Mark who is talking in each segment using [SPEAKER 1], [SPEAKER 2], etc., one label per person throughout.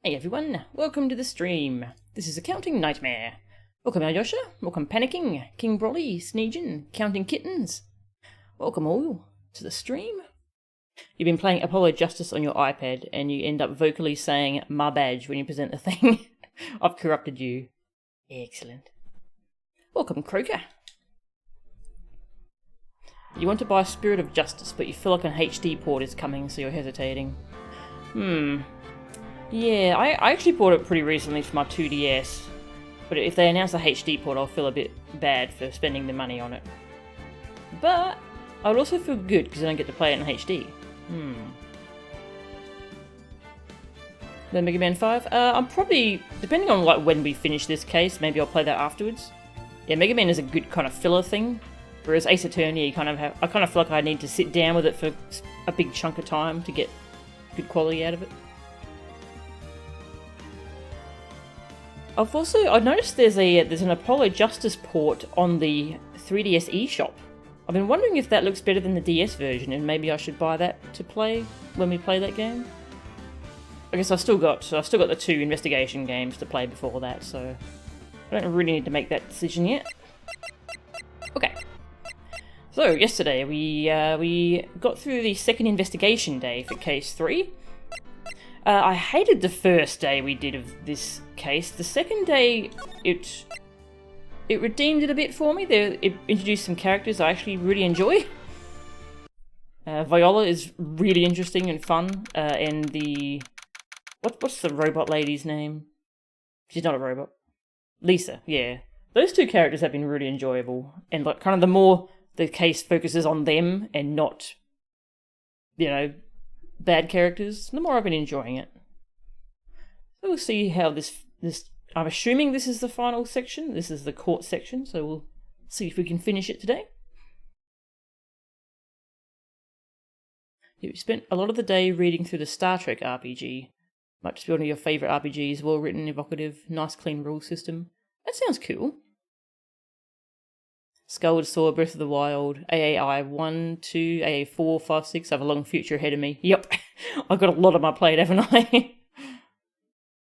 [SPEAKER 1] Hey everyone, welcome to the stream. This is Accounting Nightmare. Welcome Alyosha, welcome Panicking, King Brolly, Sneejin, Counting Kittens. Welcome all to the stream. You've been playing Apollo Justice on your iPad and you end up vocally saying "my badge" when you present the thing. I've corrupted you. Excellent. Welcome Croaker. You want to buy Spirit of Justice, but you feel like an HD port is coming, so you're hesitating. Yeah, I actually bought it pretty recently for my 2DS, but if they announce a HD port, I'll feel a bit bad for spending the money on it. But I would also feel good because I don't get to play it in HD. Then Mega Man 5? I'm probably, depending on like when we finish this case, maybe I'll play that afterwards. Yeah, Mega Man is a good kind of filler thing, whereas Ace Attorney, I kind of feel like I need to sit down with it for a big chunk of time to get good quality out of it. I've noticed there's an Apollo Justice port on the 3DS eShop. I've been wondering if that looks better than the DS version, and maybe I should buy that to play when we play that game. I guess I've still got the 2 investigation games to play before that, so I don't really need to make that decision yet. Okay. So yesterday we got through the second investigation day for case 3. I hated the first day we did of this case. The second day, it redeemed it a bit for me. It introduced some characters I actually really enjoy. Viola is really interesting and fun, and the... What's the robot lady's name? She's not a robot. Lisa, yeah. Those 2 characters have been really enjoyable, and like kind of the more the case focuses on them and not, bad characters, the more I've been enjoying it. So we'll see how this I'm assuming this is the final section. This is the court section, so we'll see if we can finish it today. You spent a lot of the day reading through the Star Trek RPG. Might just be one of your favourite RPGs, well written, evocative, nice clean rule system. That sounds cool. Skyward Sword, Breath of the Wild, AAI 1, 2, AA 4, 5, 6. I have a long future ahead of me. Yep, I've got a lot on my plate, haven't I?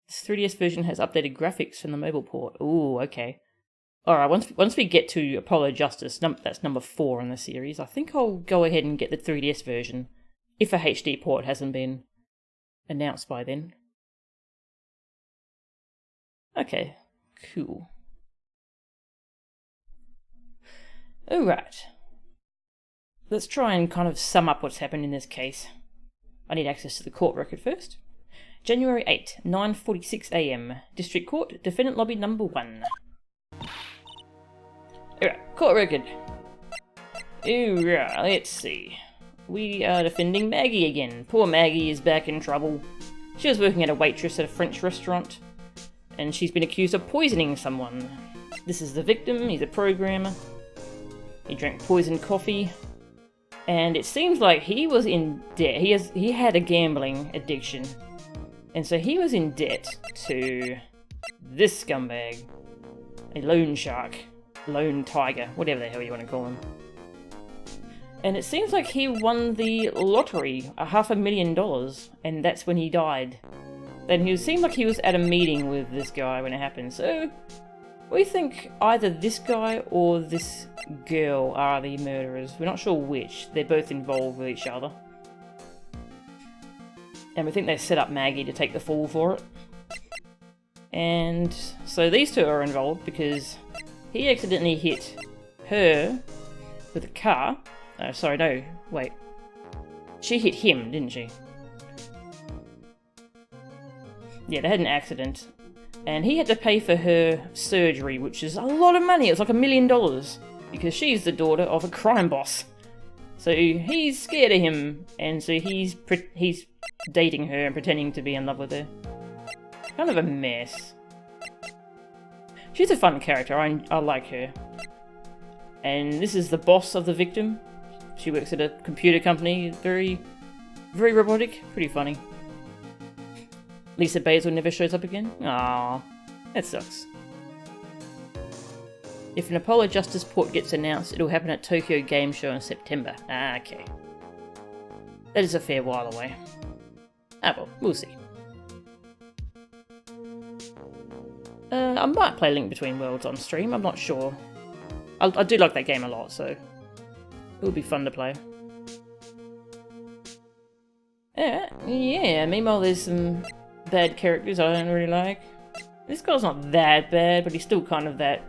[SPEAKER 1] This 3DS version has updated graphics from the mobile port. Ooh, okay. Alright, once we get to Apollo Justice, that's number 4 in the series, I think I'll go ahead and get the 3DS version, if a HD port hasn't been announced by then. Okay, cool. Alright. Let's try and kind of sum up what's happened in this case. I need access to the court record first. January 8, 9:46 AM. District Court, Defendant Lobby number 1. Alright, court record. Alright, let's see. We are defending Maggie again. Poor Maggie is back in trouble. She was working as a waitress at a French restaurant, and she's been accused of poisoning someone. This is the victim, he's a programmer. He drank poisoned coffee, and it seems like he was in debt. He had a gambling addiction, and so he was in debt to this scumbag, a loan shark, lone tiger, whatever the hell you want to call him. And it seems like he won the lottery, $500,000, and that's when he died. Then he seemed like he was at a meeting with this guy when it happened, so we think either this guy or this girl are the murderers. We're not sure which. They're both involved with each other. And we think they set up Maggie to take the fall for it. And so these 2 are involved because he accidentally hit her with a car. Sorry, no, wait. She hit him, didn't she? Yeah, they had an accident. And he had to pay for her surgery, which is a lot of money. It was like $1 million, because she's the daughter of a crime boss. So he's scared of him, and so he's dating her and pretending to be in love with her. Kind of a mess. She's a fun character. I like her. And this is the boss of the victim. She works at a computer company. Very, very robotic. Pretty funny. Lisa Basil never shows up again? Aww, that sucks. If an Apollo Justice port gets announced, it'll happen at Tokyo Game Show in September. Okay. That is a fair while away. Ah well, we'll see. I might play Link Between Worlds on stream, I'm not sure. I do like that game a lot, so it would be fun to play. Yeah, meanwhile there's some bad characters I don't really like. This guy's not that bad, but he's still kind of that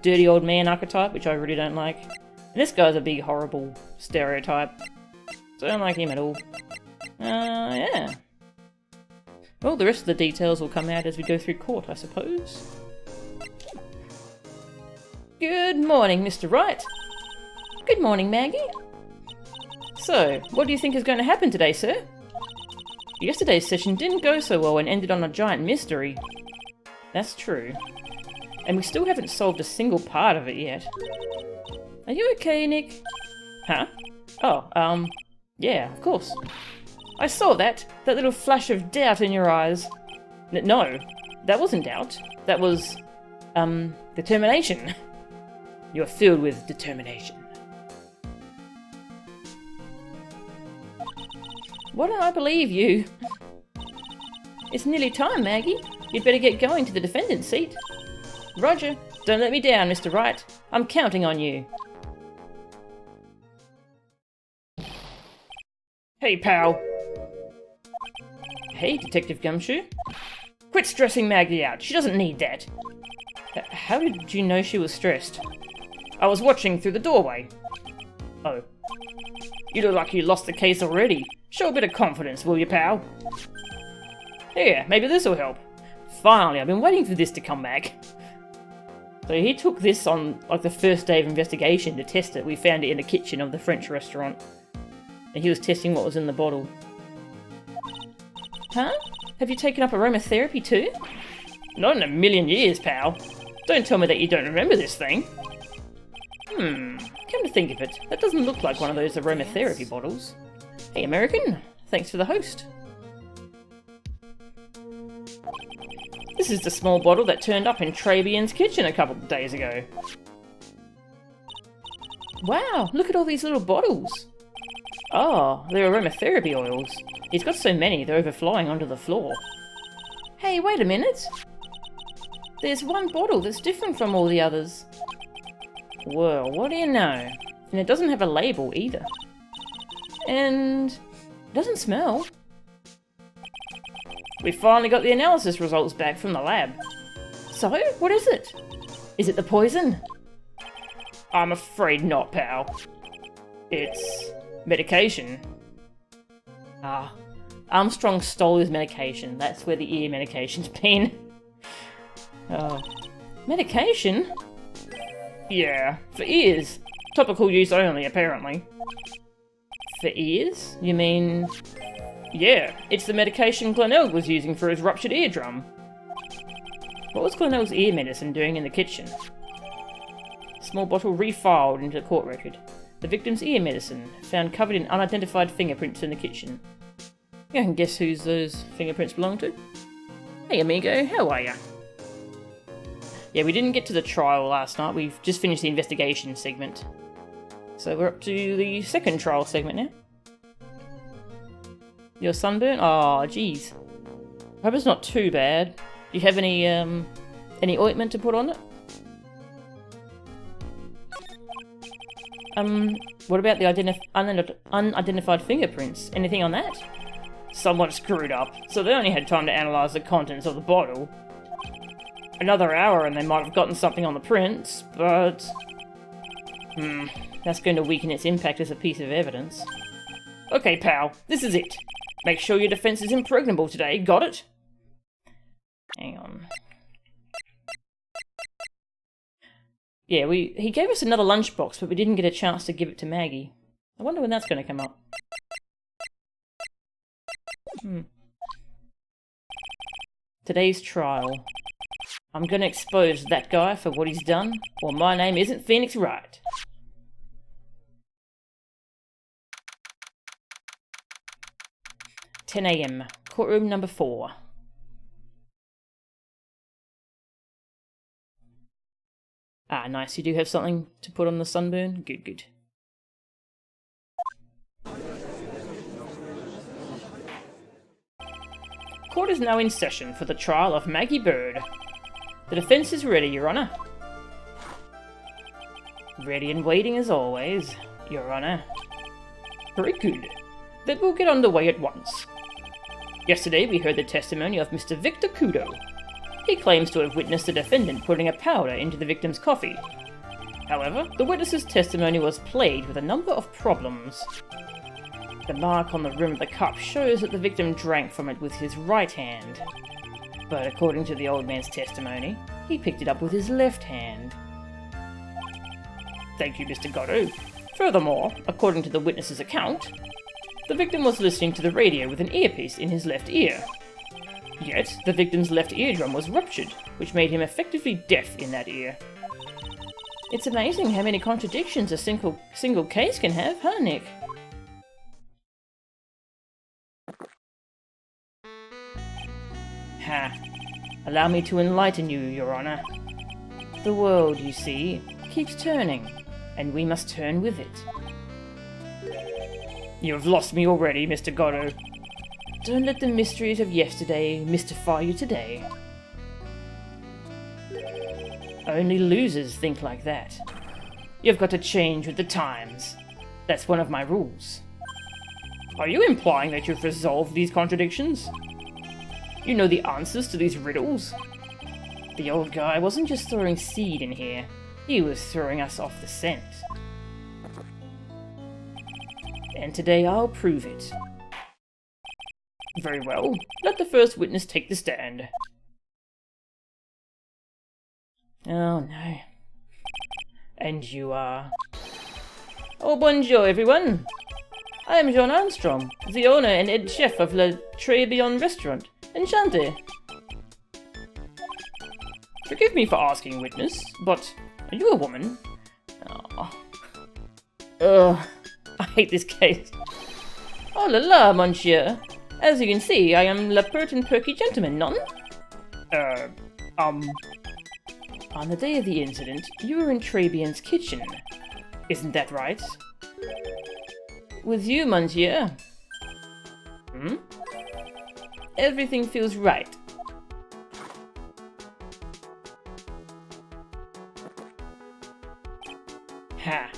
[SPEAKER 1] dirty old man archetype, which I really don't like. And this guy's a big horrible stereotype, so I don't like him at all. Yeah. Well, the rest of the details will come out as we go through court, I suppose. Good morning, Mr. Wright. Good morning, Maggie. So, what do you think is going to happen today, sir? Yesterday's session didn't go so well and ended on a giant mystery. That's true. And we still haven't solved a single part of it yet. Are you okay, Nick? Huh? Oh, yeah, of course. I saw that little flash of doubt in your eyes. No, that wasn't doubt. That was, determination. You're filled with determination. Why don't I believe you? It's nearly time, Maggie. You'd better get going to the defendant's seat. Roger. Don't let me down, Mr. Wright. I'm counting on you. Hey, pal. Hey, Detective Gumshoe. Quit stressing Maggie out. She doesn't need that. How did you know she was stressed? I was watching through the doorway. Oh. You look like you lost the case already. Show a bit of confidence, will you, pal? Here, maybe this'll help. Finally, I've been waiting for this to come back. So he took this on, like, the first day of investigation to test it. We found it in the kitchen of the French restaurant. And he was testing what was in the bottle. Huh? Have you taken up aromatherapy too? Not in a million years, pal. Don't tell me that you don't remember this thing. Come to think of it, that doesn't look like one of those aromatherapy bottles. Hey, American. Thanks for the host. This is the small bottle that turned up in Trabian's kitchen a couple of days ago. Wow, look at all these little bottles. Oh, they're aromatherapy oils. He's got so many, they're overflowing onto the floor. Hey, wait a minute. There's one bottle that's different from all the others. Well, what do you know? And it doesn't have a label either. And it doesn't smell. We finally got the analysis results back from the lab. So, what is it? Is it the poison? I'm afraid not, pal. It's medication. Ah, Armstrong stole his medication. That's where the ear medication's been. Oh. Medication? Yeah, for ears. Topical use only, apparently. For ears? You mean... Yeah, it's the medication Glenelg was using for his ruptured eardrum. What was Glenelg's ear medicine doing in the kitchen? Small bottle refiled into the court record. The victim's ear medicine, found covered in unidentified fingerprints in the kitchen. You can guess whose those fingerprints belong to? Hey amigo, how are ya? Yeah, we didn't get to the trial last night, we've just finished the investigation segment. So we're up to the second trial segment now. Your sunburn? Oh, jeez. I hope it's not too bad. Do you have any ointment to put on it? What about the unidentified fingerprints? Anything on that? Someone screwed up, so they only had time to analyse the contents of the bottle. Another hour and they might have gotten something on the prints, but... that's going to weaken its impact as a piece of evidence. Okay, pal, this is it. Make sure your defense is impregnable today, got it? Hang on. Yeah, he gave us another lunchbox, but we didn't get a chance to give it to Maggie. I wonder when that's going to come up. Today's trial. I'm going to expose that guy for what he's done, or my name isn't Phoenix Wright. "10 AM, courtroom number 4. Ah, nice. You do have something to put on the sunburn? Good, good. Court is now in session for the trial of Maggie Bird. The defense is ready, Your Honor. Ready and waiting as always, Your Honor. Very good. Then we'll get underway at once. Yesterday we heard the testimony of Mr. Victor Kudo. He claims to have witnessed the defendant putting a powder into the victim's coffee. However, the witness's testimony was plagued with a number of problems. The mark on the rim of the cup shows that the victim drank from it with his right hand. But according to the old man's testimony, he picked it up with his left hand. Thank you, Mr. Goddo. Furthermore, according to the witness's account, the victim was listening to the radio with an earpiece in his left ear. Yet, the victim's left eardrum was ruptured, which made him effectively deaf in that ear. It's amazing how many contradictions a single case can have, huh, Nick? Ha! Allow me to enlighten you, Your Honor. The world, you see, keeps turning, and we must turn with it. You have lost me already, Mr. Goddo. Don't let the mysteries of yesterday mystify you today. Only losers think like that. You've got to change with the times. That's one of my rules. Are you implying that you've resolved these contradictions? You know the answers to these riddles? The old guy wasn't just throwing seed in here, he was throwing us off the scent. And today I'll prove it. Very well, let the first witness take the stand. Oh no. And you are... Oh, bonjour everyone! I am Jean Armstrong, the owner and head chef of Le Tribulations restaurant. Enchanté! Forgive me for asking, witness, but are you a woman? Oh. Ugh, I hate this case. Oh la la, monsieur. As you can see, I am le pert and perky gentleman, non? On the day of the incident, you were in Trabian's kitchen. Isn't that right? With you, monsieur. Hmm? Everything feels right. Ha.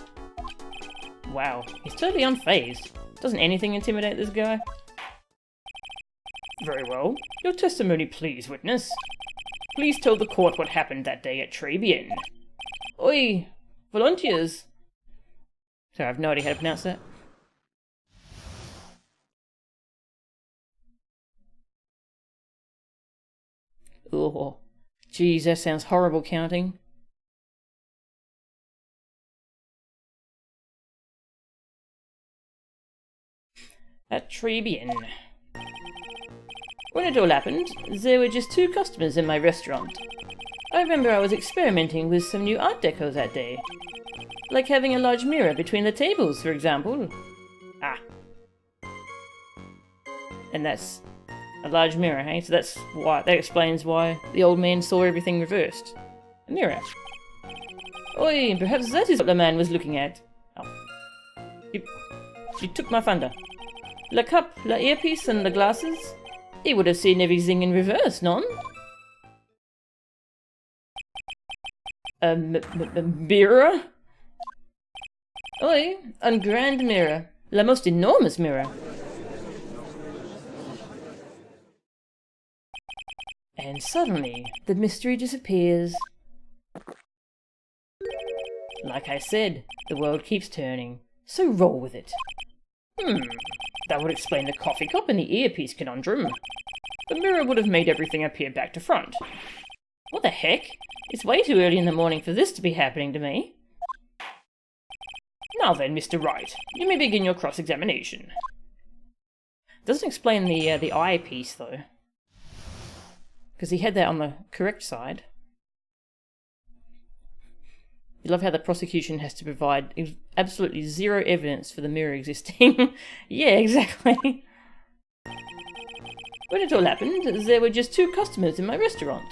[SPEAKER 1] Wow, he's totally unfazed. Doesn't anything intimidate this guy? Very well. Your testimony, please, witness. Please tell the court what happened that day at Trebian. Oi, volunteers. Sorry, I have no idea how to pronounce that. Oh, geez, that sounds horrible counting. At Trebian. When it all happened, there were just 2 customers in my restaurant. I remember I was experimenting with some new art deco that day. Like having a large mirror between the tables, for example. Ah. And that's a large mirror, hey? So that explains why the old man saw everything reversed. A mirror. Oi, perhaps that is what the man was looking at. Oh. You took my thunder. La cup, la earpiece, and the glasses? He would have seen everything in reverse, non? A mirror? Oi, a grand mirror. La most enormous mirror. And suddenly, the mystery disappears. Like I said, the world keeps turning, so roll with it. That would explain the coffee cup and the earpiece conundrum. The mirror would have made everything appear back to front. What the heck? It's way too early in the morning for this to be happening to me. Now then, Mr. Wright, you may begin your cross-examination. Doesn't explain the eyepiece, though. Because he had that on the correct side. You love how the prosecution has to provide absolutely zero evidence for the mirror existing. Yeah, exactly. When it all happened, there were just 2 customers in my restaurant.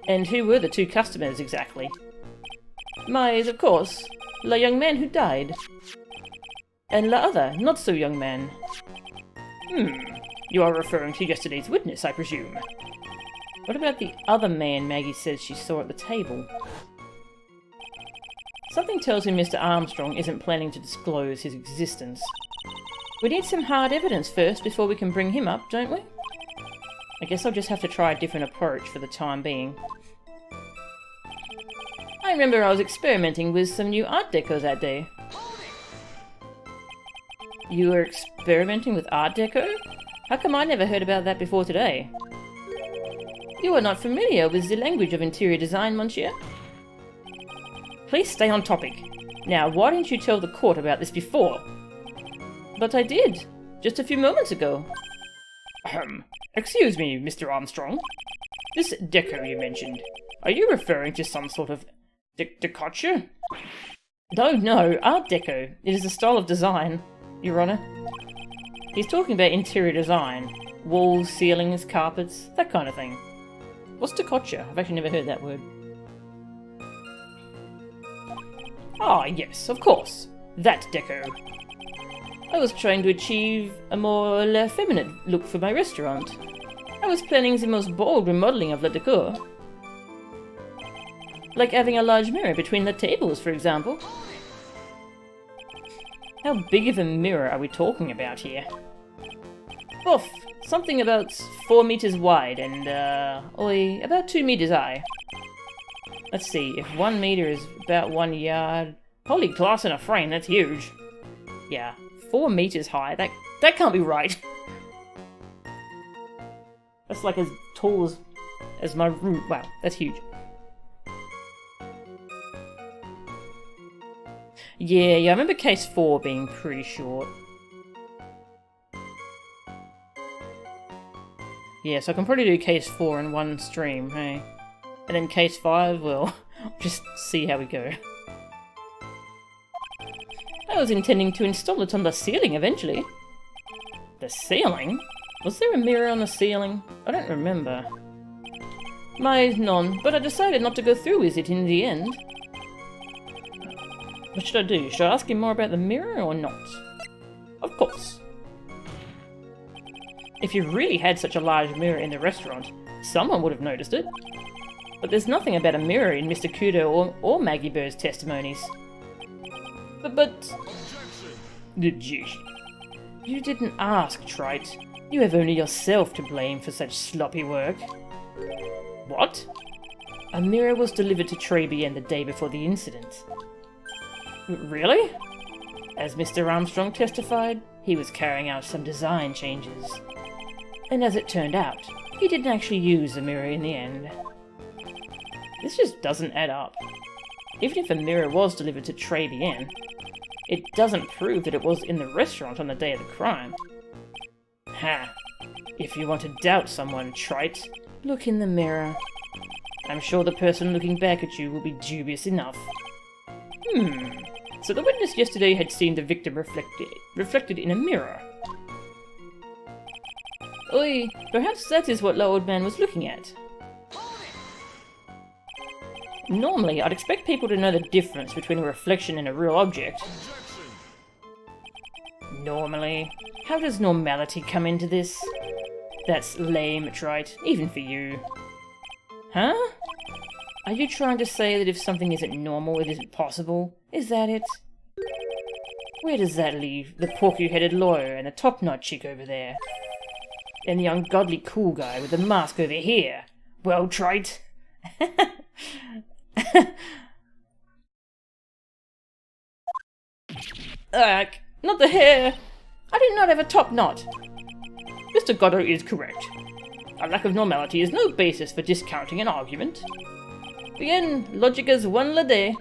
[SPEAKER 1] And who were the 2 customers exactly? My, of course, la young man who died. And la other, not so young man. You are referring to yesterday's witness, I presume. What about the other man Maggie says she saw at the table? Something tells me Mr. Armstrong isn't planning to disclose his existence. We need some hard evidence first before we can bring him up, don't we? I guess I'll just have to try a different approach for the time being. I remember I was experimenting with some new art deco that day. You were experimenting with art deco? How come I never heard about that before today? You are not familiar with the language of interior design, monsieur? Please stay on topic. Now, why didn't you tell the court about this before? But I did, just a few moments ago. Excuse me, Mr. Armstrong. This deco you mentioned, are you referring to some sort of decorature? No, art deco. It is a style of design, Your Honor. He's talking about interior design. Walls, ceilings, carpets, that kind of thing. What's decorature? I've actually never heard that word. Ah, yes, of course. That deco. I was trying to achieve a more feminine look for my restaurant. I was planning the most bold remodeling of le decor. Like having a large mirror between the tables, for example. How big of a mirror are we talking about here? Oof, something about 4 meters wide and, about 2 meters high. Let's see, if 1 meter is about 1 yard... Holy glass in a frame, that's huge. Yeah, 4 meters high, that can't be right. That's like as tall as my room. Wow, that's huge. Yeah, I remember case 4 being pretty short. Yeah, so I can probably do case 4 in one stream, hey? And then case 5, well, just see how we go. I was intending to install it on the ceiling eventually. The ceiling? Was there a mirror on the ceiling? I don't remember. None, but I decided not to go through with it in the end. What should I do? Should I ask him more about the mirror or not? Of course. If you really had such a large mirror in the restaurant, someone would have noticed it. But there's nothing about a mirror in Mr. Kudo or Maggie Bird's testimonies. But... Objection. You didn't ask, Trite. You have only yourself to blame for such sloppy work. What? A mirror was delivered to Trebian the day before the incident. Really? As Mr. Armstrong testified, he was carrying out some design changes. And as it turned out, he didn't actually use the mirror in the end. This just doesn't add up. Even if a mirror was delivered to Trebian, it doesn't prove that it was in the restaurant on the day of the crime. Ha! If you want to doubt someone, Trite, look in the mirror. I'm sure the person looking back at you will be dubious enough. So the witness yesterday had seen the victim reflected in a mirror. Oi, perhaps that is what the old man was looking at. Normally, I'd expect people to know the difference between a reflection and a real object. Normally? How does normality come into this? That's lame, Trite, even for you. Huh? Are you trying to say that if something isn't normal, it isn't possible? Is that it? Where does that leave the porky-headed lawyer and the top-knot chick over there? And the ungodly cool guy with the mask over here? Well, Trite? Not the hair! I did not have a top knot! Mr. Godot is correct. A lack of normality is no basis for discounting an argument. Bien, logic is one la day.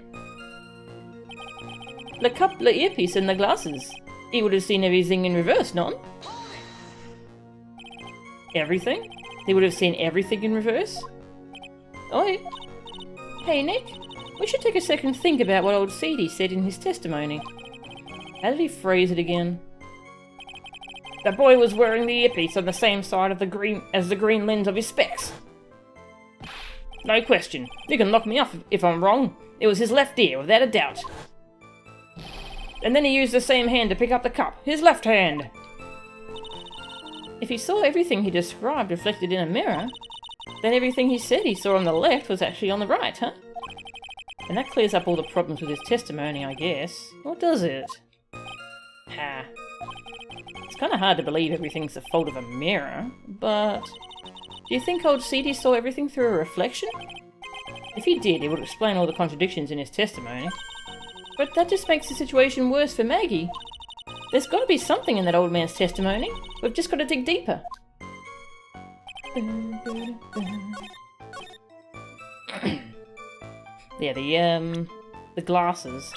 [SPEAKER 1] La cup, la earpiece, and the glasses. He would have seen everything in reverse, no? Everything? He would have seen everything in reverse? Oi. Hey, Nick. We should take a second think about what old Sadie said in his testimony. How did he phrase it again? The boy was wearing the earpiece on the same side of the green lens of his specs. No question. You can lock me up if I'm wrong. It was his left ear, without a doubt. And then he used the same hand to pick up the cup. His left hand. If he saw everything he described reflected in a mirror, then everything he said he saw on the left was actually on the right, huh? And that clears up all the problems with his testimony, I guess. Or does it? Ha. It's kind of hard to believe everything's the fault of a mirror, but... do you think old Seedy saw everything through a reflection? If he did, it would explain all the contradictions in his testimony. But that just makes the situation worse for Maggie. There's got to be something in that old man's testimony. We've just got to dig deeper. Yeah, the glasses.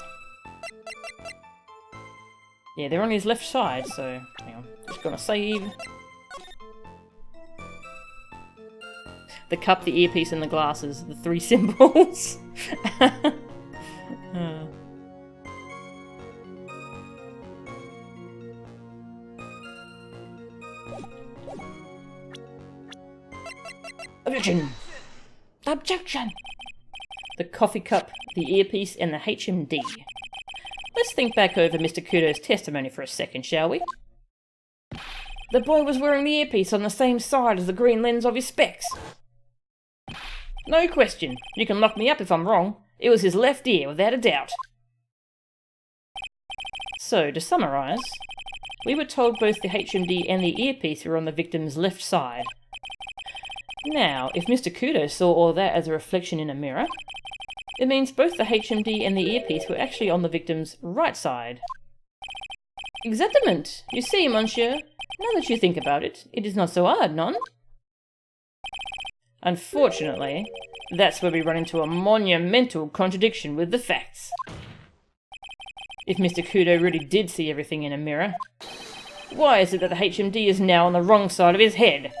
[SPEAKER 1] Yeah, they're on his left side, so hang on. Just gonna save. The cup, the earpiece, and the glasses, the three symbols. Objection! Objection! The coffee cup, the earpiece, and the HMD. Let's think back over Mr. Kudo's testimony for a second, shall we? The boy was wearing the earpiece on the same side as the green lens of his specs. No question. You can lock me up if I'm wrong. It was his left ear, without a doubt. So, to summarise, we were told both the HMD and the earpiece were on the victim's left side. Now, if Mr. Kudo saw all that as a reflection in a mirror, it means both the HMD and the earpiece were actually on the victim's right side. Exactement! You see, monsieur, now that you think about it, it is not so hard, non? Unfortunately, that's where we run into a monumental contradiction with the facts. If Mr. Kudo really did see everything in a mirror, why is it that the HMD is now on the wrong side of his head?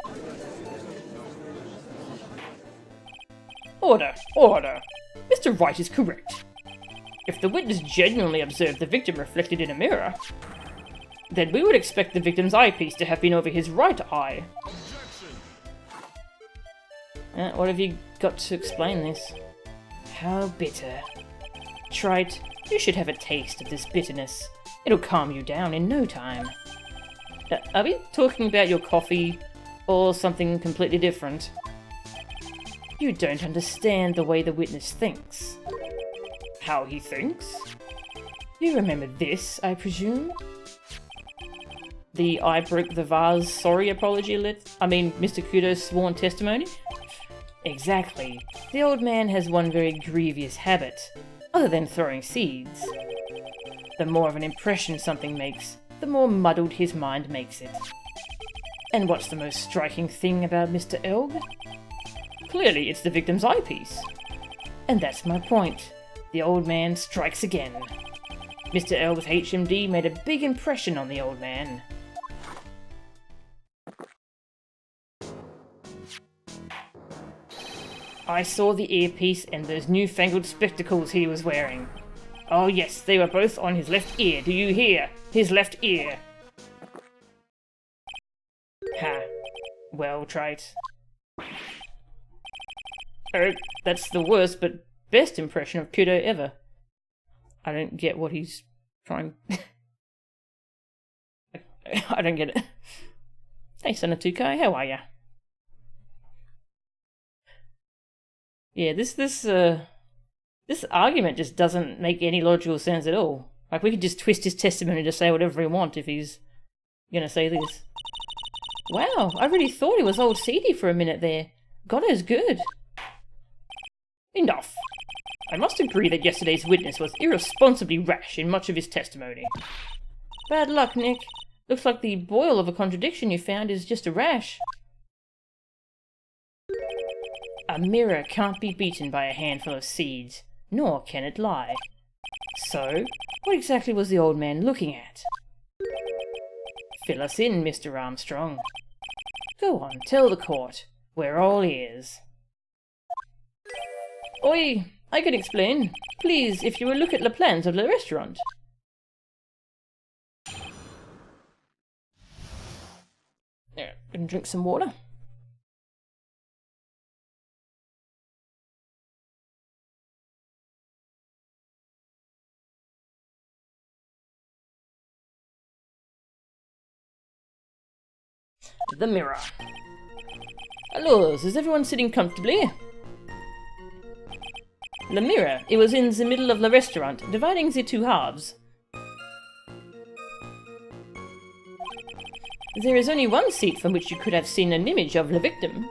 [SPEAKER 1] Order! Order! Mr. Wright is correct. If the witness genuinely observed the victim reflected in a mirror, then we would expect the victim's eyepiece to have been over his right eye. What have you got to explain this? How bitter. Trite, you should have a taste of this bitterness. It'll calm you down in no time. Are we talking about your coffee, or something completely different? You don't understand the way the witness thinks. How he thinks? You remember this, I presume? The I broke the vase sorry apology Mr. Kudo's sworn testimony? Exactly. The old man has one very grievous habit, other than throwing seeds. The more of an impression something makes, the more muddled his mind makes it. And what's the most striking thing about Mr. Elg? Clearly, it's the victim's eyepiece. And that's my point. The old man strikes again. Mr. Elg's HMD made a big impression on the old man. I saw the earpiece and those newfangled spectacles he was wearing. Oh yes, they were both on his left ear, do you hear? His left ear. Ha. Well, Trite. That's the worst but best impression of Kudo ever. I don't get what he's trying... I don't get it. Hey, Sonatukai, how are ya? Yeah, this argument just doesn't make any logical sense at all. Like, we could just twist his testimony to say whatever we want if he's gonna say this. Wow, I really thought he was old Seedy for a minute there. God is good. Enough. I must agree that yesterday's witness was irresponsibly rash in much of his testimony. Bad luck, Nick. Looks like the boil of a contradiction you found is just a rash. A mirror can't be beaten by a handful of seeds, nor can it lie. So, what exactly was the old man looking at? Fill us in, Mr. Armstrong. Go on, tell the court. We're all ears. Oi, I can explain. Please, if you will look at the plans of the restaurant. There, and drink some water. The mirror. Hello, is everyone sitting comfortably? The mirror. It was in the middle of the restaurant, dividing the two halves. There is only one seat from which you could have seen an image of the victim.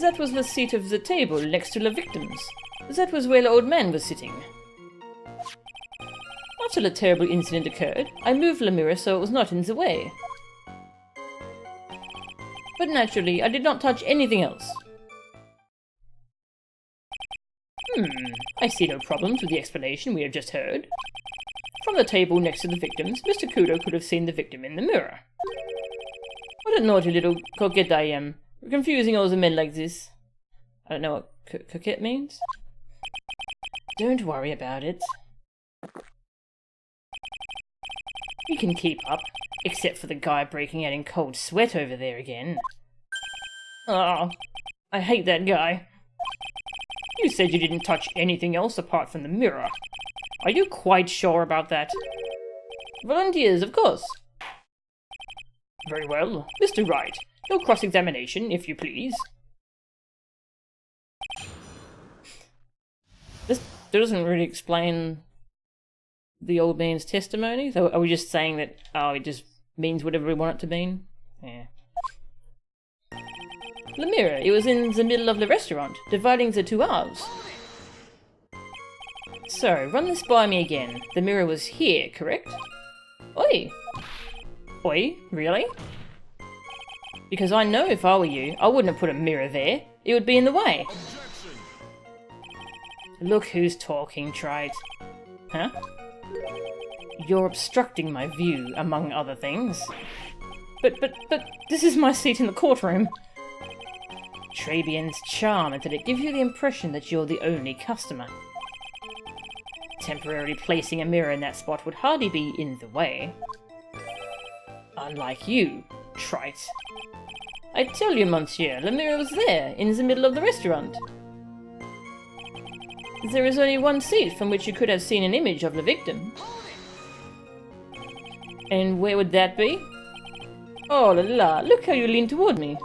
[SPEAKER 1] That was the seat of the table next to the victims. That was where the old man was sitting. After the terrible incident occurred, I moved the mirror so it was not in the way. But naturally, I did not touch anything else. I see no problems with the explanation we have just heard. From the table next to the victims, Mr. Kudo could have seen the victim in the mirror. What a naughty little coquette I am, confusing all the men like this. I don't know what coquette means. Don't worry about it. We can keep up, except for the guy breaking out in cold sweat over there again. Oh, I hate that guy. You said you didn't touch anything else apart from the mirror. Are you quite sure about that? Volunteers, of course. Very well. Mr. Wright, no cross-examination, if you please. This doesn't really explain the old man's testimony. So are we just saying that, oh, it just means whatever we want it to mean? Yeah. The mirror. It was in the middle of the restaurant, dividing the two halves. So, run this by me again. The mirror was here, correct? Oi! Oi, really? Because I know if I were you, I wouldn't have put a mirror there. It would be in the way. Look who's talking, Trite. Huh? You're obstructing my view, among other things. But this is my seat in the courtroom. Trabian's charm is that it gives you the impression that you're the only customer. Temporarily placing a mirror in that spot would hardly be in the way. Unlike you, Trite. I tell you, monsieur, the mirror was there, in the middle of the restaurant. There is only one seat from which you could have seen an image of the victim. And where would that be? Oh la la, look how you lean toward me.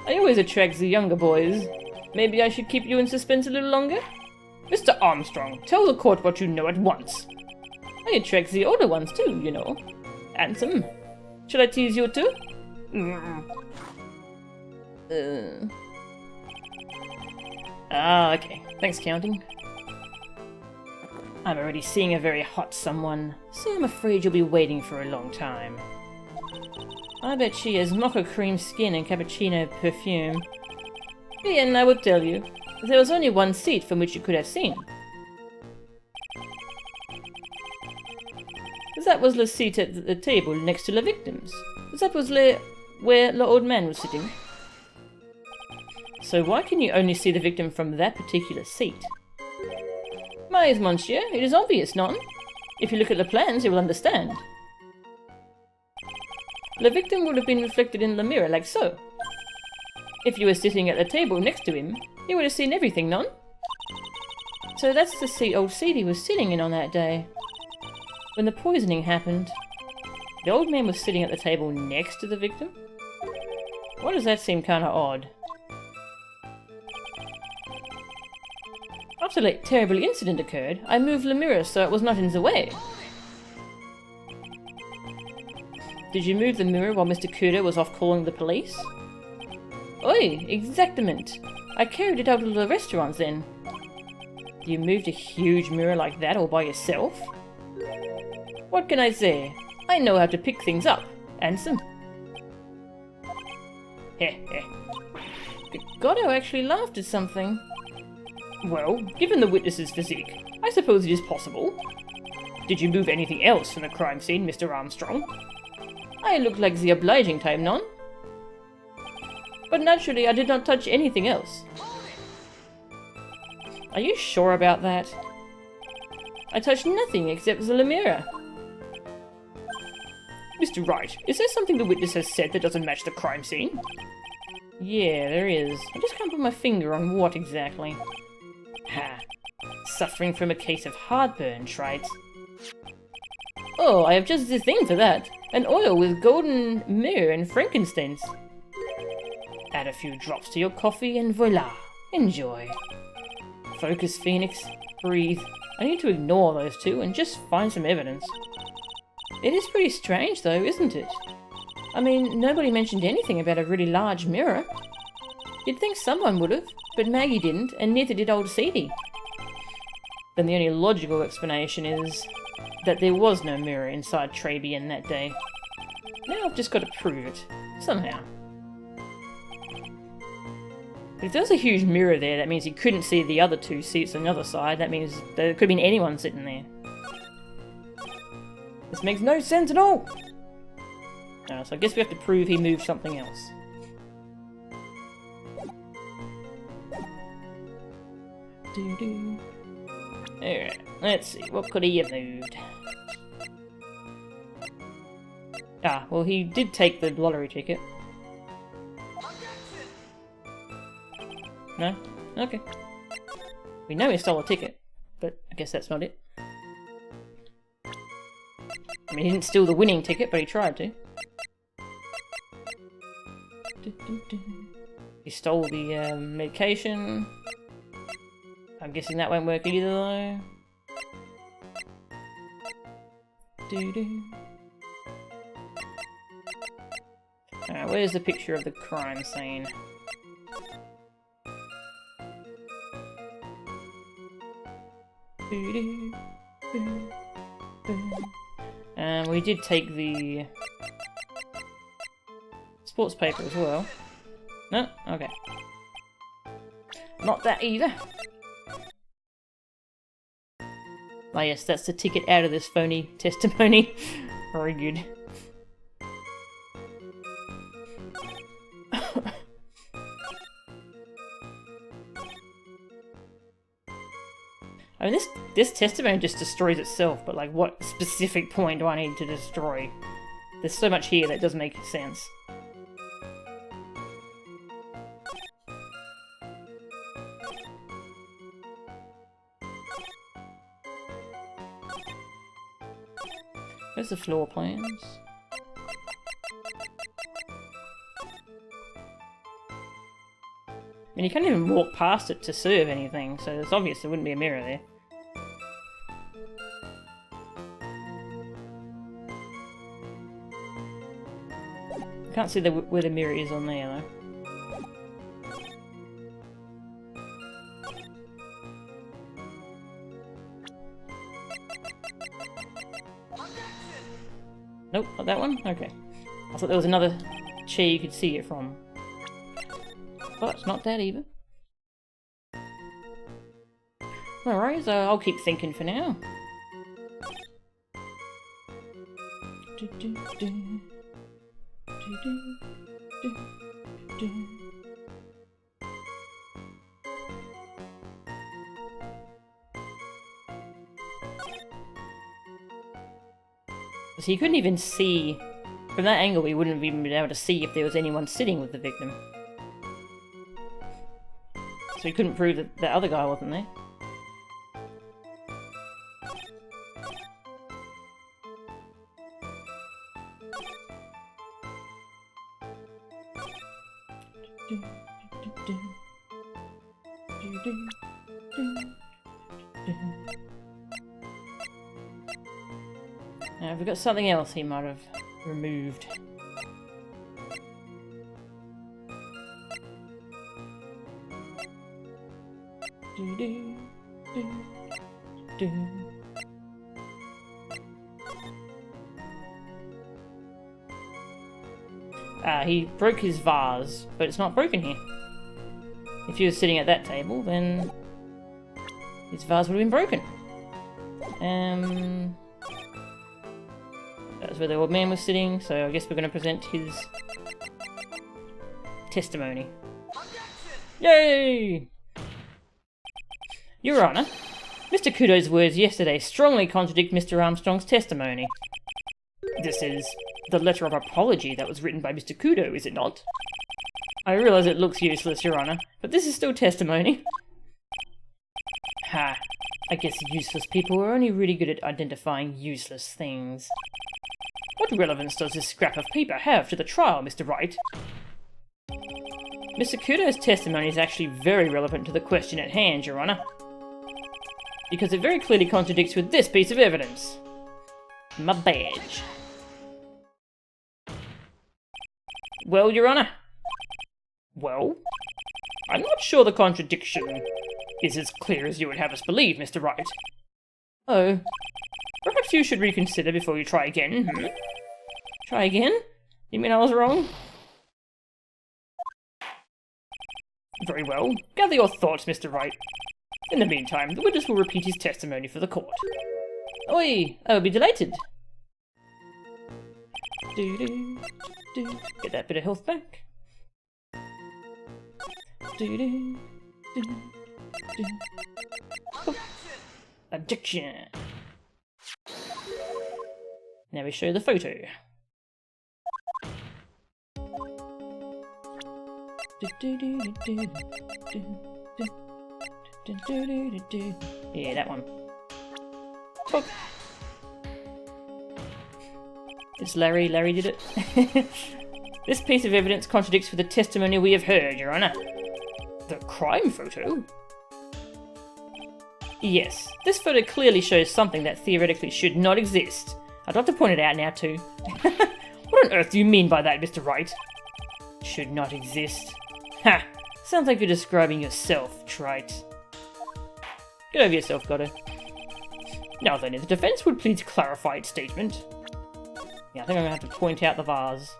[SPEAKER 1] I always attract the younger boys. Maybe I should keep you in suspense a little longer? Mr. Armstrong, tell the court what you know at once. I attract the older ones too, you know. Handsome. Should I tease you too? Okay. Thanks, counting. I'm already seeing a very hot someone, so I'm afraid you'll be waiting for a long time. I bet she has mocha cream skin and cappuccino perfume. And I would tell you, there was only one seat from which you could have seen. That was the seat at the table next to the victims. That was where the old man was sitting. So why can you only see the victim from that particular seat? Mais, monsieur, it is obvious, non? If you look at the plans, you will understand. The victim would have been reflected in the mirror like so. If you were sitting at the table next to him, you would have seen everything, non? So that's the old seat he was sitting in on that day. When the poisoning happened, the old man was sitting at the table next to the victim? Why does that seem kinda odd? After that terrible incident occurred, I moved the mirror so it was not in the way. Did you move the mirror while Mr. Kudo was off calling the police? Oi, exactament. I carried it out of the restaurant then. You moved a huge mirror like that all by yourself? What can I say? I know how to pick things up. Handsome. Heh heh. Goddo actually laughed at something. Well, given the witness's physique, I suppose it is possible. Did you move anything else from the crime scene, Mr. Armstrong? I look like the obliging type, non? But naturally, I did not touch anything else. Are you sure about that? I touched nothing except the mirror. Mr. Wright, is there something the witness has said that doesn't match the crime scene? Yeah, there is. I just can't put my finger on what exactly. Ha. Suffering from a case of heartburn, Trite. Oh, I have just the thing for that. An oil with golden myrrh and frankincense. Add a few drops to your coffee and voila. Enjoy. Focus, Phoenix. Breathe. I need to ignore those two and just find some evidence. It is pretty strange though, isn't it? I mean, nobody mentioned anything about a really large mirror. You'd think someone would have, but Maggie didn't, and neither did old Sadie. Then the only logical explanation is that there was no mirror inside Trabian that day. Now I've just got to prove it. Somehow. If there was a huge mirror there, that means you couldn't see the other two seats on the other side. That means there could have been anyone sitting there. This makes no sense at all! So I guess we have to prove he moved something else. Alright, let's see, what could he have moved? Ah, well he did take the lottery ticket. No? Okay. We know he stole a ticket, but I guess that's not it. I mean, he didn't steal the winning ticket, but he tried to. He stole the medication. I'm guessing that won't work either though. Alright, where's the picture of the crime scene? We did take the sports paper as well. No? Okay. Not that either. Oh yes, that's the ticket out of this phony testimony. Very good. I mean, this testimony just destroys itself, but like, what specific point do I need to destroy? There's so much here that doesn't make sense. Where's the floor plans? I mean, you can't even walk past it to serve anything, so it's obvious there wouldn't be a mirror there. I can't see where the mirror is on there, though. Nope, not that one? Okay. I thought there was another chair you could see it from. But it's not that either. No worries, I'll keep thinking for now. So you couldn't even see, from that angle we wouldn't have even been able to see if there was anyone sitting with the victim. So you couldn't prove that that other guy wasn't there. Now, have we got something else he might have removed? He broke his vase, but it's not broken here. If he was sitting at that table, then his vase would have been broken. That's where the old man was sitting, so I guess we're going to present his testimony. Yay! Your Honour, Mr. Kudo's words yesterday strongly contradict Mr. Armstrong's testimony. This is the letter of apology that was written by Mr. Kudo, is it not? I realise it looks useless, Your Honour, but this is still testimony. Ha. I guess useless people are only really good at identifying useless things. What relevance does this scrap of paper have to the trial, Mr. Wright? Mr. Kudo's testimony is actually very relevant to the question at hand, Your Honor, because it very clearly contradicts with this piece of evidence. My badge. Well, Your Honor. Well, I'm not sure the contradiction is as clear as you would have us believe, Mr. Wright. Oh, perhaps you should reconsider before you try again. Try again? You mean I was wrong? Very well. Gather your thoughts, Mr. Wright. In the meantime, the witness will repeat his testimony for the court. Oi! I'll be delighted. Get that bit of health back. Objection! Now we show the photo. Yeah, that one. Talk. It's Larry. Larry did it. This piece of evidence contradicts with the testimony we have heard, Your Honor. The crime photo? Yes, this photo clearly shows something that theoretically should not exist. I'd like to point it out now too. What on earth do you mean by that, Mr. Wright? Should not exist. Ha! Sounds like you're describing yourself, Trite. Get over yourself, Goddard. Now then, if the defense would please clarify its statement. Yeah, I think I'm gonna have to point out the vase.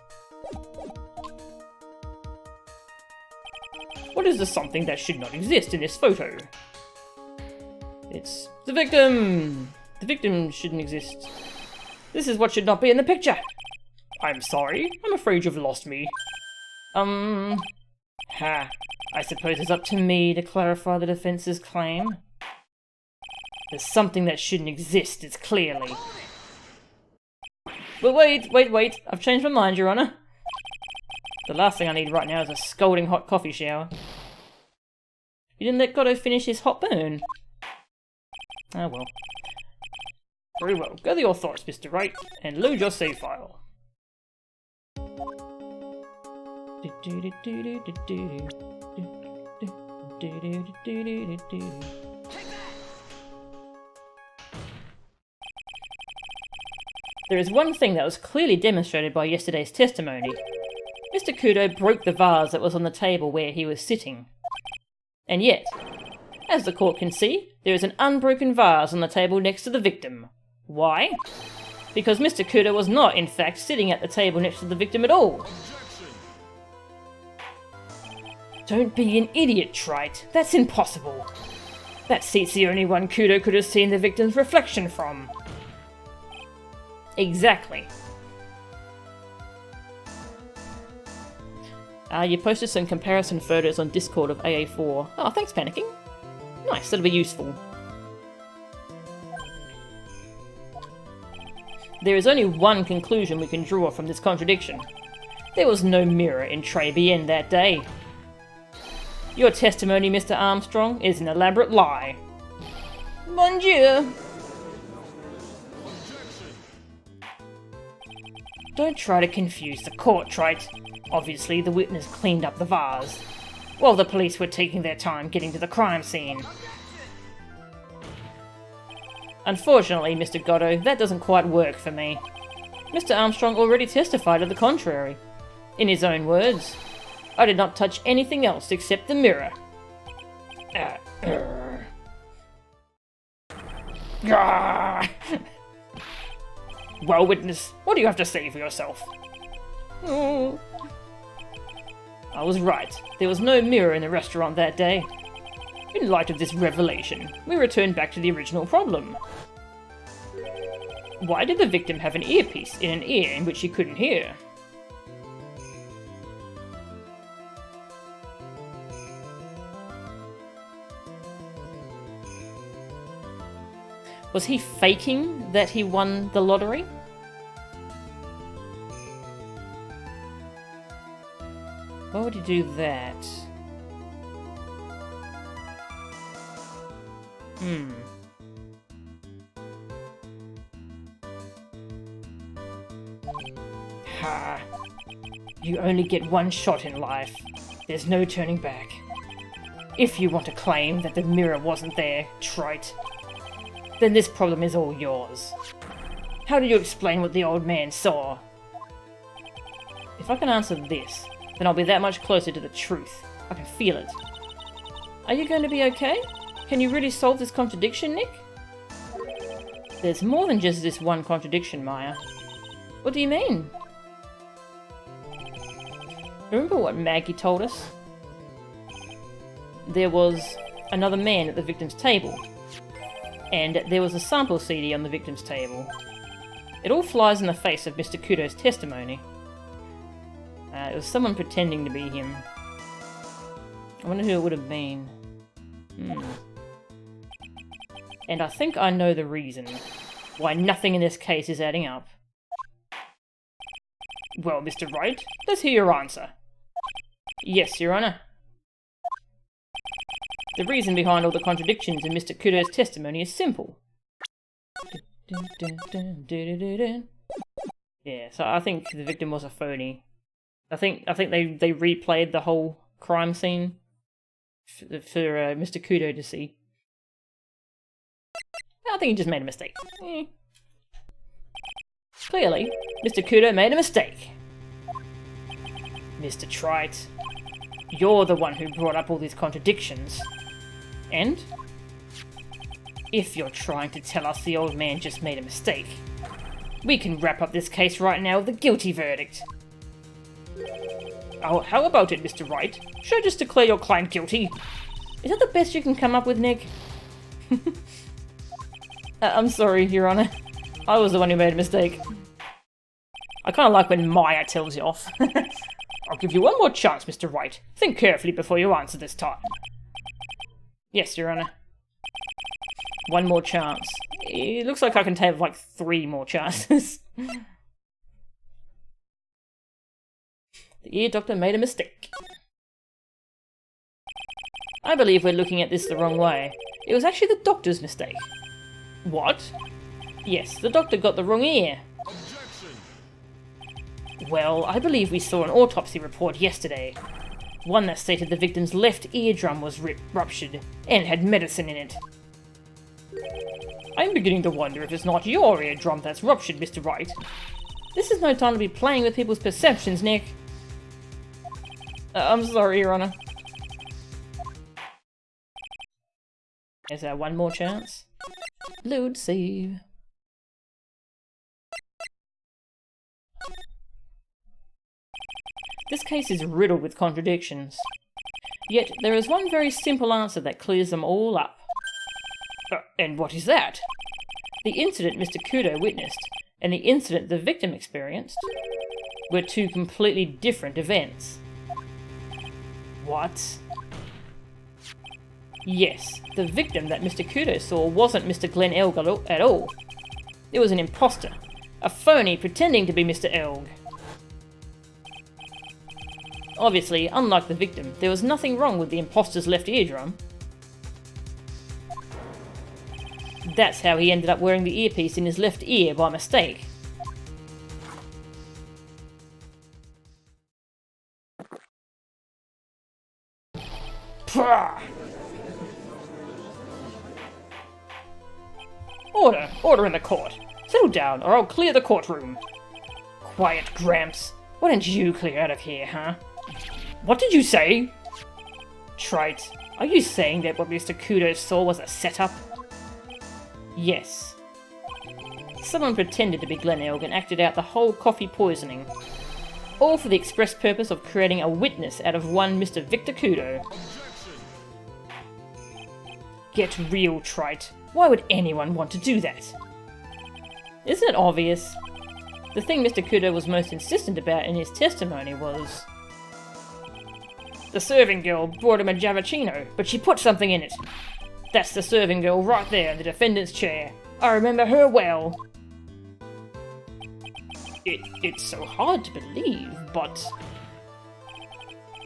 [SPEAKER 1] What is the something that should not exist in this photo? It's the victim! The victim shouldn't exist. This is what should not be in the picture! I'm sorry, I'm afraid you've lost me. Ha. I suppose it's up to me to clarify the defense's claim. There's something that shouldn't exist, it's clearly. But wait, I've changed my mind, Your Honor. The last thing I need right now is a scalding hot coffee shower. You didn't let Goddo finish his hot burn. Ah well. Very well. Gather your thoughts, Mr. Wright, and load your save file. There is one thing that was clearly demonstrated by yesterday's testimony. Mr. Kudo broke the vase that was on the table where he was sitting. And yet, as the court can see, there is an unbroken vase on the table next to the victim. Why? Because Mr. Kudo was not, in fact, sitting at the table next to the victim at all. Don't be an idiot, Trite. That's impossible. That seat's the only one Kudo could have seen the victim's reflection from. Exactly. You posted some comparison photos on Discord of AA4. Oh, thanks, Panicking. Nice, that'll be useful. There is only one conclusion we can draw from this contradiction. There was no mirror in Tribulations that day. Your testimony, Mr. Armstrong, is an elaborate lie. Mon Dieu! Don't try to confuse the court, Trite. Obviously, the witness cleaned up the vase, while the police were taking their time getting to the crime scene. Unfortunately, Mr. Goddo, that doesn't quite work for me. Mr. Armstrong already testified to the contrary. In his own words, I did not touch anything else except the mirror. Well, witness, what do you have to say for yourself? I was right. There was no mirror in the restaurant that day. In light of this revelation, we return back to the original problem. Why did the victim have an earpiece in an ear in which he couldn't hear? Was he faking that he won the lottery? Why would he do that? Ha! You only get one shot in life. There's no turning back. If you want to claim that the mirror wasn't there, trite, then this problem is all yours. How do you explain what the old man saw? If I can answer this, then I'll be that much closer to the truth. I can feel it. Are you going to be okay? Can you really solve this contradiction, Nick? There's more than just this one contradiction, Maya. What do you mean? Remember what Maggie told us? There was another man at the victim's table, and there was a sample CD on the victim's table. It all flies in the face of Mr. Kudo's testimony. It was someone pretending to be him. I wonder who it would have been. And I think I know the reason why nothing in this case is adding up. Well, Mr. Wright, let's hear your answer. Yes, Your Honor. The reason behind all the contradictions in Mr. Kudo's testimony is simple. Yeah, so I think the victim was a phony. I think they replayed the whole crime scene for Mr. Kudo to see. I think he just made a mistake. Clearly, Mr. Kudo made a mistake. Mr. Trite, you're the one who brought up all these contradictions. And? If you're trying to tell us the old man just made a mistake, we can wrap up this case right now with a guilty verdict. Oh, how about it, Mr. Wright? Should I just declare your client guilty? Is that the best you can come up with, Nick? I'm sorry, Your Honor. I was the one who made a mistake. I kind of like when Maya tells you off. I'll give you one more chance, Mr. Wright. Think carefully before you answer this time. Yes, Your Honor. One more chance. It looks like I can have like 3 more chances. The ear doctor made a mistake. I believe we're looking at this the wrong way. It was actually the doctor's mistake. What? Yes, the doctor got the wrong ear. Objection. Well, I believe we saw an autopsy report yesterday. One that stated the victim's left eardrum was ruptured and had medicine in it. I'm beginning to wonder if it's not your eardrum that's ruptured, Mr. Wright. This is no time to be playing with people's perceptions, Nick. I'm sorry, Your Honor. Is there one more chance? Load save. This case is riddled with contradictions. Yet there is one very simple answer that clears them all up. And what is that? The incident Mr. Kudo witnessed and the incident the victim experienced were 2 completely different events. What? Yes, the victim that Mr. Kudo saw wasn't Mr. Glenn Elg at all. It was an imposter, a phony pretending to be Mr. Elg. Obviously, unlike the victim, there was nothing wrong with the imposter's left eardrum. That's how he ended up wearing the earpiece in his left ear by mistake. Pah! Order in the court. Settle down, or I'll clear the courtroom. Quiet, Gramps. Why don't you clear out of here, huh? What did you say? Trite, are you saying that what Mr. Kudo saw was a setup? Yes. Someone pretended to be Glenn Elg and acted out the whole coffee poisoning. All for the express purpose of creating a witness out of one Mr. Victor Kudo. Get real, Trite. Why would anyone want to do that? Isn't it obvious? The thing Mr. Kudo was most insistent about in his testimony was... The serving girl brought him a Javicino, but she put something in it. That's the serving girl right there in the defendant's chair. I remember her well. It's so hard to believe, but...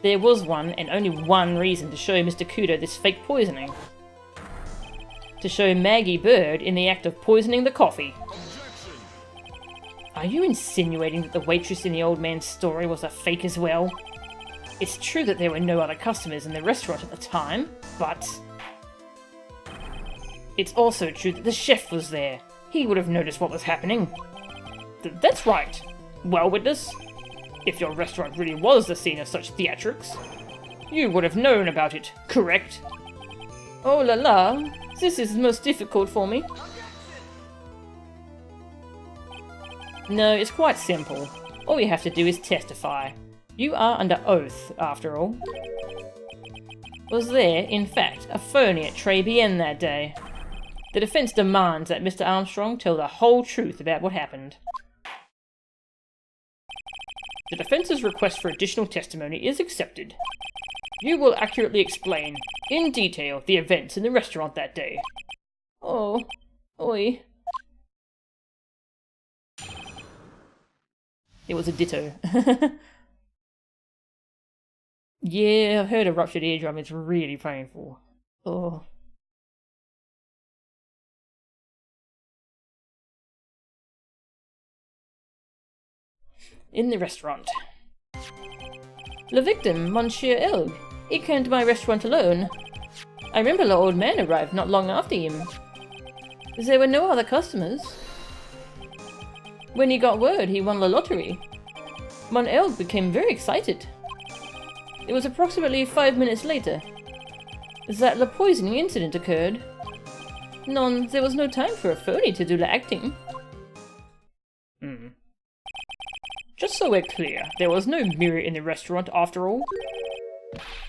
[SPEAKER 1] There was one and only one reason to show Mr. Kudo this fake poisoning. To show Maggie Bird in the act of poisoning the coffee. Are you insinuating that the waitress in the old man's story was a fake as well? It's true that there were no other customers in the restaurant at the time, but... It's also true that the chef was there. He would have noticed what was happening. That's right. Well, witness, if your restaurant really was the scene of such theatrics, you would have known about it, correct? Oh la la, this is most difficult for me. No, it's quite simple. All you have to do is testify. You are under oath, after all. Was there, in fact, a phony at Très Bien that day? The defense demands that Mr. Armstrong tell the whole truth about what happened. The defense's request for additional testimony is accepted. You will accurately explain, in detail, the events in the restaurant that day. Oh, oi. It was a ditto. Yeah, I've heard a ruptured eardrum. It's really painful. Oh. In the restaurant. Le victim, Monsieur Elg. He came to my restaurant alone. I remember the old man arrived not long after him. There were no other customers. When he got word he won the lottery, Mon Elg became very excited. It was approximately 5 minutes later that the poisoning incident occurred. Non, there was no time for a phony to do the acting. Just so we're clear, there was no mirror in the restaurant after all.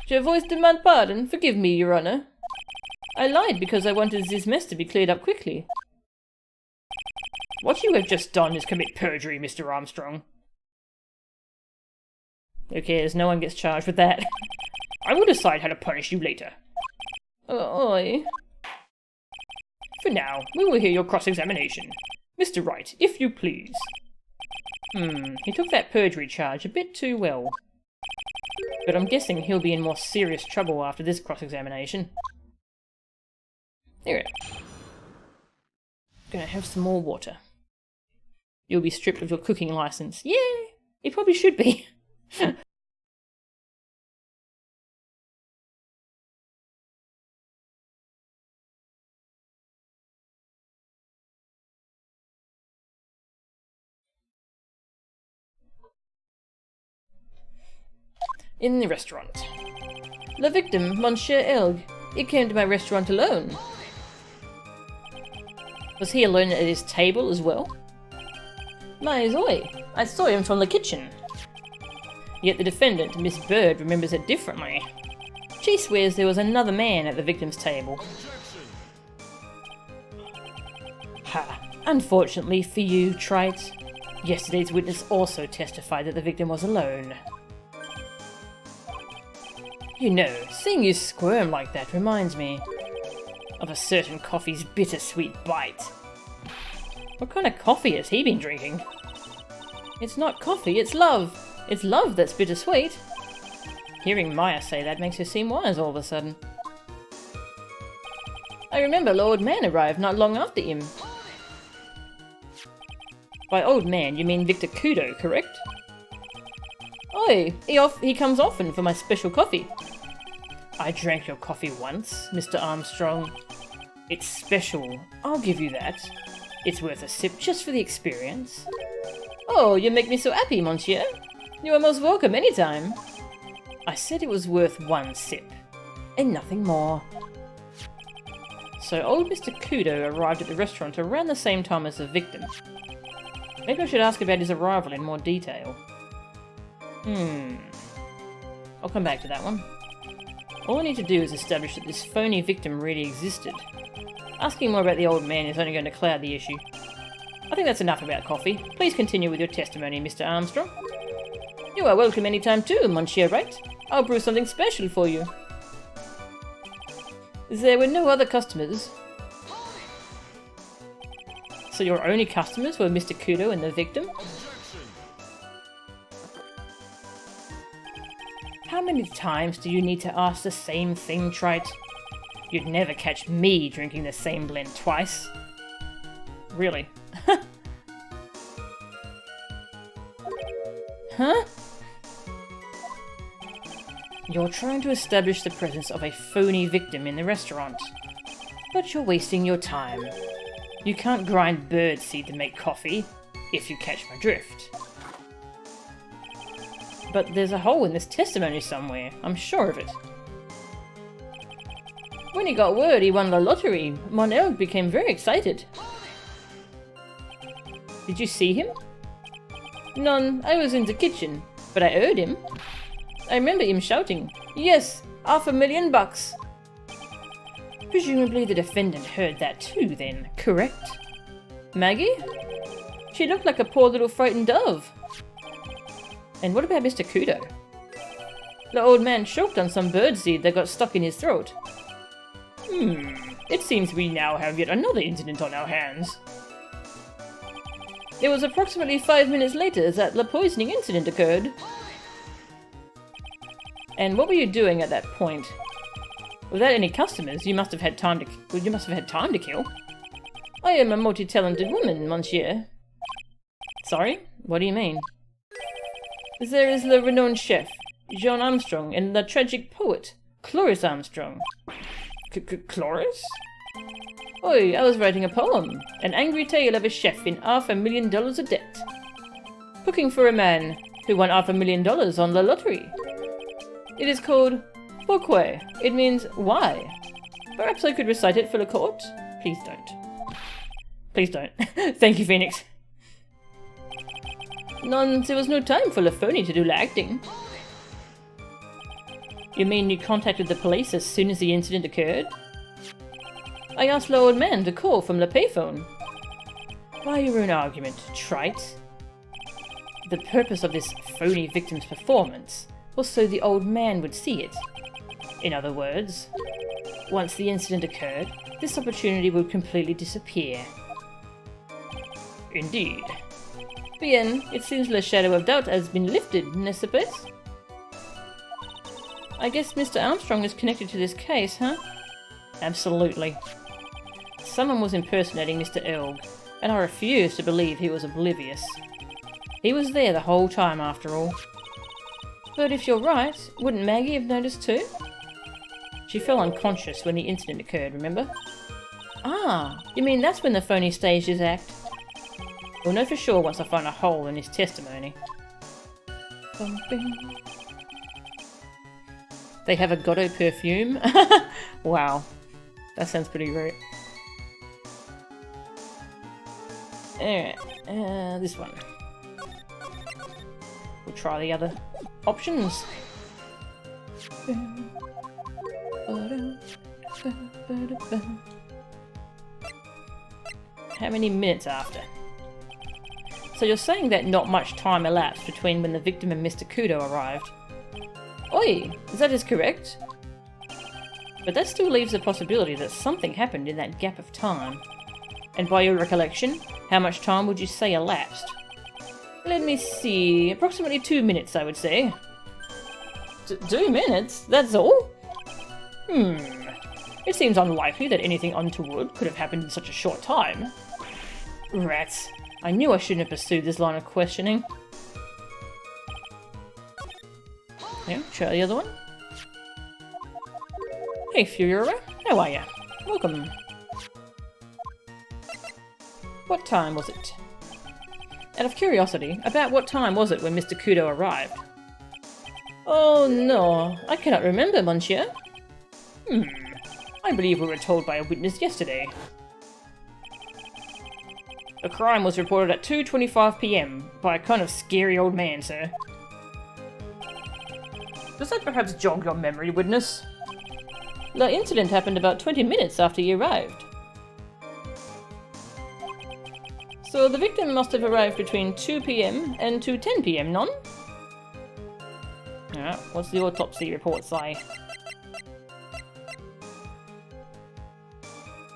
[SPEAKER 1] Je voice demand pardon, forgive me, Your Honor. I lied because I wanted this mess to be cleared up quickly. What you have just done is commit perjury, Mr. Armstrong. Who cares? No one gets charged with that. I will decide how to punish you later. Oi. For now, we will hear your cross-examination. Mr. Wright, if you please. He took that perjury charge a bit too well. But I'm guessing he'll be in more serious trouble after this cross-examination. Here. Gonna have some more water. You'll be stripped of your cooking license. Yeah, it probably should be. In the restaurant. The victim, Monsieur Elg. He came to my restaurant alone. Was he alone at his table as well? My oi, I saw him from the kitchen. Yet the defendant, Miss Bird, remembers it differently. She swears there was another man at the victim's table. Ha! Unfortunately for you, Trite, yesterday's witness also testified that the victim was alone. You know, seeing you squirm like that reminds me of a certain coffee's bittersweet bite. What kind of coffee has he been drinking? It's not coffee, it's love. It's love that's bittersweet. Hearing Maya say that makes her seem wise all of a sudden. I remember Lord Man arrived not long after him. By old man, you mean Victor Kudo, correct? Oi, he comes often for my special coffee. I drank your coffee once, Mr. Armstrong. It's special, I'll give you that. It's worth a sip just for the experience. Oh, you make me so happy, monsieur. You are most welcome anytime. I said it was worth one sip, and nothing more. So old Mr. Kudo arrived at the restaurant around the same time as the victim. Maybe I should ask about his arrival in more detail. I'll come back to that one. All I need to do is establish that this phony victim really existed. Asking more about the old man is only going to cloud the issue. I think that's enough about coffee. Please continue with your testimony, Mr. Armstrong. You are welcome anytime too, Monsieur Wright. I'll brew something special for you. There were no other customers. So your only customers were Mr. Kudo and the victim? How many times do you need to ask the same thing, Trite? You'd never catch me drinking the same blend twice. Really? Huh? You're trying to establish the presence of a phony victim in the restaurant. But you're wasting your time. You can't grind birdseed to make coffee, if you catch my drift. But there's a hole in this testimony somewhere, I'm sure of it. When he got word he won the lottery, Mon Elg became very excited. Did you see him? None, I was in the kitchen, but I heard him. I remember him shouting, "Yes, $500,000! Presumably the defendant heard that too then, correct? Maggie? She looked like a poor little frightened dove. And what about Mr. Kudo? The old man choked on some birdseed that got stuck in his throat. It seems we now have yet another incident on our hands. It was approximately 5 minutes later that the poisoning incident occurred. And what were you doing at that point? Without any customers, you must have had time to kill. I am a multi-talented woman, monsieur. Sorry? What do you mean? There is the renowned chef, John Armstrong, and the tragic poet, Cloris Armstrong. Cloris? Oi, I was writing a poem. An angry tale of a chef in $500,000 of debt. Cooking for a man who won $500,000 on the lottery. It is called Pourquoi. It means why. Perhaps I could recite it for the court? Please don't. Please don't. Thank you, Phoenix. None, there was no time for the phony to do the acting. You mean you contacted the police as soon as the incident occurred? I asked the old man to call from the payphone. Why your own argument, trite? The purpose of this phony victim's performance was so the old man would see it. In other words, once the incident occurred, this opportunity would completely disappear. Indeed. Bien, it seems the shadow of doubt has been lifted, n'est-ce pas? I guess Mr. Armstrong is connected to this case, huh? Absolutely. Someone was impersonating Mr. Elg, and I refuse to believe he was oblivious. He was there the whole time, after all. But if you're right, wouldn't Maggie have noticed too? She fell unconscious when the incident occurred, remember? Ah, you mean that's when the phony staged his act? We'll know for sure once I find a hole in his testimony. Bumping. They have a Godot perfume? Wow. That sounds pretty great. Alright, this one. We'll try the other options. How many minutes after? So you're saying that not much time elapsed between when the victim and Mr. Kudo arrived? Oi, that is correct. But that still leaves the possibility that something happened in that gap of time. And by your recollection, how much time would you say elapsed? Let me see, approximately 2 minutes, I would say. 2 minutes? That's all? It seems unlikely that anything untoward could have happened in such a short time. Rats. I knew I shouldn't have pursued this line of questioning. Yeah, try the other one. Hey, Furio, how are ya? Welcome. What time was it? Out of curiosity, about what time was it when Mr. Kudo arrived? Oh no, I cannot remember, monsieur. I believe we were told by a witness yesterday. The crime was reported at 2:25 PM by a kind of scary old man, sir. Does that perhaps jog your memory, witness? The incident happened about 20 minutes after you arrived. So the victim must have arrived between 2 PM and 2:10 PM, none? Alright, what's the autopsy report say?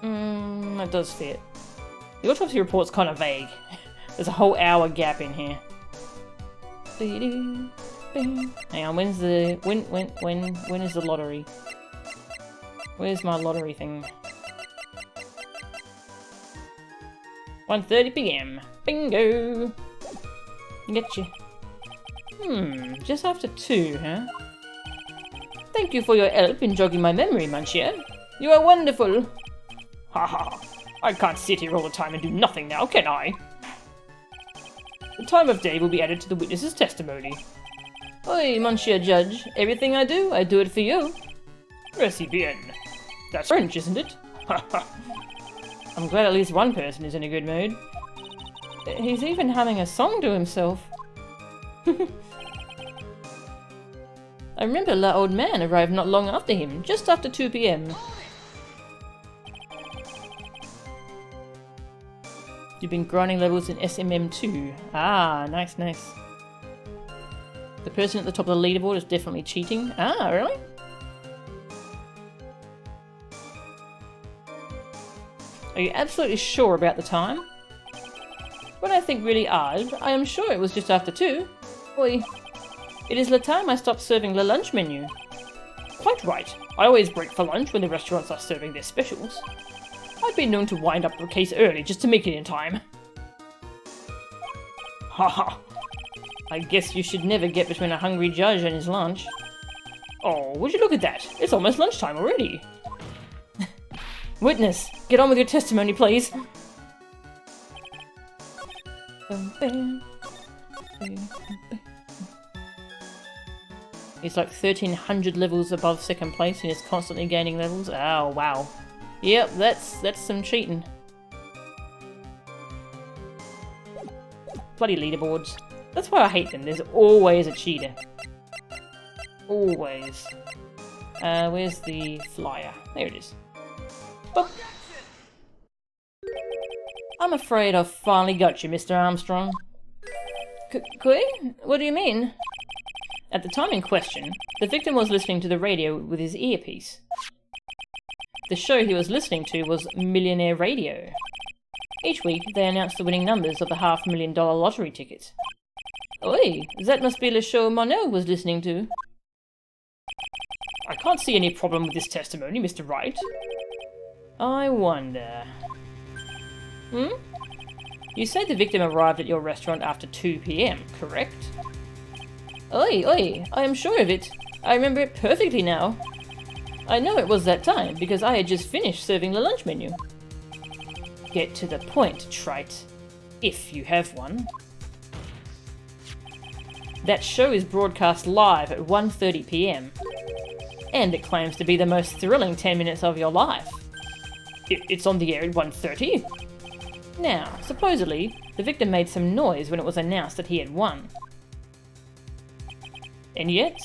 [SPEAKER 1] That does fit. The autopsy report's kind of vague. There's a whole hour gap in here. Hang on, when is the lottery? Where's my lottery thing? 1:30 PM. Bingo! Getcha. Just after 2, huh? Thank you for your help in jogging my memory, Monsieur. You are wonderful. Haha, I can't sit here all the time and do nothing now, can I? The time of day will be added to the witness's testimony. Oi, Monsieur Judge, everything I do it for you. Merci bien. That's French, isn't it? Haha. I'm glad at least one person is in a good mood. He's even humming a song to himself. I remember La Old Man arrived not long after him, just after 2 PM. You've been grinding levels in SMM2. Ah, nice. The person at the top of the leaderboard is definitely cheating. Ah, really? Are you absolutely sure about the time? When I think really hard, I am sure it was just after 2. Oi. It is the time I stopped serving the lunch menu. Quite right. I always break for lunch when the restaurants are serving their specials. I've been known to wind up the case early just to make it in time. Haha. I guess you should never get between a hungry judge and his lunch. Oh, would you look at that? It's almost lunchtime already. Witness, get on with your testimony, please. He's like 1,300 levels above second place and is constantly gaining levels. Oh, wow. Yep, that's some cheating. Bloody leaderboards. That's why I hate them. There's always a cheater. Always. Where's the flyer? There it is. Oh. I'm afraid I've finally got you, Mr. Armstrong. Kui? What do you mean? At the time in question, the victim was listening to the radio with his earpiece. The show he was listening to was Millionaire Radio. Each week, they announced the winning numbers of the $500,000 lottery ticket. Oi, that must be the show Monel was listening to. I can't see any problem with this testimony, Mr. Wright. I wonder... You said the victim arrived at your restaurant after 2 PM, correct? Oi, I am sure of it. I remember it perfectly now. I know it was that time, because I had just finished serving the lunch menu. Get to the point, Trite. If you have one. That show is broadcast live at 1:30 PM. And it claims to be the most thrilling 10 minutes of your life. It's on the air at 1:30? Now, supposedly, the victim made some noise when it was announced that he had won. And yet,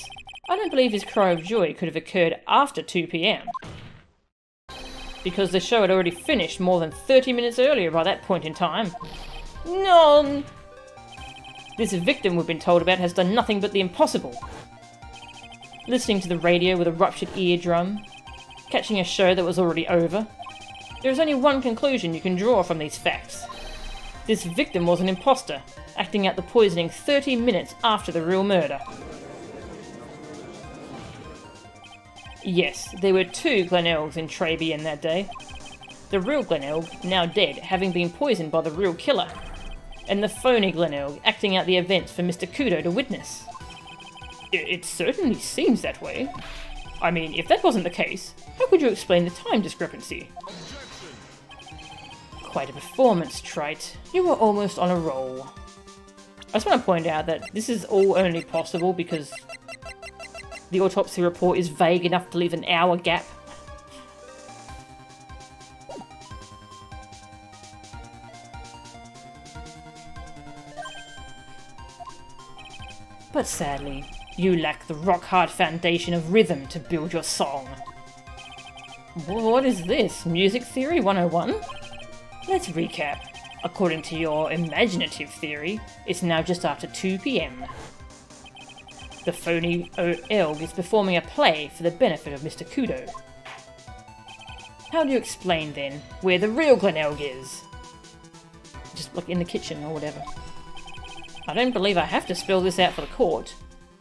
[SPEAKER 1] I don't believe his cry of joy could have occurred after 2 PM. Because the show had already finished more than 30 minutes earlier by that point in time. No! This victim we've been told about has done nothing but the impossible. Listening to the radio with a ruptured eardrum, catching a show that was already over. There is only one conclusion you can draw from these facts. This victim was an imposter, acting out the poisoning 30 minutes after the real murder. Yes, there were 2 Glenelgs in Trabian that day. The real Glenelg, now dead, having been poisoned by the real killer. And the phony Glenelg acting out the events for Mr. Kudo to witness. It certainly seems that way. I mean, if that wasn't the case, how could you explain the time discrepancy? Quite a performance, Trite. You were almost on a roll. I just want to point out that this is all only possible because the autopsy report is vague enough to leave an hour gap. But sadly, you lack the rock-hard foundation of rhythm to build your song. What is this? Music Theory 101? Let's recap. According to your imaginative theory, it's now just after 2 PM. The phony Elg is performing a play for the benefit of Mr. Kudo. How do you explain, then, where the real Glenelg is? Just like in the kitchen or whatever. I don't believe I have to spell this out for the court.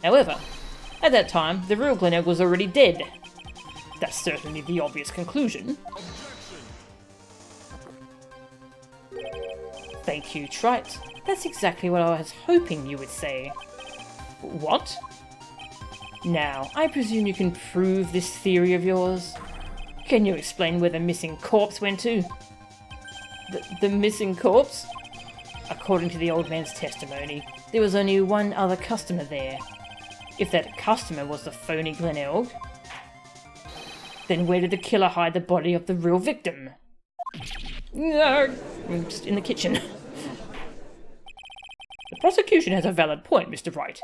[SPEAKER 1] However, at that time, the real Glenelg was already dead. That's certainly the obvious conclusion. Thank you, Trite. That's exactly what I was hoping you would say. What? Now, I presume you can prove this theory of yours? Can you explain where the missing corpse went to? The missing corpse? According to the old man's testimony, there was only one other customer there. If that customer was the phony Glenelg, then where did the killer hide the body of the real victim? Just in the kitchen. The prosecution has a valid point, Mr. Wright.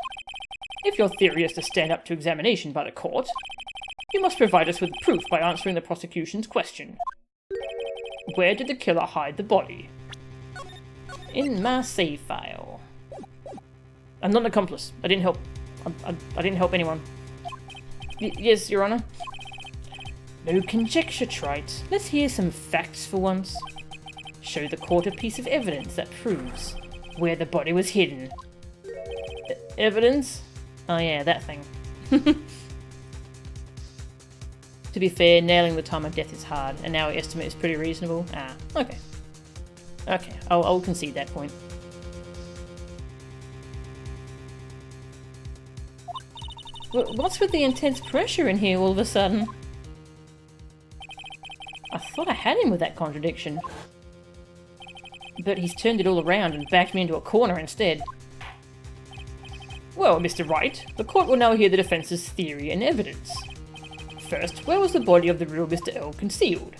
[SPEAKER 1] If your theory is to stand up to examination by the court, you must provide us with proof by answering the prosecution's question. Where did the killer hide the body? In my save file. I'm not an accomplice. I didn't help. I didn't help anyone. Yes, Your Honor. No conjecture, Trite. Let's hear some facts for once. Show the court a piece of evidence that proves where the body was hidden. Evidence? Oh yeah, that thing. To be fair, nailing the time of death is hard, and our estimate is pretty reasonable. Ah, okay. Okay, I'll concede that point. What's with the intense pressure in here all of a sudden? I thought I had him with that contradiction. But he's turned it all around and backed me into a corner instead. Well, Mr. Wright, the court will now hear the defence's theory and evidence. First, where was the body of the real Mr. L concealed?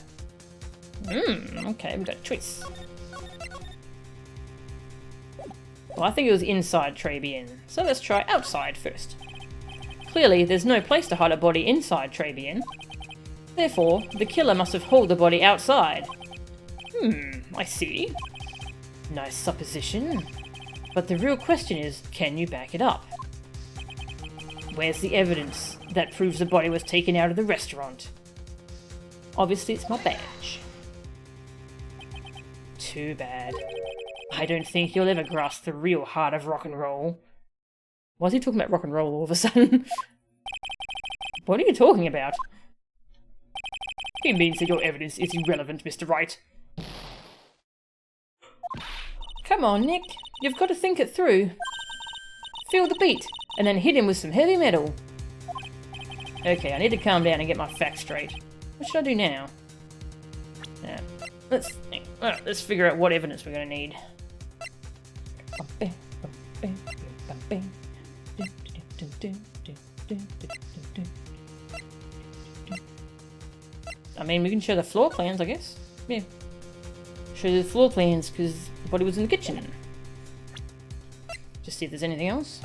[SPEAKER 1] Okay, we've got a choice. Well, I think it was inside Tribien, so let's try outside first. Clearly, there's no place to hide a body inside Tribien. Therefore, the killer must have hauled the body outside. I see. Nice supposition. But the real question is, can you back it up? Where's the evidence that proves the body was taken out of the restaurant? Obviously, it's my badge. Too bad. I don't think you'll ever grasp the real heart of rock and roll. Why is he talking about rock and roll all of a sudden? What are you talking about? He means that your evidence is irrelevant, Mr. Wright. Come on, Nick. You've got to think it through. Feel the beat, and then hit him with some heavy metal. Okay, I need to calm down and get my facts straight. What should I do now? Let's figure out what evidence we're going to need. I mean, we can show the floor plans, I guess. Yeah. Show the floor plans, because the body was in the kitchen. Just see if there's anything else.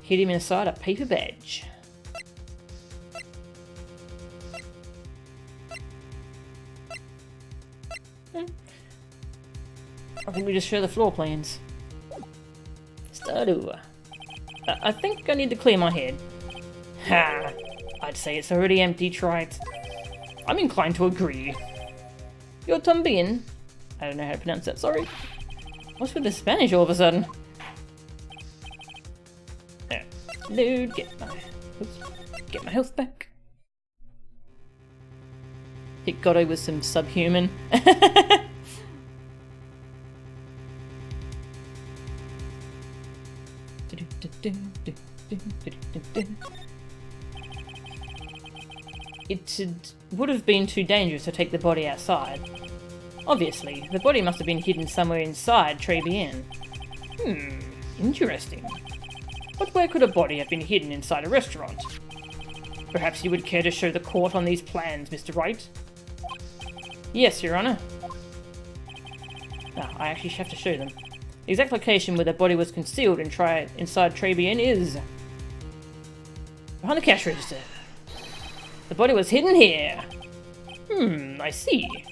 [SPEAKER 1] Hit him inside a paper badge. I think we just show the floor plans. Start over. I think I need to clear my head. Ha! I'd say it's already empty, Trite. I'm inclined to agree. You're también. I don't know how to pronounce that, sorry. What's with the Spanish all of a sudden? Load, get my health back. Hit Godo with some subhuman. It would have been too dangerous to take the body outside. Obviously, the body must have been hidden somewhere inside Tribien. Interesting. But where could a body have been hidden inside a restaurant? Perhaps you would care to show the court on these plans, Mr. Wright? Yes, Your Honor. I actually have to show them. The exact location where the body was concealed inside Tribien is behind the cash register. The body was hidden here. I see.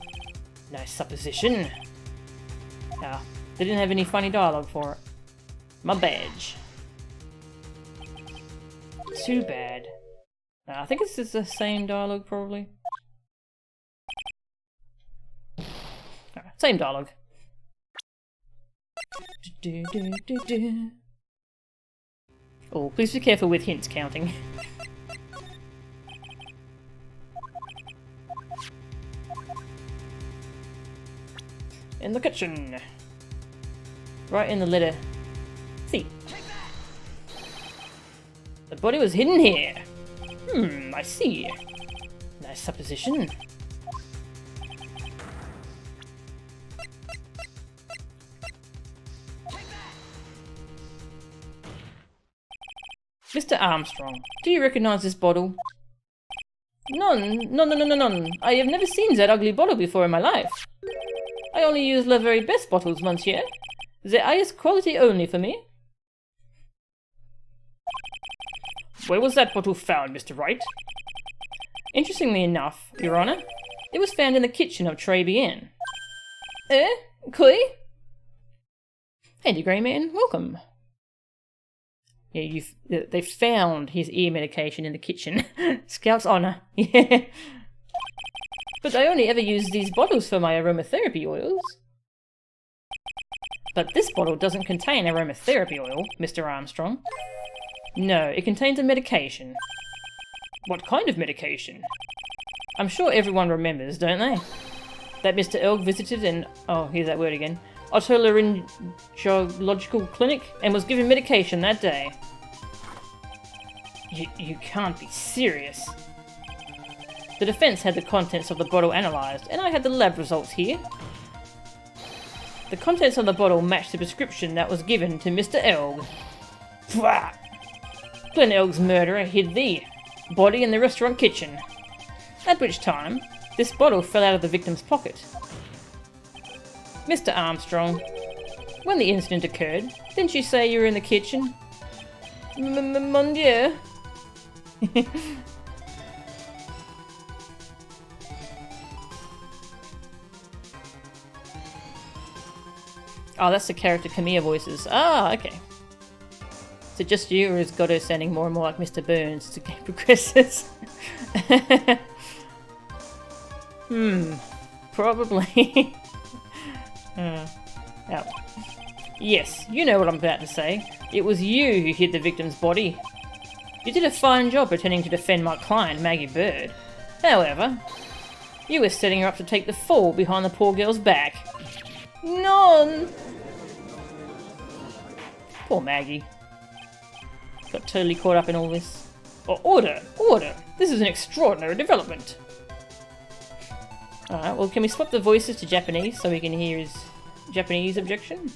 [SPEAKER 1] Nice supposition. They didn't have any funny dialogue for it. My badge. Too bad. I think this is the same dialogue, probably. Same dialogue. Oh, please be careful with hints counting. In the kitchen. Right in the letter C. The body was hidden here. I see. Nice supposition. Mr. Armstrong, do you recognize this bottle? None. I have never seen that ugly bottle before in my life. I only use the very best bottles, monsieur. The highest quality only for me. Where was that bottle found, Mr. Wright? Interestingly enough, Your Honor, it was found in the kitchen of Tribulations. Koi? Hey, the Grey Man, welcome. Yeah, they found his ear medication in the kitchen. Scout's honor. Yeah. But I only ever use these bottles for my aromatherapy oils. But this bottle doesn't contain aromatherapy oil, Mr. Armstrong. No, it contains a medication. What kind of medication? I'm sure everyone remembers, don't they? That Mr. Elg visited an, oh, here's that word again, otolaryngological clinic and was given medication that day. You can't be serious. The defense had the contents of the bottle analysed, and I had the lab results here. The contents of the bottle matched the prescription that was given to Mr. Elg. Pwah! Glen Elg's murderer hid the body in the restaurant kitchen, at which time this bottle fell out of the victim's pocket. Mr. Armstrong, when the incident occurred, didn't you say you were in the kitchen? Mon Dieu. Oh, that's the character Camilla voices. Ah, okay. Is it just you, or is Goddo sounding more and more like Mr. Burns as the game progresses? Probably. Oh. Yes, you know what I'm about to say. It was you who hid the victim's body. You did a fine job pretending to defend my client, Maggie Bird. However, you were setting her up to take the fall behind the poor girl's back. None! Poor Maggie. Got totally caught up in all this. Oh, order! This is an extraordinary development. Alright, well, can we swap the voices to Japanese so we can hear his Japanese objection?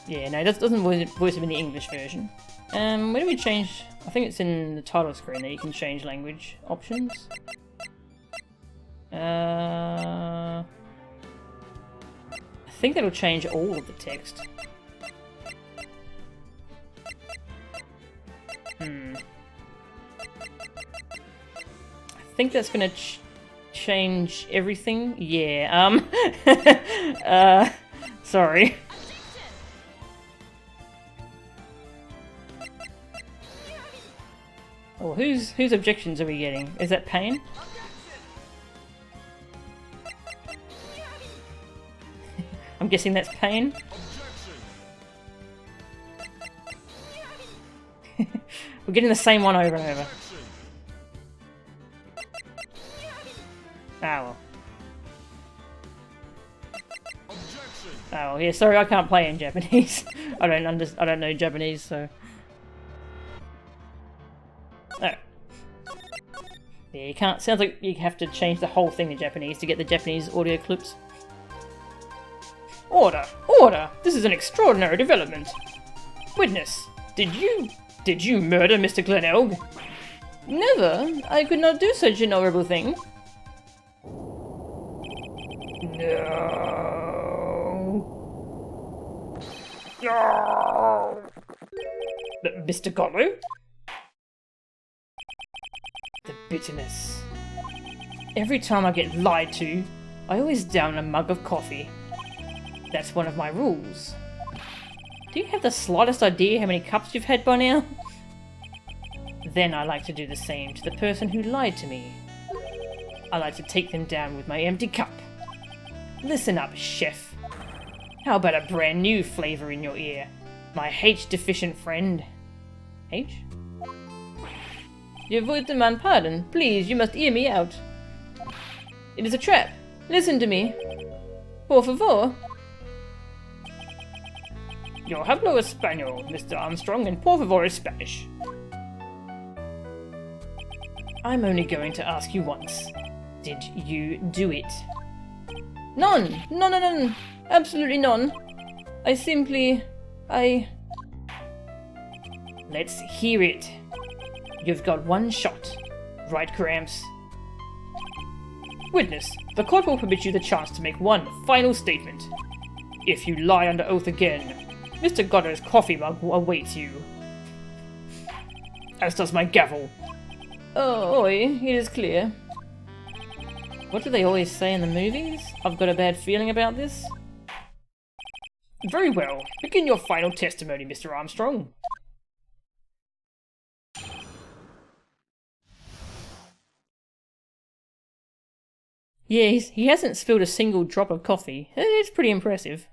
[SPEAKER 1] Yeah, no, it doesn't voice him in the English version. Where do we change? I think it's in the title screen that you can change language options. I think that'll change all of the text. I think that's gonna change everything. Yeah. Sorry. Oh, whose objections are we getting? Is that Pain? I'm guessing that's Pain. We're getting the same one over and over. Ah well. Oh well, yeah, sorry I can't play in Japanese. I don't know Japanese, so. Oh. Yeah, you can't. Sounds like you have to change the whole thing to Japanese to get the Japanese audio clips. Order! This is an extraordinary development. Witness, did you murder Mr. Glen Elg? Never. I could not do such an horrible thing. No. But Mr. Goddo? The bitterness. Every time I get lied to, I always down a mug of coffee. That's one of my rules. Do you have the slightest idea how many cups you've had by now? Then I like to do the same to the person who lied to me. I like to take them down with my empty cup. Listen up, chef. How about a brand new flavour in your ear? My H-deficient friend. H? You would demand pardon. Please, you must hear me out. It is a trap. Listen to me. Por favor. Yo hablo español, Mr. Armstrong, and por favor is Spanish. I'm only going to ask you once. Did you do it? None! None! Absolutely none. Let's hear it. You've got one shot. Right, Gramps? Witness, the court will permit you the chance to make one final statement. If you lie under oath again, Mr. Goddard's coffee mug awaits you. As does my gavel. Oh, oi, it is clear. What do they always say in the movies? I've got a bad feeling about this. Very well. Begin your final testimony, Mr. Armstrong. Yeah, he hasn't spilled a single drop of coffee. It's pretty impressive.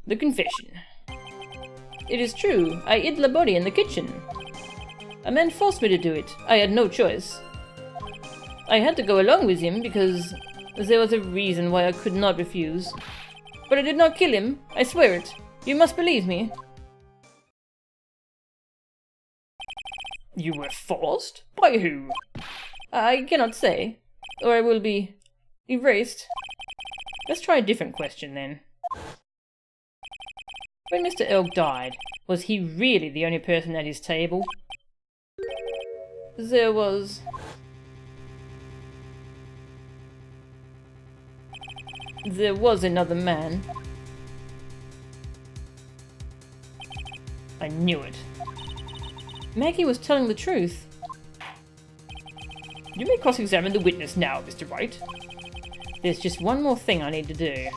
[SPEAKER 1] The confession. It is true, I hid the body in the kitchen. A man forced me to do it. I had no choice. I had to go along with him because there was a reason why I could not refuse. But I did not kill him. I swear it. You must believe me. You were forced? By who? I cannot say, or I will be erased. Let's try a different question then. When Mr. Elk died, was he really the only person at his table? There was another man. I knew it. Maggie was telling the truth. You may cross-examine the witness now, Mr. Wright. There's just one more thing I need to do.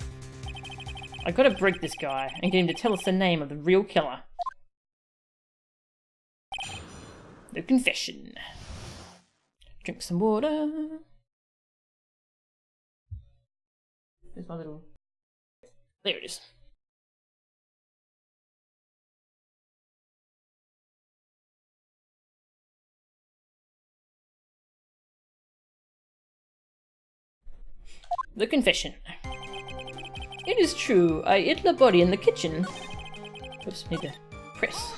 [SPEAKER 1] I gotta break this guy and get him to tell us the name of the real killer. The confession. Drink some water. There's my little... There it is. The confession. It is true, I hid the body in the kitchen. Oops, need to press.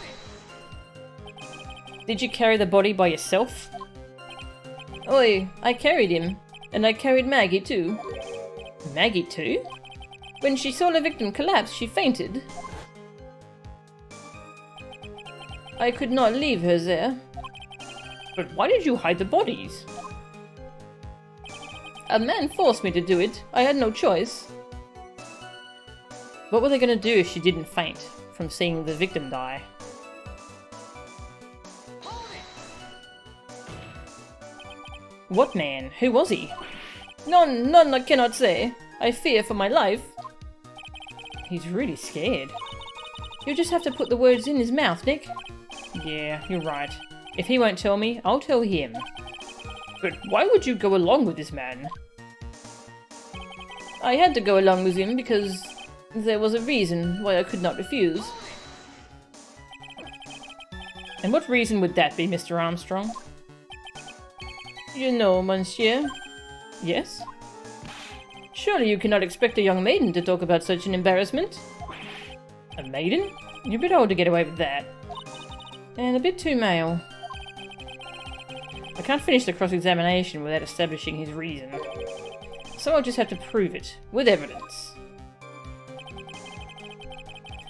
[SPEAKER 1] Did you carry the body by yourself? Oi, I carried him. And I carried Maggie too. Maggie too? When she saw the victim collapse, she fainted. I could not leave her there. But why did you hide the bodies? A man forced me to do it. I had no choice. What were they going to do if she didn't faint from seeing the victim die? What man? Who was he? None I cannot say. I fear for my life. He's really scared. You'll just have to put the words in his mouth, Nick. Yeah, you're right. If he won't tell me, I'll tell him. But why would you go along with this man? I had to go along with him because there was a reason why I could not refuse. And what reason would that be, Mr. Armstrong? You know, monsieur. Yes? Surely you cannot expect a young maiden to talk about such an embarrassment? A maiden? You're a bit old to get away with that. And a bit too male. I can't finish the cross-examination without establishing his reason. So I'll just have to prove it, with evidence.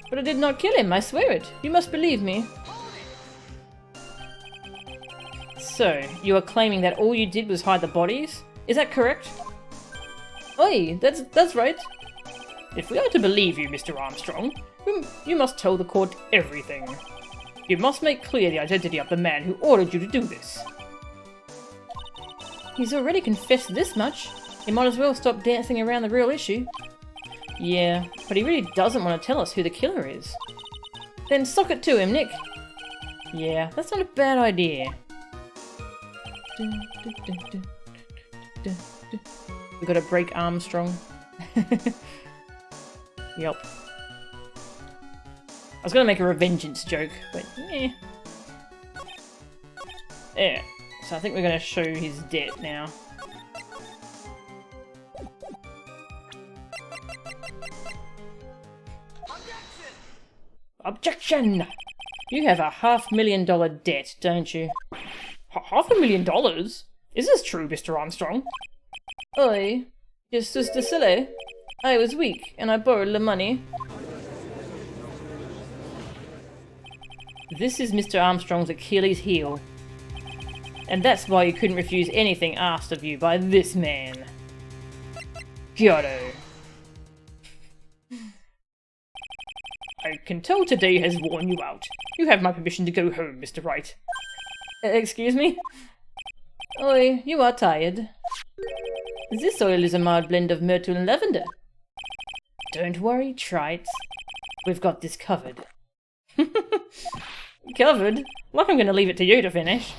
[SPEAKER 1] But I did not kill him, I swear it. You must believe me. So, you are claiming that all you did was hide the bodies? Is that correct? Oi, that's right. If we are to believe you, Mr. Armstrong, you must tell the court everything. You must make clear the identity of the man who ordered you to do this. He's already confessed this much. He might as well stop dancing around the real issue. Yeah, but he really doesn't want to tell us who the killer is. Then sock it to him, Nick. Yeah, that's not a bad idea. We gotta break Armstrong. Yep. I was gonna make a revengeance joke, but eh. Yeah, so I think we're gonna show his debt now. Objection! You have a $500,000 debt, don't you? $500,000? Is this true, Mr. Armstrong? Oi, your sister silly. I was weak, and I borrowed the money. This is Mr. Armstrong's Achilles heel. And that's why you couldn't refuse anything asked of you by this man. Giotto. I can tell today has worn you out. You have my permission to go home, Mr. Wright. Excuse me? Oi, you are tired. This oil is a mild blend of myrtle and lavender. Don't worry, Trite. We've got this covered. Covered? Like I'm gonna leave it to you to finish.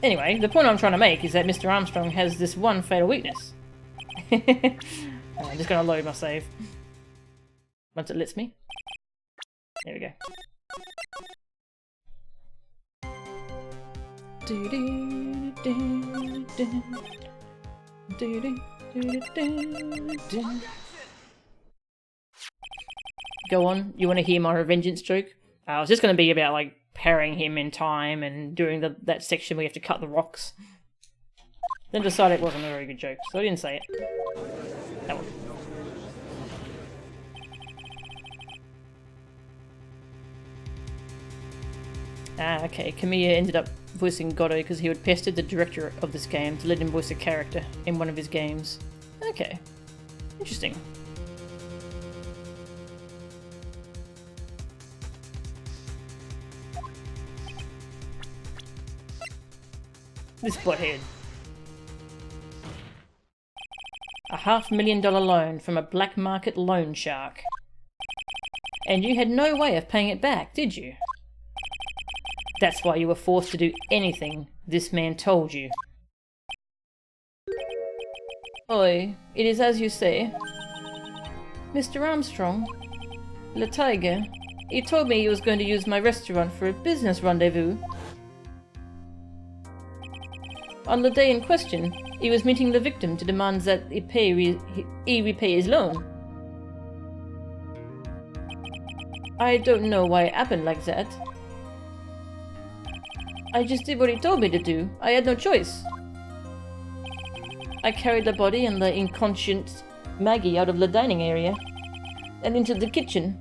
[SPEAKER 1] Anyway, the point I'm trying to make is that Mr. Armstrong has this one fatal weakness. I'm just gonna load my save. Once it lets me. There we go. Go on, you want to hear my revengeance joke? I was just going to be about like parrying him in time and doing that section where you have to cut the rocks. Then decided it wasn't a very good joke, so I didn't say it. That one. Ah, okay. Kamiya ended up voicing Goddo because he had pestered the director of this game to let him voice a character in one of his games. Okay. Interesting. This butthead. A $500,000 loan from a black market loan shark. And you had no way of paying it back, did you? That's why you were forced to do anything this man told you. Oi, it is as you say. Mr. Armstrong, Le Tiger, he told me he was going to use my restaurant for a business rendezvous. On the day in question, he was meeting the victim to demand that he repay his loan. I don't know why it happened like that. I just did what he told me to do. I had no choice. I carried the body and the inconscient Maggie out of the dining area and into the kitchen.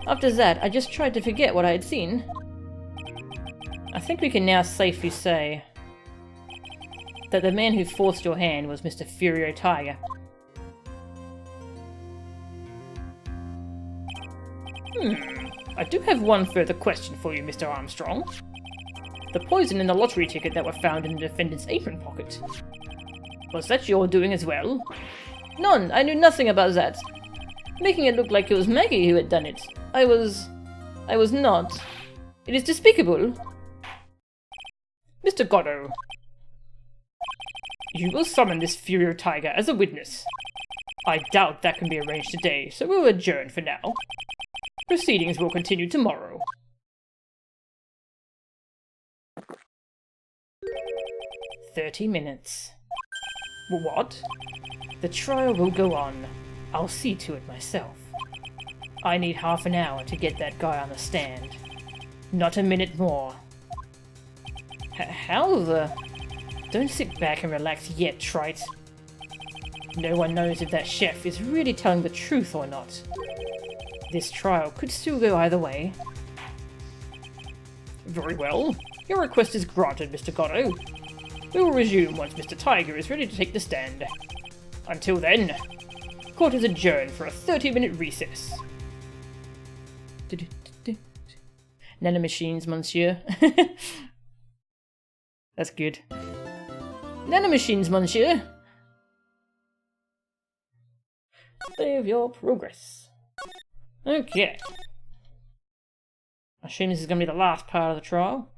[SPEAKER 1] After that, I just tried to forget what I had seen. I think we can now safely say that the man who forced your hand was Mr. Furio Tigre. I do have one further question for you, Mr. Armstrong. The poison in the lottery ticket that were found in the defendant's apron pocket. Was that your doing as well? None, I knew nothing about that. Making it look like it was Maggie who had done it. I was not. It is despicable. Mr. Goddo, you will summon this Furio Tigre as a witness. I doubt that can be arranged today, so we'll adjourn for now. Proceedings will continue tomorrow. "30 minutes. What? The trial will go on. I'll see to it myself. I need half an hour to get that guy on the stand. Not a minute more." How the... Don't sit back and relax yet, Trite. No one knows if that chef is really telling the truth or not. This trial could still go either way. Very well. Your request is granted, Mr. Goddo. We will resume once Mr. Tigre is ready to take the stand. Until then, court is adjourned for a 30-minute recess. Nanomachines, monsieur. That's good. Nanomachines, monsieur. Save your progress. Okay. I assume this is going to be the last part of the trial.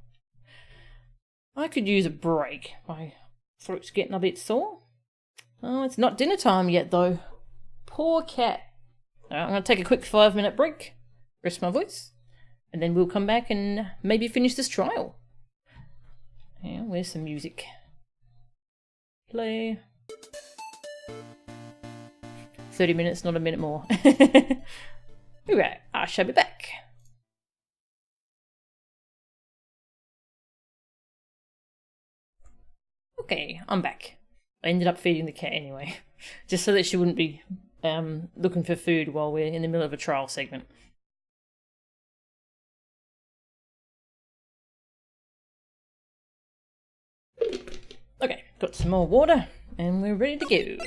[SPEAKER 1] I could use a break. My throat's getting a bit sore. Oh, it's not dinner time yet, though. Poor cat. Alright, I'm going to take a quick 5-minute break. Rest my voice. And then we'll come back and maybe finish this trial. Yeah, where's some music? Play. 30 minutes, not a minute more. Alright, I shall be back. Okay, I'm back. I ended up feeding the cat anyway, just so that she wouldn't be looking for food while we're in the middle of a trial segment. Okay, got some more water, and we're ready to go.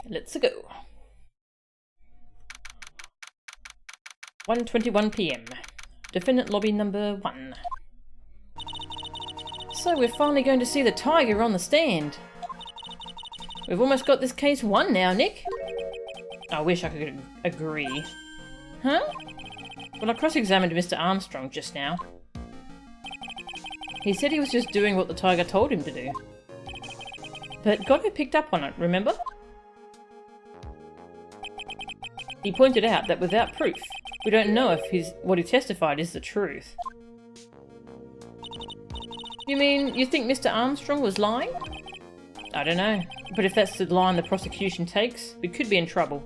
[SPEAKER 1] Let's go. 1:21 PM. Defendant lobby number 1. So we're finally going to see the tiger on the stand. We've almost got this case won now, Nick. I wish I could agree. Huh? Well, I cross-examined Mr. Armstrong just now. He said he was just doing what the tiger told him to do. But Goddo picked up on it, remember? He pointed out that without proof, we don't know if what he testified is the truth. You mean, you think Mr. Armstrong was lying? I don't know, but if that's the line the prosecution takes, we could be in trouble.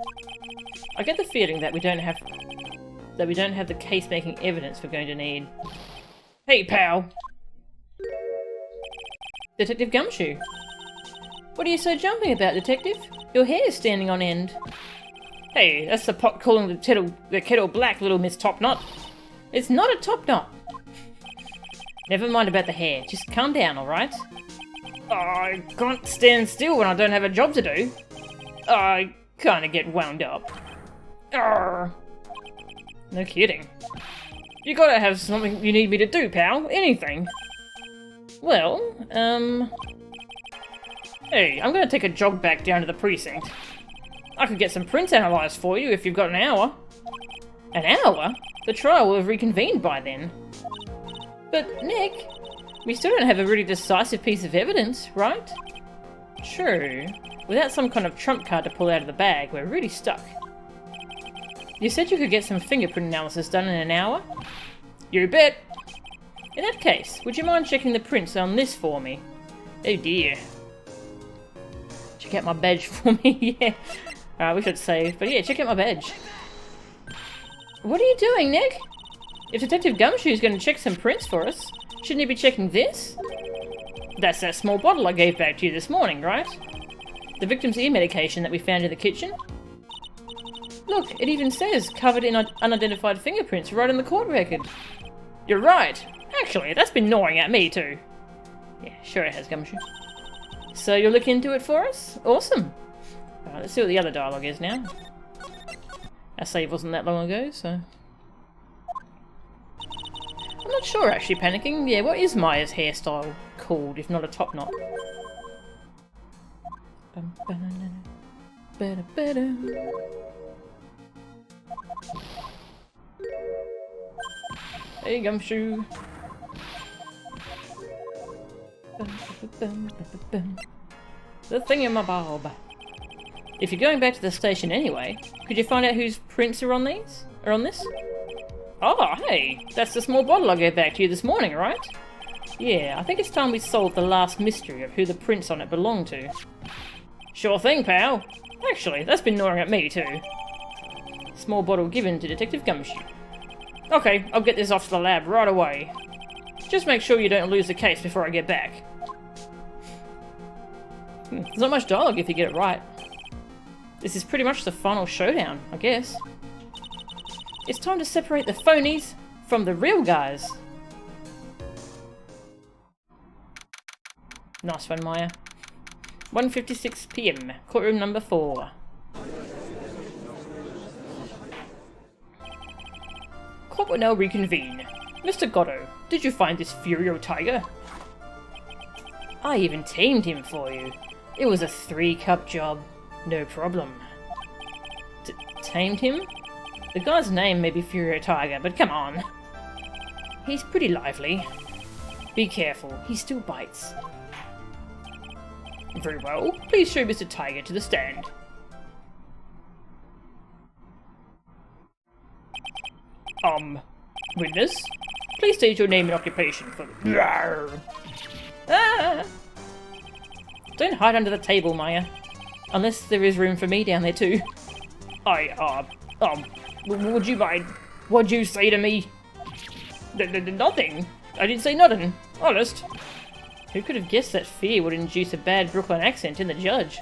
[SPEAKER 1] I get the feeling that we don't have the case-making evidence we're going to need. Hey, pal! Detective Gumshoe. What are you so jumping about, Detective? Your hair's standing on end. Hey, that's the pot calling the kettle black, little Miss Topknot. It's not a topknot. Never mind about the hair. Just calm down, alright? I can't stand still when I don't have a job to do. I kinda get wound up. Arrgh. No kidding. You gotta have something you need me to do, pal. Anything. Well, hey, I'm gonna take a jog back down to the precinct. I could get some prints analysed for you if you've got an hour. An hour? The trial will have reconvened by then. But, Nick, we still don't have a really decisive piece of evidence, right? True. Without some kind of trump card to pull out of the bag, we're really stuck. You said you could get some fingerprint analysis done in an hour? You bet! In that case, would you mind checking the prints on this for me? Oh dear. Check out my badge for me, yeah. Alright, we should save, but yeah, check out my badge. What are you doing, Nick? If Detective Gumshoe's going to check some prints for us, shouldn't he be checking this? That's that small bottle I gave back to you this morning, right? The victim's ear medication that we found in the kitchen? Look, it even says covered in unidentified fingerprints right in the court record. You're right. Actually, that's been gnawing at me too. Yeah, sure it has, Gumshoe. So you'll look into it for us? Awesome. Alright, let's see what the other dialogue is now. Our save wasn't that long ago, so... I'm not sure, actually, panicking. Yeah, what is Maya's hairstyle called, if not a top knot? Hey, Gumshoe. The thingamabob. If you're going back to the station anyway, could you find out whose prints are on these? Or on this? Oh, hey! That's the small bottle I gave back to you this morning, right? Yeah, I think it's time we solved the last mystery of who the prints on it belong to. Sure thing, pal! Actually, that's been gnawing at me too. Small bottle given to Detective Gumshoe. Okay, I'll get this off to the lab right away. Just make sure you don't lose the case before I get back. There's not much dialogue if you get it right. This is pretty much the final showdown, I guess. It's time to separate the phonies from the real guys. Nice one, Maya. 1:56 PM, courtroom number 4. Court will now reconvene. Mr. Goddo, did you find this Furio Tigre? I even tamed him for you. It was a 3-cup job. No problem. Tamed him? The guy's name may be Furio Tigre, but come on. He's pretty lively. Be careful, he still bites. Very well. Please show Mr. Tigre to the stand. Witness? Please state your name and occupation for the... Ah! Don't hide under the table, Maya. Unless there is room for me down there too. Would you mind? What'd you say to me? Nothing. I didn't say nothing. Honest. Who could have guessed that fear would induce a bad Brooklyn accent in the judge?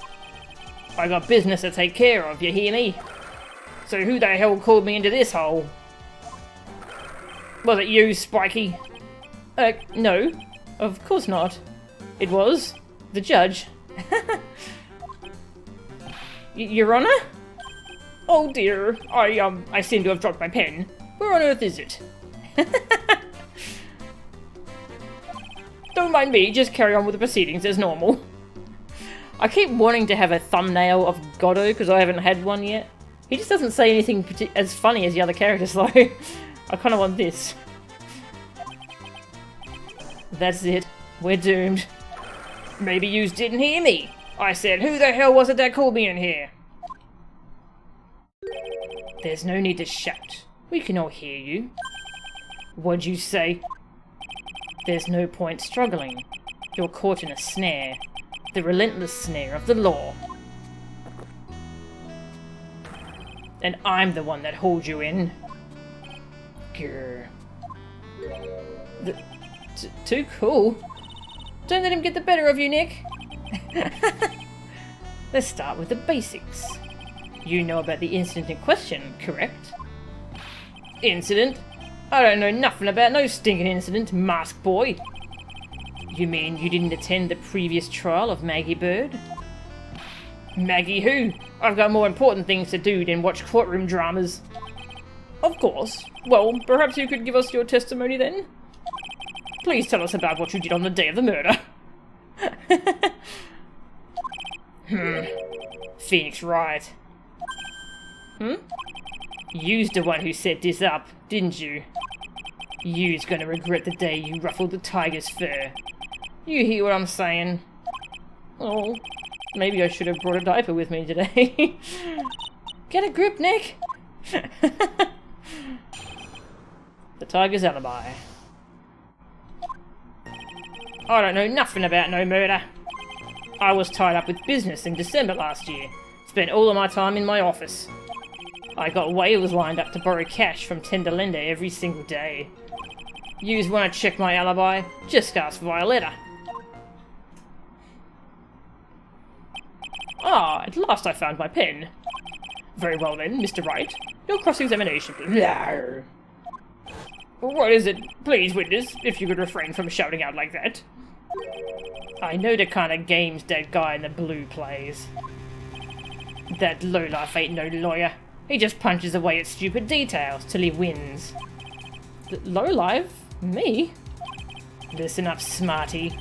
[SPEAKER 1] I got business to take care of, you hear me? So who the hell called me into this hole? Was it you, Spiky? No. Of course not. It was the judge. Your Honor? Oh dear, I seem to have dropped my pen. Where on earth is it? Don't mind me, just carry on with the proceedings as normal. I keep wanting to have a thumbnail of Goddo because I haven't had one yet. He just doesn't say anything as funny as the other characters though. I kind of want this. That's it. We're doomed. Maybe yous didn't hear me. I said, who the hell was it that called me in here? There's no need to shout. We can all hear you. What'd you say? There's no point struggling. You're caught in a snare. The relentless snare of the law. And I'm the one that holds you in. Grr. Too cool. Don't let him get the better of you, Nick. Let's start with the basics. You know about the incident in question, correct? Incident? I don't know nothing about no stinking incident, mask boy. You mean you didn't attend the previous trial of Maggie Bird? Maggie who? I've got more important things to do than watch courtroom dramas. Of course. Well, perhaps you could give us your testimony then? Please tell us about what you did on the day of the murder. Phoenix Wright. You's the one who set this up, didn't you? You's gonna regret the day you ruffled the tiger's fur. You hear what I'm saying? Oh, maybe I should have brought a diaper with me today. Get a grip, Nick! The tiger's alibi. I don't know nothing about no murder. I was tied up with business in December last year. Spent all of my time in my office. I got whalers lined up to borrow cash from Tender Lender every single day. Yous want to check my alibi? Just ask Violetta. Ah, at last I found my pen. Very well then, Mr. Wright. Your cross-examination. What is it? Please, witness, if you could refrain from shouting out like that. I know the kind of games that guy in the blue plays. That lowlife ain't no lawyer. He just punches away at stupid details till he wins. Lowlife? Me? Listen up, smarty.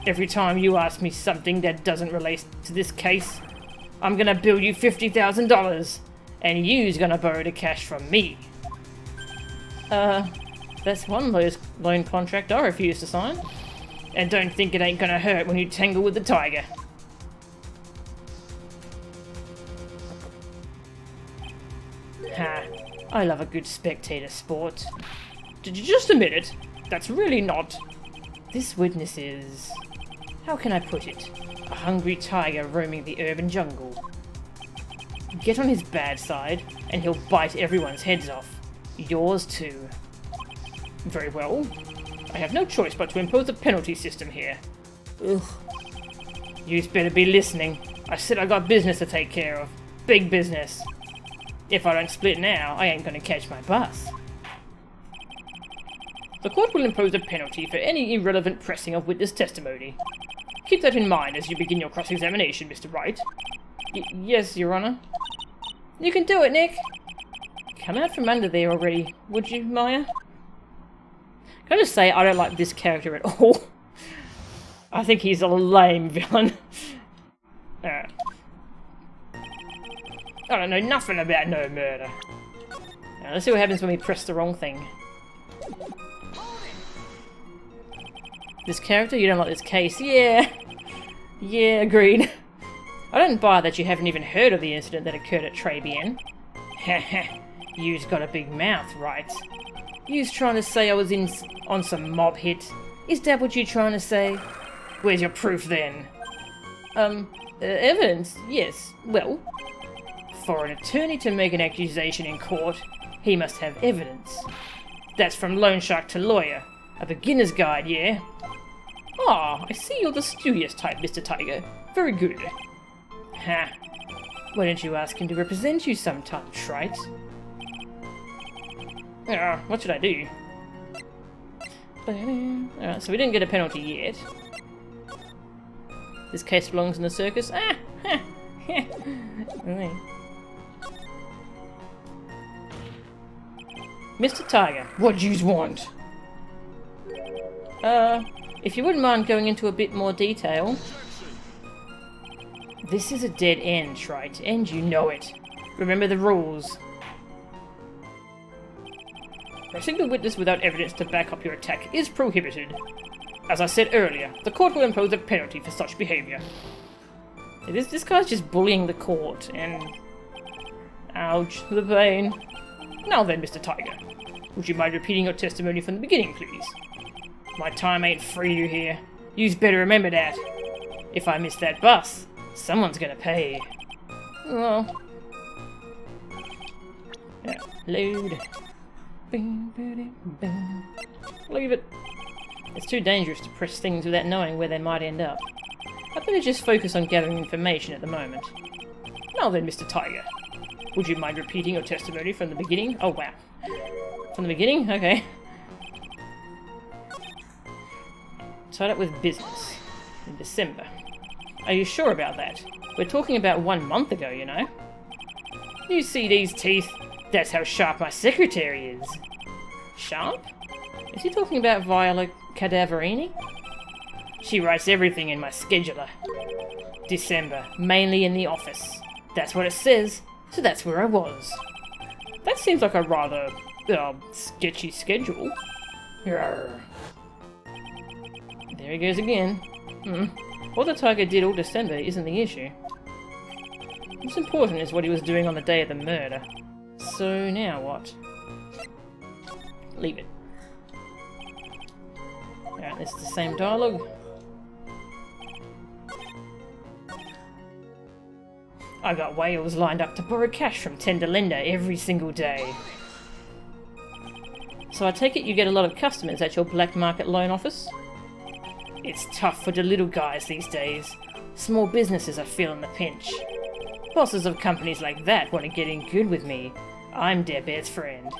[SPEAKER 1] Every time you ask me something that doesn't relate to this case, I'm gonna bill you $50,000, and you's gonna borrow the cash from me. That's one loan contract I refuse to sign. And don't think it ain't gonna hurt when you tangle with the tiger. Ha, I love a good spectator sport. Just a minute. That's really not... This witness is... How can I put it? A hungry tiger roaming the urban jungle. Get on his bad side, and he'll bite everyone's heads off. Yours too. Very well. I have no choice but to impose a penalty system here. Ugh. You'd better be listening. I said I got business to take care of. Big business. If I don't split now, I ain't gonna catch my bus. The court will impose a penalty for any irrelevant pressing of witness testimony. Keep that in mind as you begin your cross-examination, Mr. Wright. Yes, Your Honor. You can do it, Nick. Come out from under there already, would you, Maya? Can I just say, I don't like this character at all. I think he's a lame villain. I don't know nothing about no murder. Now, let's see what happens when we press the wrong thing. This character? You don't like this case? Yeah. Yeah, agreed. I don't buy that you haven't even heard of the incident that occurred at Tribulations. Heh. You's got a big mouth, right? You's trying to say I was on some mob hit. Is that what you're trying to say? Where's your proof then? Evidence? Yes. Well, for an attorney to make an accusation in court, he must have evidence. That's from loan shark to lawyer. A beginner's guide, yeah? Ah, I see you're the studious type, Mr. Tiger. Very good. Ha. Why don't you ask him to represent you sometime, trite? What should I do? Alright, so we didn't get a penalty yet. This case belongs in the circus. Mr. Tiger, what do you want? If you wouldn't mind going into a bit more detail. This is a dead end, trite, and you know it. Remember the rules. Pressing the witness without evidence to back up your attack is prohibited. As I said earlier, the court will impose a penalty for such behaviour. This guy's just bullying the court, and... Ouch, the pain. Now then, Mr. Tiger, would you mind repeating your testimony from the beginning, please? My time ain't free you here. You's better remember that. If I miss that bus, someone's gonna pay. Well... Yeah, load. Leave it. It's too dangerous to press things without knowing where they might end up. I'd better just focus on gathering information at the moment. Now then, Mr. Tiger, would you mind repeating your testimony from the beginning? Oh, wow. From the beginning? Okay. Tied up with business. In December. Are you sure about that? We're talking about 1 month ago, you know. You see these teeth? That's how sharp my secretary is. Sharp? Is he talking about Viola Cadaverini? She writes everything in my scheduler. December, mainly in the office. That's what it says, so that's where I was. That seems like a rather, sketchy schedule. Yarr. There he goes again. What the Tiger did all December isn't the issue. What's important is what he was doing on the day of the murder. So now what? Leave it. Alright, this is the same dialogue. I got whales lined up to borrow cash from tender lender every single day. So I take it you get a lot of customers at your black market loan office? It's tough for the little guys these days. Small businesses are feeling the pinch. Bosses of companies like that want to get in good with me. I'm their best friend.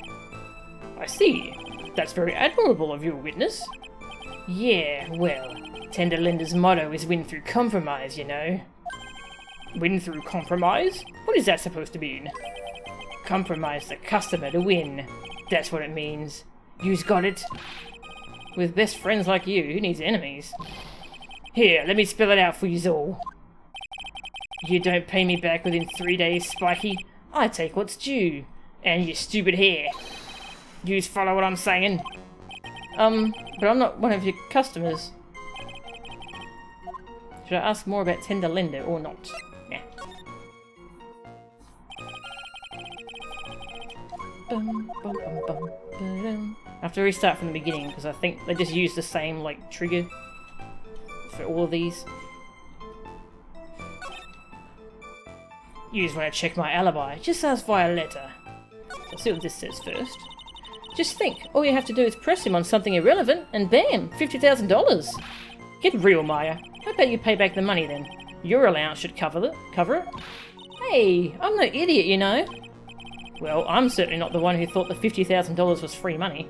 [SPEAKER 1] I see. That's very admirable of you, witness. Yeah, well, tender lender's motto is win through compromise, you know. Win through compromise? What is that supposed to mean? Compromise the customer to win. That's what it means. You's got it. With best friends like you, who needs enemies? Here, let me spell it out for you all. You don't pay me back within 3 days, Spiky. I take what's due. And your stupid hair. Yous follow what I'm saying? But I'm not one of your customers. Should I ask more about tender lender or not? Yeah. I have to restart from the beginning because I think they just used the same trigger for all of these. You just want to check my alibi. Just ask via letter. Let's see what this says first. Just think, all you have to do is press him on something irrelevant, and bam, $50,000. Get real, Maya. How about you pay back the money then? Your allowance should cover it. Hey, I'm no idiot, you know. Well, I'm certainly not the one who thought the $50,000 was free money.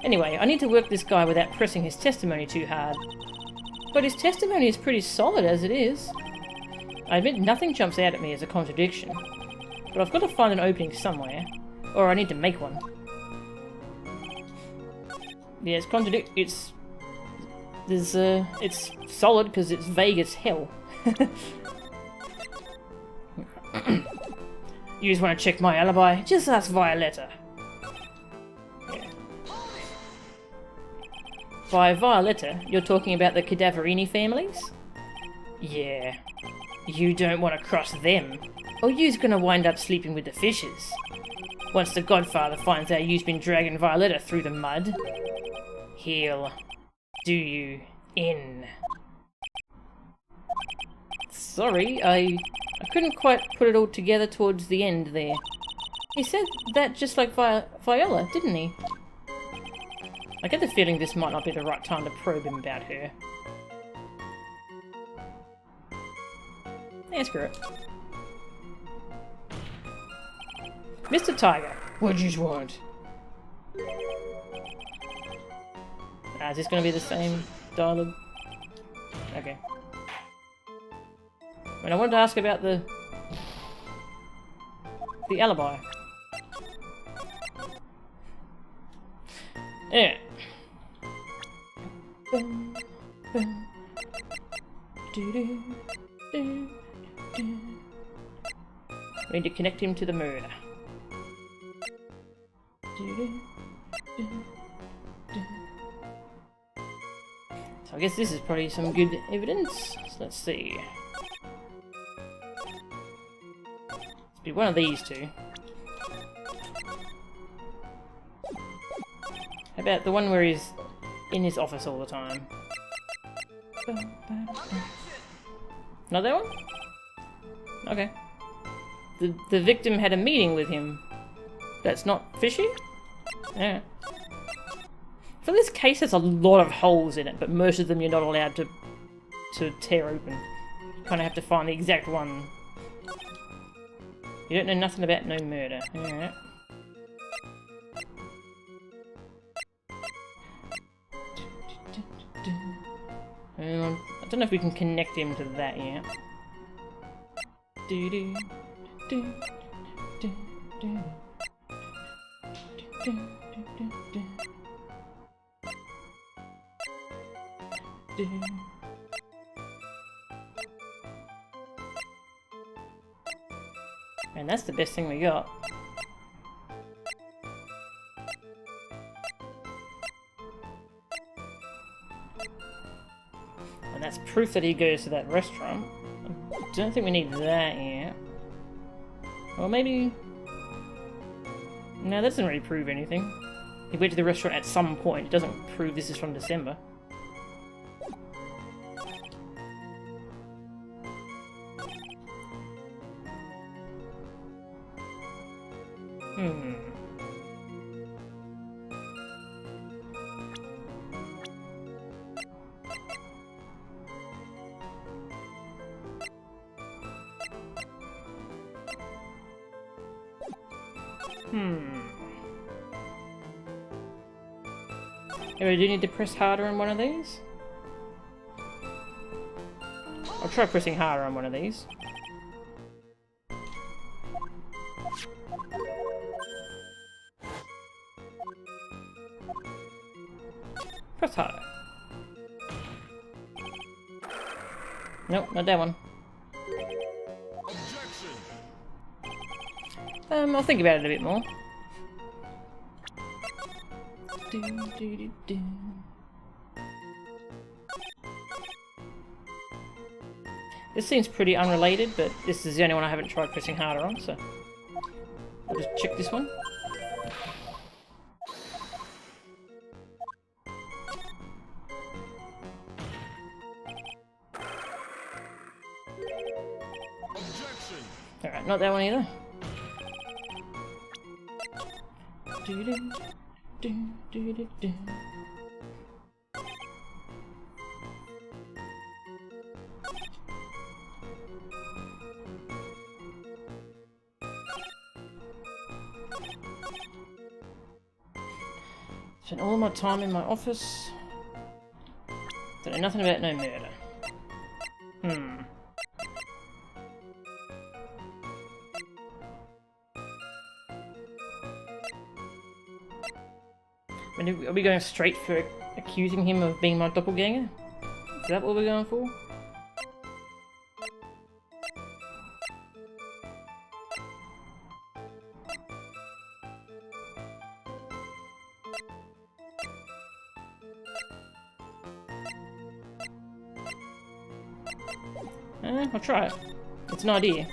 [SPEAKER 1] Anyway, I need to work this guy without pressing his testimony too hard. But his testimony is pretty solid as it is. I admit nothing jumps out at me as a contradiction. But I've got to find an opening somewhere. Or I need to make one. Yeah, it's There's it's solid because it's vague as hell. You just want to check my alibi? Just ask Violetta. Yeah. By Violetta, you're talking about the Cadaverini families? Yeah. You don't want to cross them, or you's gonna wind up sleeping with the fishes. Once the Godfather finds out you's been dragging Violetta through the mud, he'll do you in. Sorry, I couldn't quite put it all together towards the end there. He said that just like Viola, didn't he? I get the feeling this might not be the right time to probe him about her. Yeah, screw it. Mr. Tiger, what you want? Is this going to be the same dialogue? Okay. I mean, I wanted to ask about the alibi. Yeah. We need to connect him to the murder. So I guess this is probably some good evidence. So let's see. Let's be one of these two. How about the one where he's in his office all the time? Not that one? Okay. The victim had a meeting with him. That's not fishy? Yeah. For this case, there's a lot of holes in it, but most of them you're not allowed to tear open. You kind of have to find the exact one. You don't know nothing about no murder. Alright. I don't know if we can connect him to that yet. And that's the best thing we got. And that's proof that he goes to that restaurant. I don't think we need that yet. Or maybe... No, that doesn't really prove anything. He went to the restaurant at some point. It doesn't prove this is from December. Maybe I do need to press harder on one of these? I'll try pressing harder on one of these. Press harder. Nope, not that one. I'll think about it a bit more. This seems pretty unrelated, but this is the only one I haven't tried pressing harder on, so I'll just check this one. Alright, not that one either. Spent all my time in my office. Don't know nothing about no murder. I mean, are we going straight for accusing him of being my doppelganger? Is that what we're going for? I'll try it. It's an idea.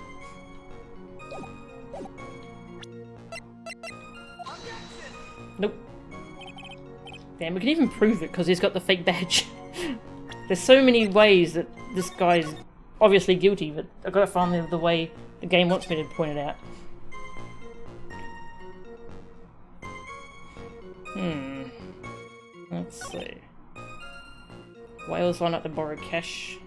[SPEAKER 1] Nope. Damn, we can even prove it because he's got the fake badge. There's so many ways that this guy's obviously guilty, but I've got to find the way the game wants me to point it out. Let's see. Whales line up to borrow cash.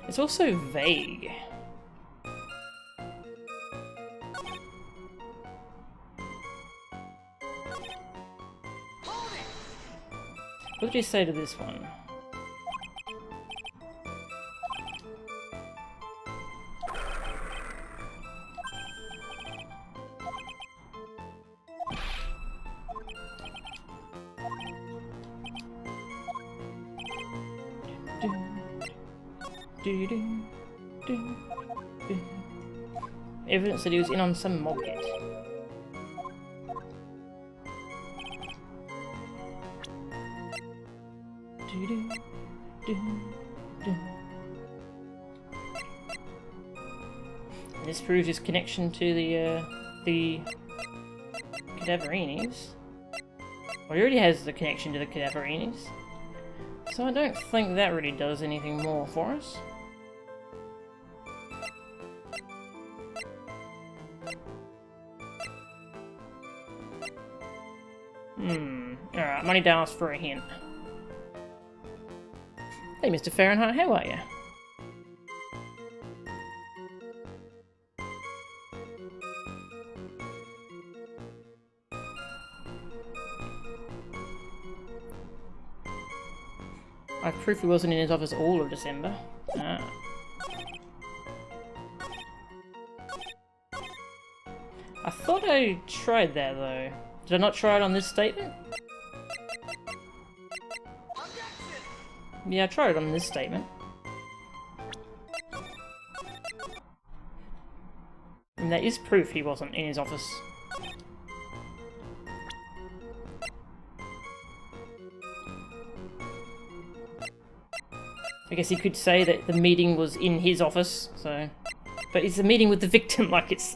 [SPEAKER 1] It's also vague. What did you say to this one? Evidence that he was in on some mob hit. This proves his connection to the Cadaverinis. Well, he already has the connection to the Cadaverinis, so I don't think that really does anything more for us. Alright, money dollars for a hint. Hey, Mr. Fahrenheit, how are you? I proof he wasn't in his office all of December. I thought I tried that though. Did I not try it on this statement? Yeah, I tried it on this statement. And that is proof he wasn't in his office. I guess he could say that the meeting was in his office, so... But it's a meeting with the victim, like it's...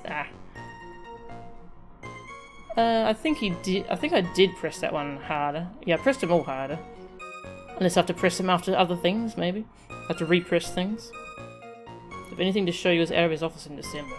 [SPEAKER 1] I think he did... I think I did press that one harder. Yeah, I pressed them all harder. Unless I have to press them after other things, maybe. I have to repress things. If anything to show he was out of his office in December.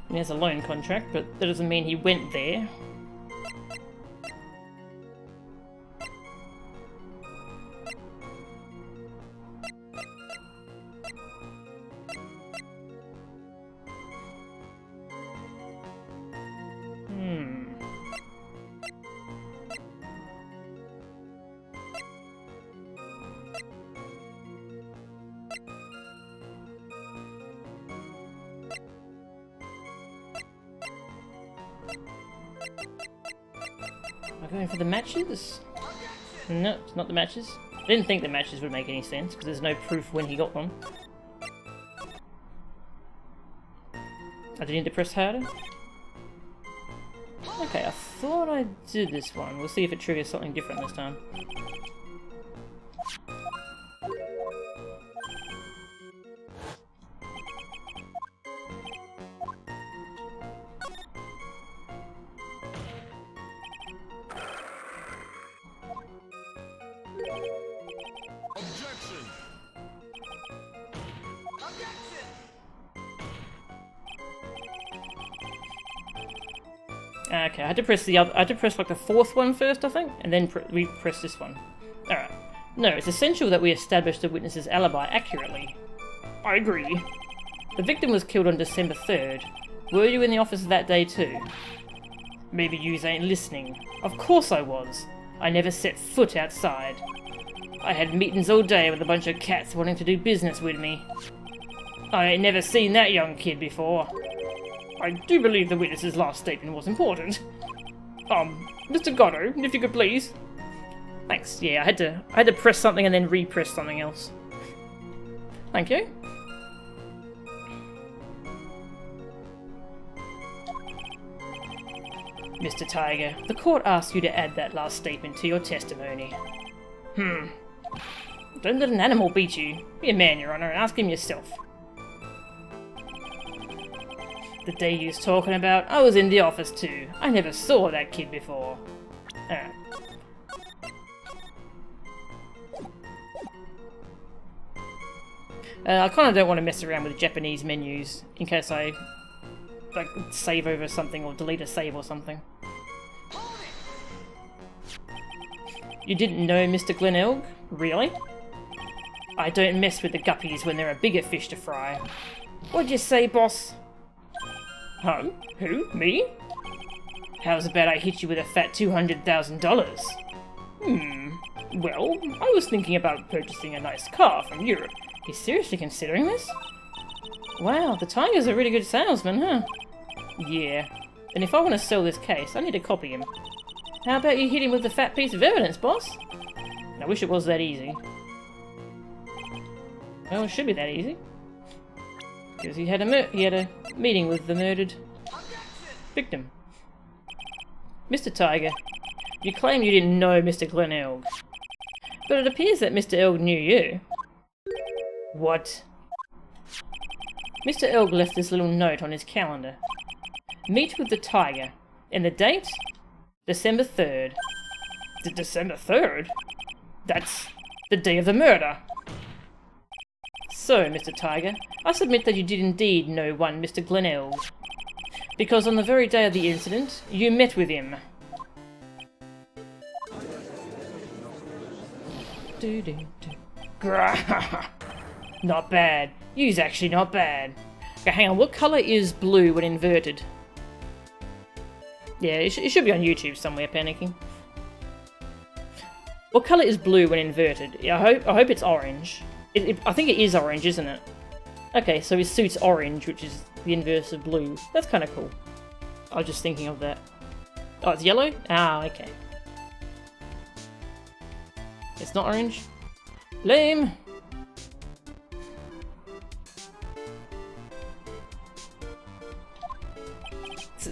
[SPEAKER 1] He has a loan contract, but that doesn't mean he went there. Am I going for the matches? No, it's not the matches. I didn't think the matches would make any sense, because there's no proof when he got them. I did need to press harder? Okay, I thought I did this one. We'll see if it triggers something different this time. Okay, I had to press the other. I had to press like the fourth one first, I think, and then we press this one. All right, No, it's essential that we establish the witness's alibi accurately. I agree. The victim was killed on December 3rd. Were you in the office that day too? Maybe yous ain't listening. Of course I was. I never set foot outside. I had meetings all day with a bunch of cats wanting to do business with me. I ain't never seen that young kid before. I do believe the witness's last statement was important. Mr. Gatto, if you could please. Thanks. Yeah, I had to press something and then repress something else. Thank you. Mr. Tiger, the court asks you to add that last statement to your testimony. Don't let an animal beat you. Be a man, Your Honor, and ask him yourself. The day you was talking about, I was in the office too. I never saw that kid before. I kind of don't want to mess around with Japanese menus in case I like save over something or delete a save or something. You didn't know Mr. Glenelg? Really? I don't mess with the guppies when there are bigger fish to fry. What'd you say, boss? Huh? Who? Me? How's about I hit you with a fat $200,000? Well, I was thinking about purchasing a nice car from Europe. He's seriously considering this? Wow, the Tiger's a really good salesman, huh? Yeah. And if I want to sell this case, I need to copy him. How about you hit him with the fat piece of evidence, boss? I wish it was that easy. Well, it should be that easy. Because he had a meeting with the murdered victim. Mr. Tiger, you claim you didn't know Mr. Glenelg. But it appears that Mr. Elg knew you. What? Mr. Elg left this little note on his calendar. Meet with the Tiger. And the date? December 3rd. December 3rd? That's the day of the murder. So, Mr. Tiger, I submit that you did indeed know one Mr. Glenelg. Because on the very day of the incident, you met with him. Not bad. You's actually not bad. Okay, hang on, what colour is blue when inverted? Yeah, it should be on YouTube somewhere, panicking. What colour is blue when inverted? Yeah, I hope it's orange. I think it is orange, isn't it? Okay, so his suit's orange, which is the inverse of blue. That's kind of cool. I was just thinking of that. Oh, it's yellow? Ah, okay. It's not orange? Lame!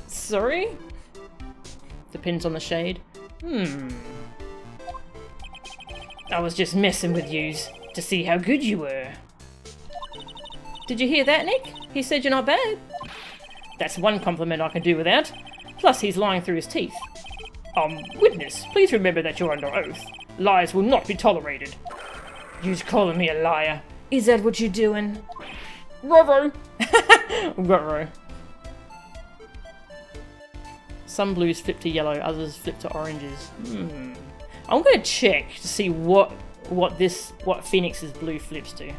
[SPEAKER 1] Sorry? Depends on the shade. I was just messing with yous to see how good you were. Did you hear that, Nick? He said you're not bad. That's one compliment I can do without. Plus, he's lying through his teeth. Witness, please remember that you're under oath. Lies will not be tolerated. You's calling me a liar. Is that what you're doing? Ruh-roh! Ruh-roh. Some blues flip to yellow, others flip to oranges. I'm gonna check to see what Phoenix's blue flips to.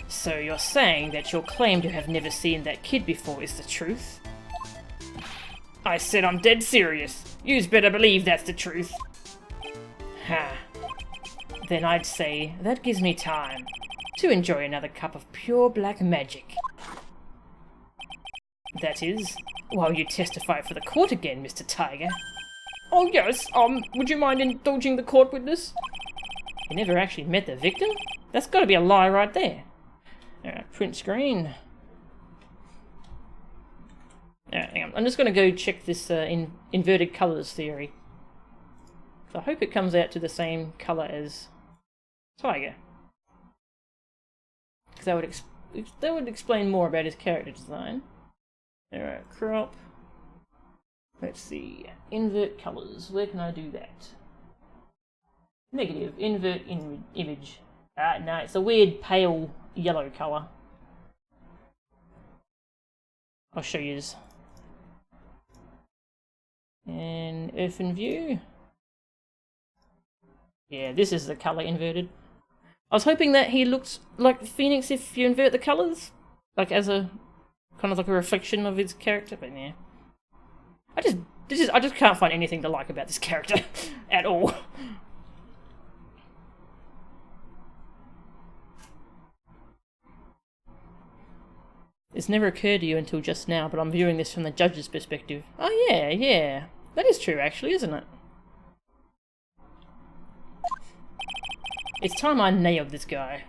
[SPEAKER 1] So you're saying that your claim to have never seen that kid before is the truth? I said I'm dead serious. You's better believe that's the truth. Ha. Then I'd say that gives me time to enjoy another cup of pure black magic. That is, while you testify for the court again, Mr. Tiger. Oh yes, would you mind indulging the court witness? You never actually met the victim? That's gotta be a lie right there. Alright, print screen. Alright, hang on. I'm just gonna go check this inverted colours theory. So I hope it comes out to the same colour as Tiger. Because that would explain more about his character design. Alright, crop. Let's see. Invert colours. Where can I do that? Negative. Invert image. No, it's a weird pale yellow colour. I'll show you this. And earthen view. Yeah, this is the colour inverted. I was hoping that he looked like Phoenix if you invert the colours. Like as a... kind of like a reflection of his character, but yeah. I just can't find anything to like about this character at all. It's never occurred to you until just now, but I'm viewing this from the judge's perspective. Oh yeah, yeah. That is true actually, isn't it? It's time I nailed this guy.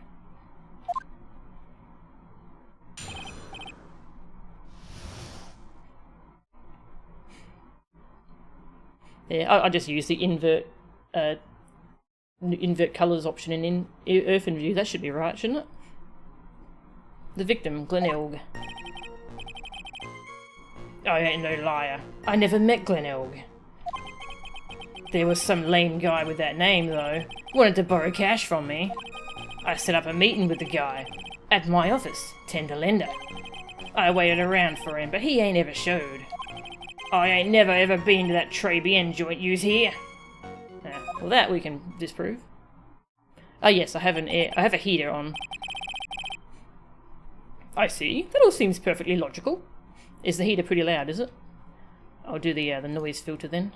[SPEAKER 1] Yeah, I just use the invert colours option in Earthen View. That should be right, shouldn't it? The victim, Glenelg. I ain't no liar. I never met Glenelg. There was some lame guy with that name, though. Wanted to borrow cash from me. I set up a meeting with the guy. At my office, tender lender. I waited around for him, but he ain't ever showed. I ain't never ever been to that Tribulations joint yous here. Well, that we can disprove. Oh yes, I have a heater on. I see. That all seems perfectly logical. Is the heater pretty loud, is it? I'll do the noise filter then.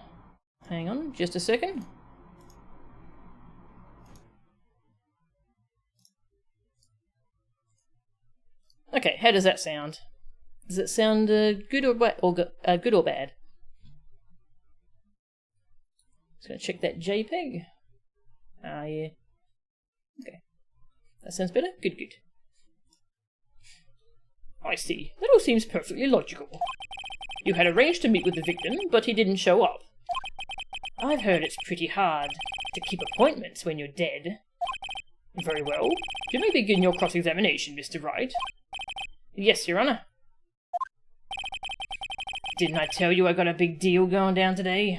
[SPEAKER 1] Hang on, just a second. Okay, how does that sound? Does it sound good or good or bad? Just gonna check that JPEG. Ah, yeah. Okay, that sounds better. Good, good. I see. That all seems perfectly logical. You had arranged to meet with the victim, but he didn't show up. I've heard it's pretty hard to keep appointments when you're dead. Very well. You may begin your cross-examination, Mr. Wright. Yes, Your Honour. Didn't I tell you I got a big deal going down today?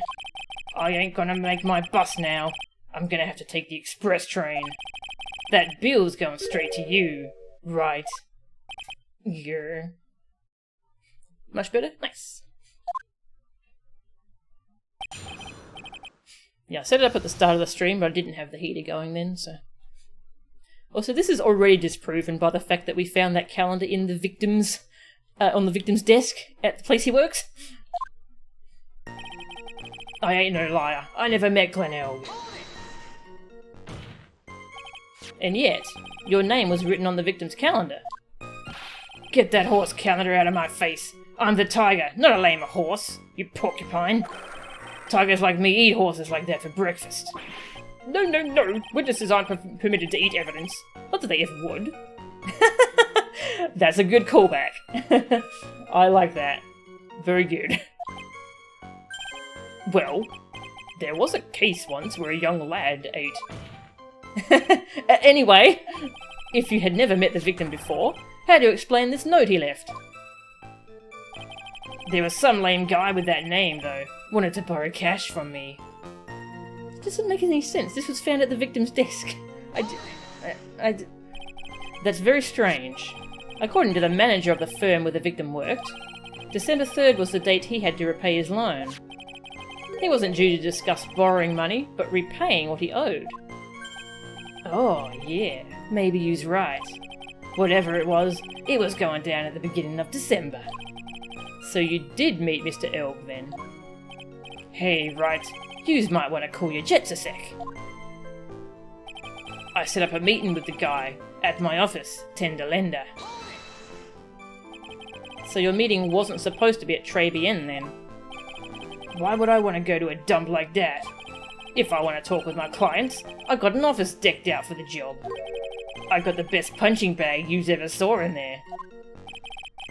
[SPEAKER 1] I ain't gonna make my bus now. I'm gonna have to take the express train. That bill's going straight to you. Right. Yeah. Much better? Nice. Yeah, I set it up at the start of the stream, but I didn't have the heater going then, so... Also, this is already disproven by the fact that we found that calendar in the victim's... on the victim's desk at the place he works. I ain't no liar. I never met Glenelg. And yet, your name was written on the victim's calendar. Get that horse calendar out of my face. I'm the tiger, not a lame horse, you porcupine. Tigers like me eat horses like that for breakfast. No, no, no. Witnesses aren't permitted to eat evidence. Not that they ever would. That's a good callback. I like that. Very good. Well, there was a case once where a young lad ate... Anyway, if you had never met the victim before, how do you explain this note he left? There was some lame guy with that name, though. Wanted to borrow cash from me. It doesn't make any sense. This was found at the victim's desk. That's very strange. According to the manager of the firm where the victim worked, December 3rd was the date he had to repay his loan. He wasn't due to discuss borrowing money, but repaying what he owed. Oh, yeah. Maybe you's right. Whatever it was going down at the beginning of December. So you did meet Mr. Elg then? Hey, right. Yous might want to cool your jets a sec. I set up a meeting with the guy at my office, tender lender. So your meeting wasn't supposed to be at Tribulations then? Why would I want to go to a dump like that? If I want to talk with my clients, I got an office decked out for the job. I got the best punching bag yous ever saw in there.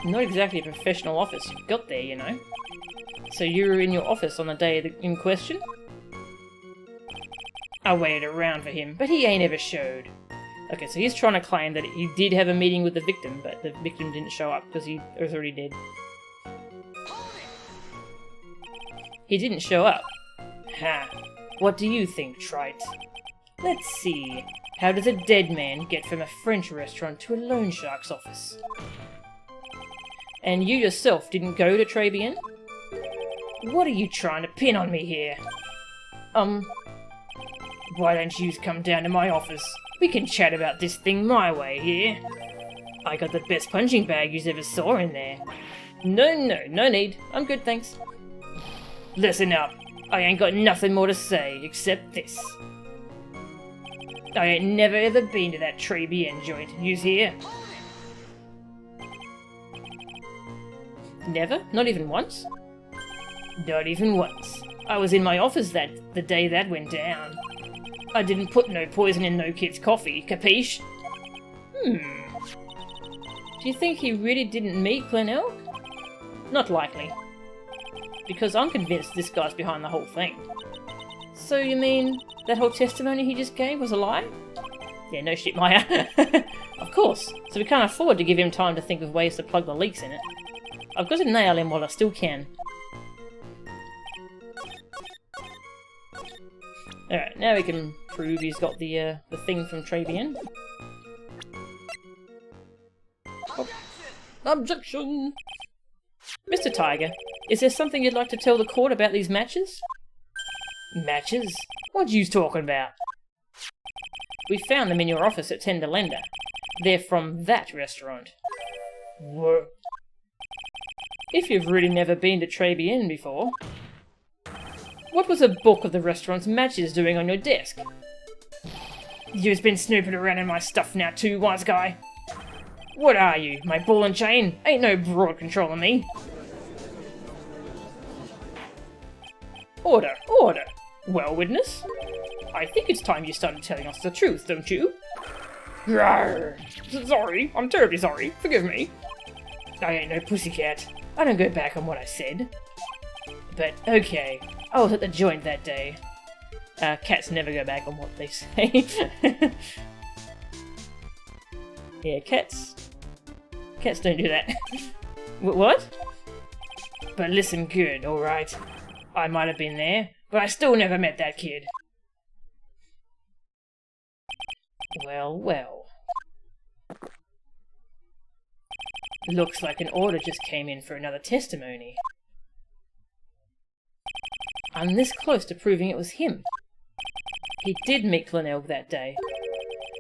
[SPEAKER 1] Not exactly a professional office you've got there, you know. So you were in your office on the day in question? I waited around for him, but he ain't ever showed. Okay, so he's trying to claim that he did have a meeting with the victim, but the victim didn't show up because he was already dead. He didn't show up. Ha! What do you think, Trite? Let's see. How does a dead man get from a French restaurant to a loan shark's office? And you yourself didn't go to Tribulations? What are you trying to pin on me here? Why don't you come down to my office? We can chat about this thing my way here. I got the best punching bag you ever saw in there. No need. I'm good, thanks. Listen up. I ain't got nothing more to say except this. I ain't never ever been to that Tribulations joint. You's here? Never? Not even once? Not even once. I was in my office the day that went down. I didn't put no poison in no kid's coffee, capiche? Do you think he really didn't meet Glenelg? Not likely. Because I'm convinced this guy's behind the whole thing. So you mean that whole testimony he just gave was a lie? Yeah, no shit, Maya. Of course. So we can't afford to give him time to think of ways to plug the leaks in it. I've got to nail him while I still can. Alright, now we can prove he's got the thing from Tribulations. Oh. Objection! Mr. Tiger, is there something you'd like to tell the court about these matches? Matches? What you talking about? We found them in your office at Tender Lender. They're from that restaurant. What? If you've really never been to Tribulations before, what was a book of the restaurant's matches doing on your desk? You've been snooping around in my stuff now too, wise guy. What are you, my ball and chain? Ain't no broad controlling me. Order, order. Well, witness, I think it's time you started telling us the truth, don't you? Rawr. Sorry, I'm terribly sorry. Forgive me. I ain't no pussycat. I don't go back on what I said. But, okay, I was at the joint that day. Cats never go back on what they say. Yeah, cats don't do that. What? But listen good, alright? I might have been there, but I still never met that kid. Well, well. Looks like an order just came in for another testimony. I'm this close to proving it was him. He did meet Glenelg that day.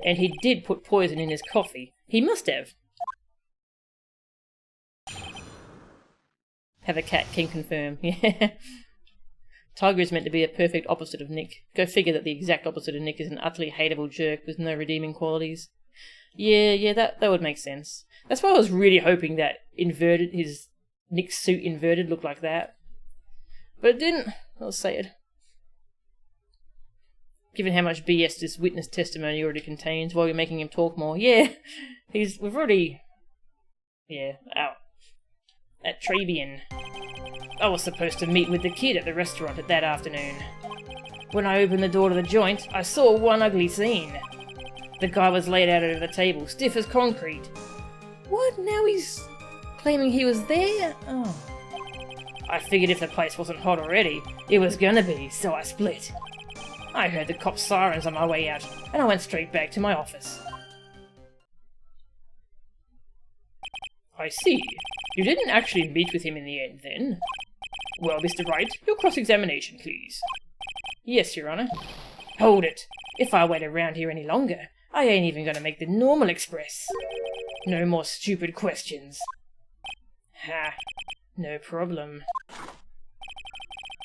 [SPEAKER 1] And he did put poison in his coffee. He must have. Have a cat can confirm. Yeah. Tiger is meant to be a perfect opposite of Nick. Go figure that the exact opposite of Nick is an utterly hateable jerk with no redeeming qualities. Yeah, that would make sense. That's why I was really hoping that Nick's suit inverted looked like that. But it didn't. I'll say it. Given how much BS this witness testimony already contains, while you're making him talk more. Yeah, we've already... Yeah, out. At Tribulations. I was supposed to meet with the kid at the restaurant that afternoon. When I opened the door to the joint, I saw one ugly scene. The guy was laid out over the table, stiff as concrete. What? Now he's claiming he was there? Oh. I figured if the place wasn't hot already, it was gonna be, so I split. I heard the cops' sirens on my way out, and I went straight back to my office. I see. You didn't actually meet with him in the end, then? Well, Mr. Wright, your cross-examination, please. Yes, Your Honor. Hold it. If I wait around here any longer, I ain't even gonna make the normal express. No more stupid questions. Ha. No problem.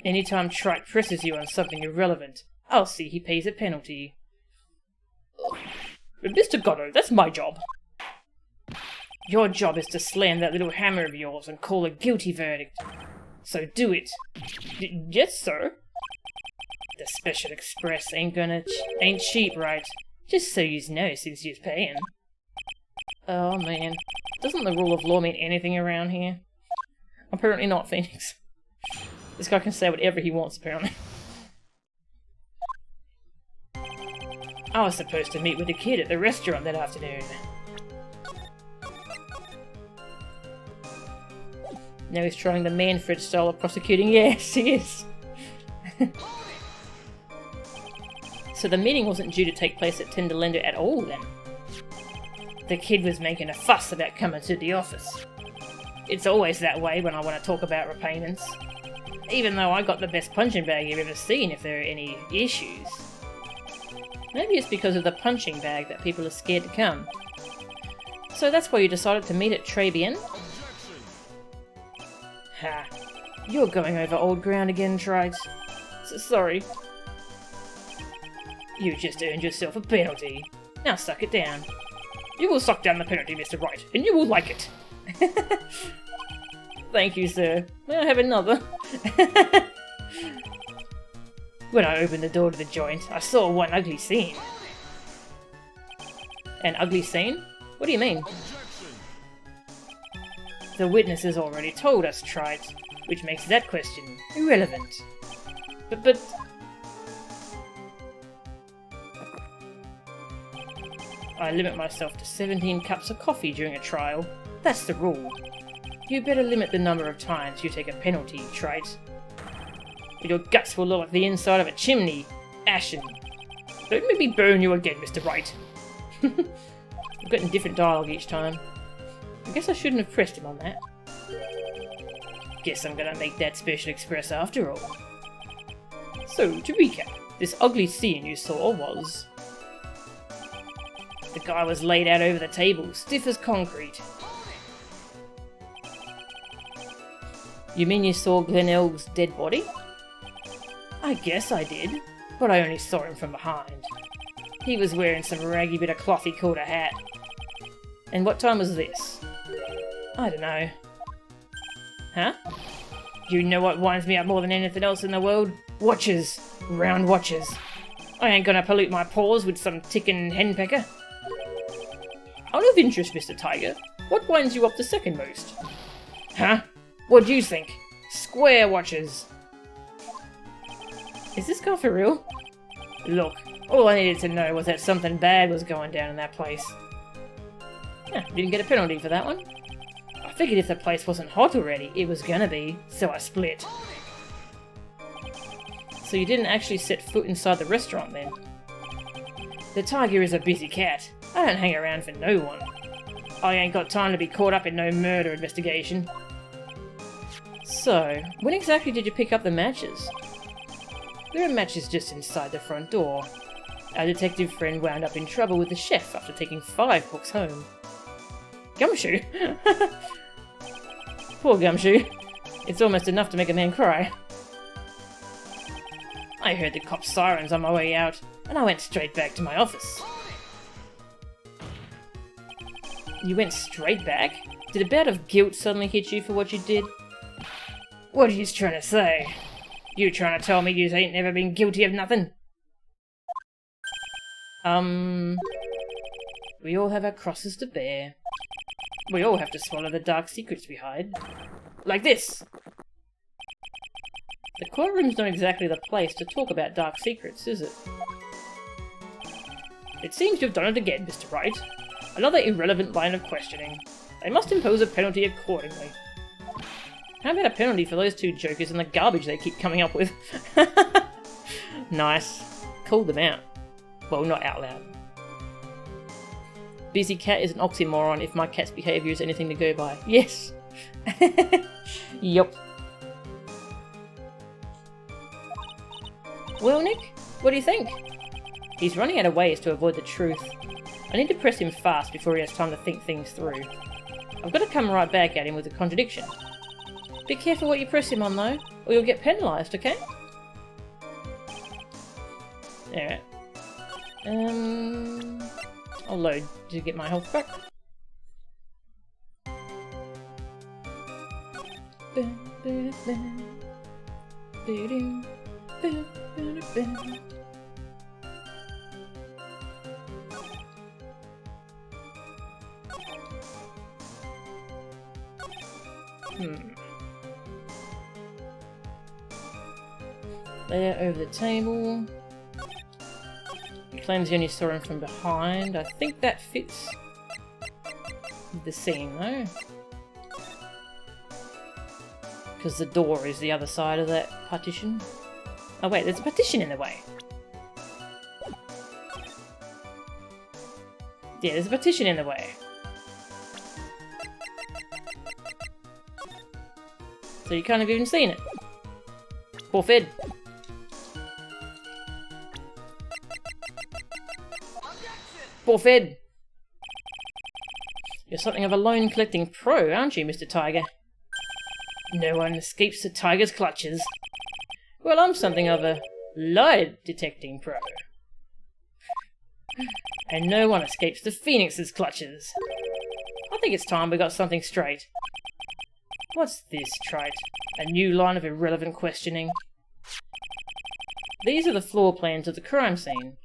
[SPEAKER 1] Anytime Trite presses you on something irrelevant, I'll see he pays a penalty. But Mr. Goddo, that's my job. Your job is to slam that little hammer of yours and call a guilty verdict. So do it. Yes, sir. The Special Express ain't cheap, right? Just so you know, since you're paying. Oh man, doesn't the rule of law mean anything around here? Apparently not, Phoenix. This guy can say whatever he wants, apparently. I was supposed to meet with the kid at the restaurant that afternoon. Now he's trying the Manfred style of prosecuting. Yes, he is. So the meeting wasn't due to take place at Tender Lender at all, then? The kid was making a fuss about coming to the office. It's always that way when I want to talk about repayments. Even though I got the best punching bag you've ever seen if there are any issues. Maybe it's because of the punching bag that people are scared to come. So that's why you decided to meet at Tribulations? Ha. You're going over old ground again, Trite. Sorry. You just earned yourself a penalty. Now suck it down. You will suck down the penalty, Mr. Wright, and you will like it. Thank you, sir. May I have another? When I opened the door to the joint, I saw one ugly scene. An ugly scene? What do you mean? The witnesses already told us, Trite, which makes that question irrelevant. But... I limit myself to 17 cups of coffee during a trial. That's the rule. You better limit the number of times you take a penalty, Trite. Or your guts will look like the inside of a chimney. Ashen. Don't make me burn you again, Mr. Wright. I'm getting different dialogue each time. I guess I shouldn't have pressed him on that. Guess I'm gonna make that special express after all. So, to recap, this ugly scene you saw was... The guy was laid out over the table, stiff as concrete. You mean you saw Glenelg's dead body? I guess I did, but I only saw him from behind. He was wearing some raggy bit of cloth he called a hat. And what time was this? I don't know. Huh? You know what winds me up more than anything else in the world? Watches. Round watches. I ain't gonna pollute my paws with some ticking henpecker. Out of interest, Mr. Tiger, what winds you up the second most? Huh? What do you think? Square watches. Is this guy for real? Look, all I needed to know was that something bad was going down in that place. Yeah, didn't get a penalty for that one. I figured if the place wasn't hot already, it was gonna be, so I split. So you didn't actually set foot inside the restaurant then? The tiger is a busy cat. I don't hang around for no one. I ain't got time to be caught up in no murder investigation. So, when exactly did you pick up the matches? There are matches just inside the front door. Our detective friend wound up in trouble with the chef after taking 5 books home. Gumshoe? Poor Gumshoe. It's almost enough to make a man cry. I heard the cop's sirens on my way out, and I went straight back to my office. You went straight back? Did a bout of guilt suddenly hit you for what you did? What are you trying to say? You trying to tell me you ain't never been guilty of nothing? We all have our crosses to bear. We all have to swallow the dark secrets we hide. Like this! The courtroom's not exactly the place to talk about dark secrets, is it? It seems you've done it again, Mr. Wright. Another irrelevant line of questioning. They must impose a penalty accordingly. How about a penalty for those 2 jokers and the garbage they keep coming up with? Nice. Called them out. Well, not out loud. Busy cat is an oxymoron if my cat's behaviour is anything to go by. Yes! Yup. Well, Nick, what do you think? He's running out of ways to avoid the truth. I need to press him fast before he has time to think things through. I've got to come right back at him with a contradiction. Be careful what you press him on though, or you'll get penalised, okay? Alright. I'll load to get my health back. There, over the table. He claims he only saw him from behind. I think that fits the scene though. Because the door is the other side of that partition. Oh wait, there's a partition in the way. Yeah, there's a partition in the way. So you can't have even seen it. Poor Fed. Poor Fed. You're something of a loan-collecting pro, aren't you, Mr. Tiger? No one escapes the tiger's clutches. Well, I'm something of a lie-detecting pro. And no one escapes the phoenix's clutches. I think it's time we got something straight. What's this, Trite? A new line of irrelevant questioning? These are the floor plans of the crime scene.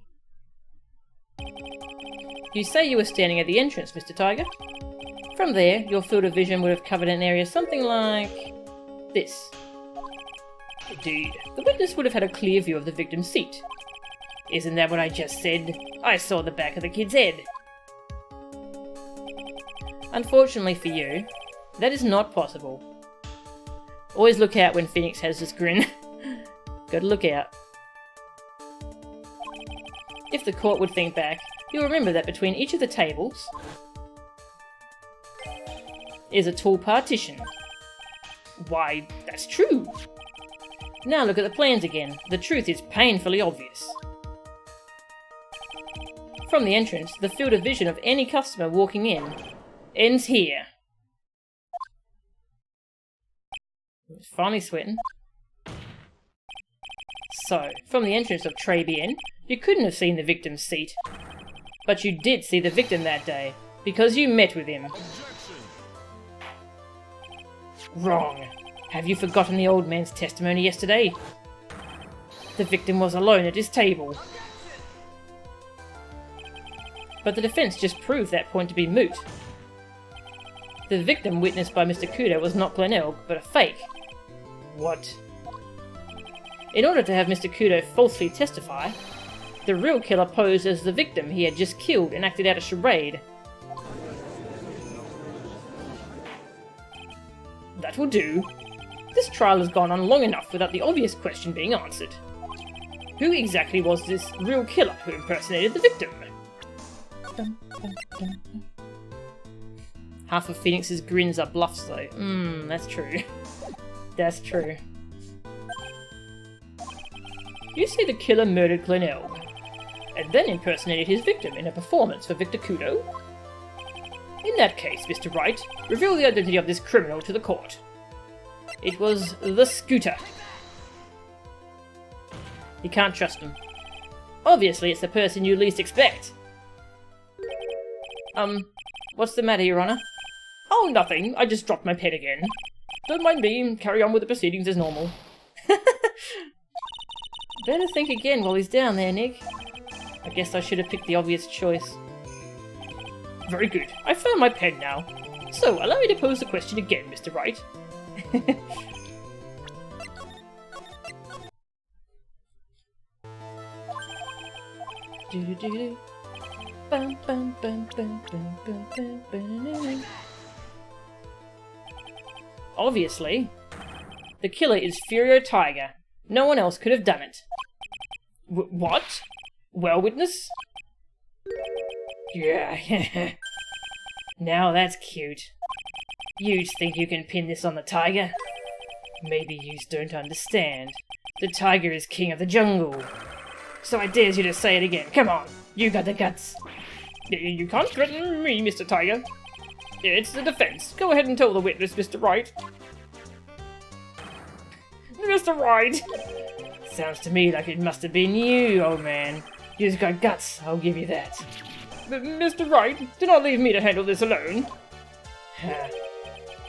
[SPEAKER 1] You say you were standing at the entrance, Mr. Tiger. From there, your field of vision would have covered an area something like this. Indeed, the witness would have had a clear view of the victim's seat. Isn't that what I just said? I saw the back of the kid's head. Unfortunately for you, that is not possible. Always look out when Phoenix has this grin. Gotta look out. If the court would think back, you'll remember that between each of the tables is a tall partition. Why, that's true. Now look at the plans again. The truth is painfully obvious. From the entrance, the field of vision of any customer walking in ends here. Finally sweating. So, from the entrance of Tray BN, you couldn't have seen the victim's seat. But you did see the victim that day, because you met with him. Wrong. Have you forgotten the old man's testimony yesterday? The victim was alone at his table. But the defense just proved that point to be moot. The victim witnessed by Mr. Kudo was not Glenelg, but a fake. What? In order to have Mr. Kudo falsely testify, the real killer posed as the victim he had just killed and acted out a charade. That will do. This trial has gone on long enough without the obvious question being answered. Who exactly was this real killer who impersonated the victim? Half of Phoenix's grins are bluffs though. That's true. That's true. You say the killer murdered Glenelg, and then impersonated his victim in a performance for Victor Kudo? In that case, Mr. Wright, reveal the identity of this criminal to the court. It was the Scooter. You can't trust him. Obviously, it's the person you least expect. What's the matter, Your Honor? Oh, nothing. I just dropped my pen again. Don't mind me, carry on with the proceedings as normal. Better think again while he's down there, Nick. I guess I should have picked the obvious choice. Very good. I found my pen now. So, allow me to pose the question again, Mr. Wright. Obviously, the killer is Furio Tigre. No one else could have done it. What? Well, witness? Yeah. Now that's cute. Yous think you can pin this on the tiger? Maybe yous don't understand. The tiger is king of the jungle. So I dares you to say it again. Come on, you got the guts. You can't threaten me, Mr. Tiger. It's the defense. Go ahead and tell the witness, Mr. Wright. Mr. Wright! Sounds to me like it must have been you, old man. You've got guts, I'll give you that. Mr. Wright, do not leave me to handle this alone.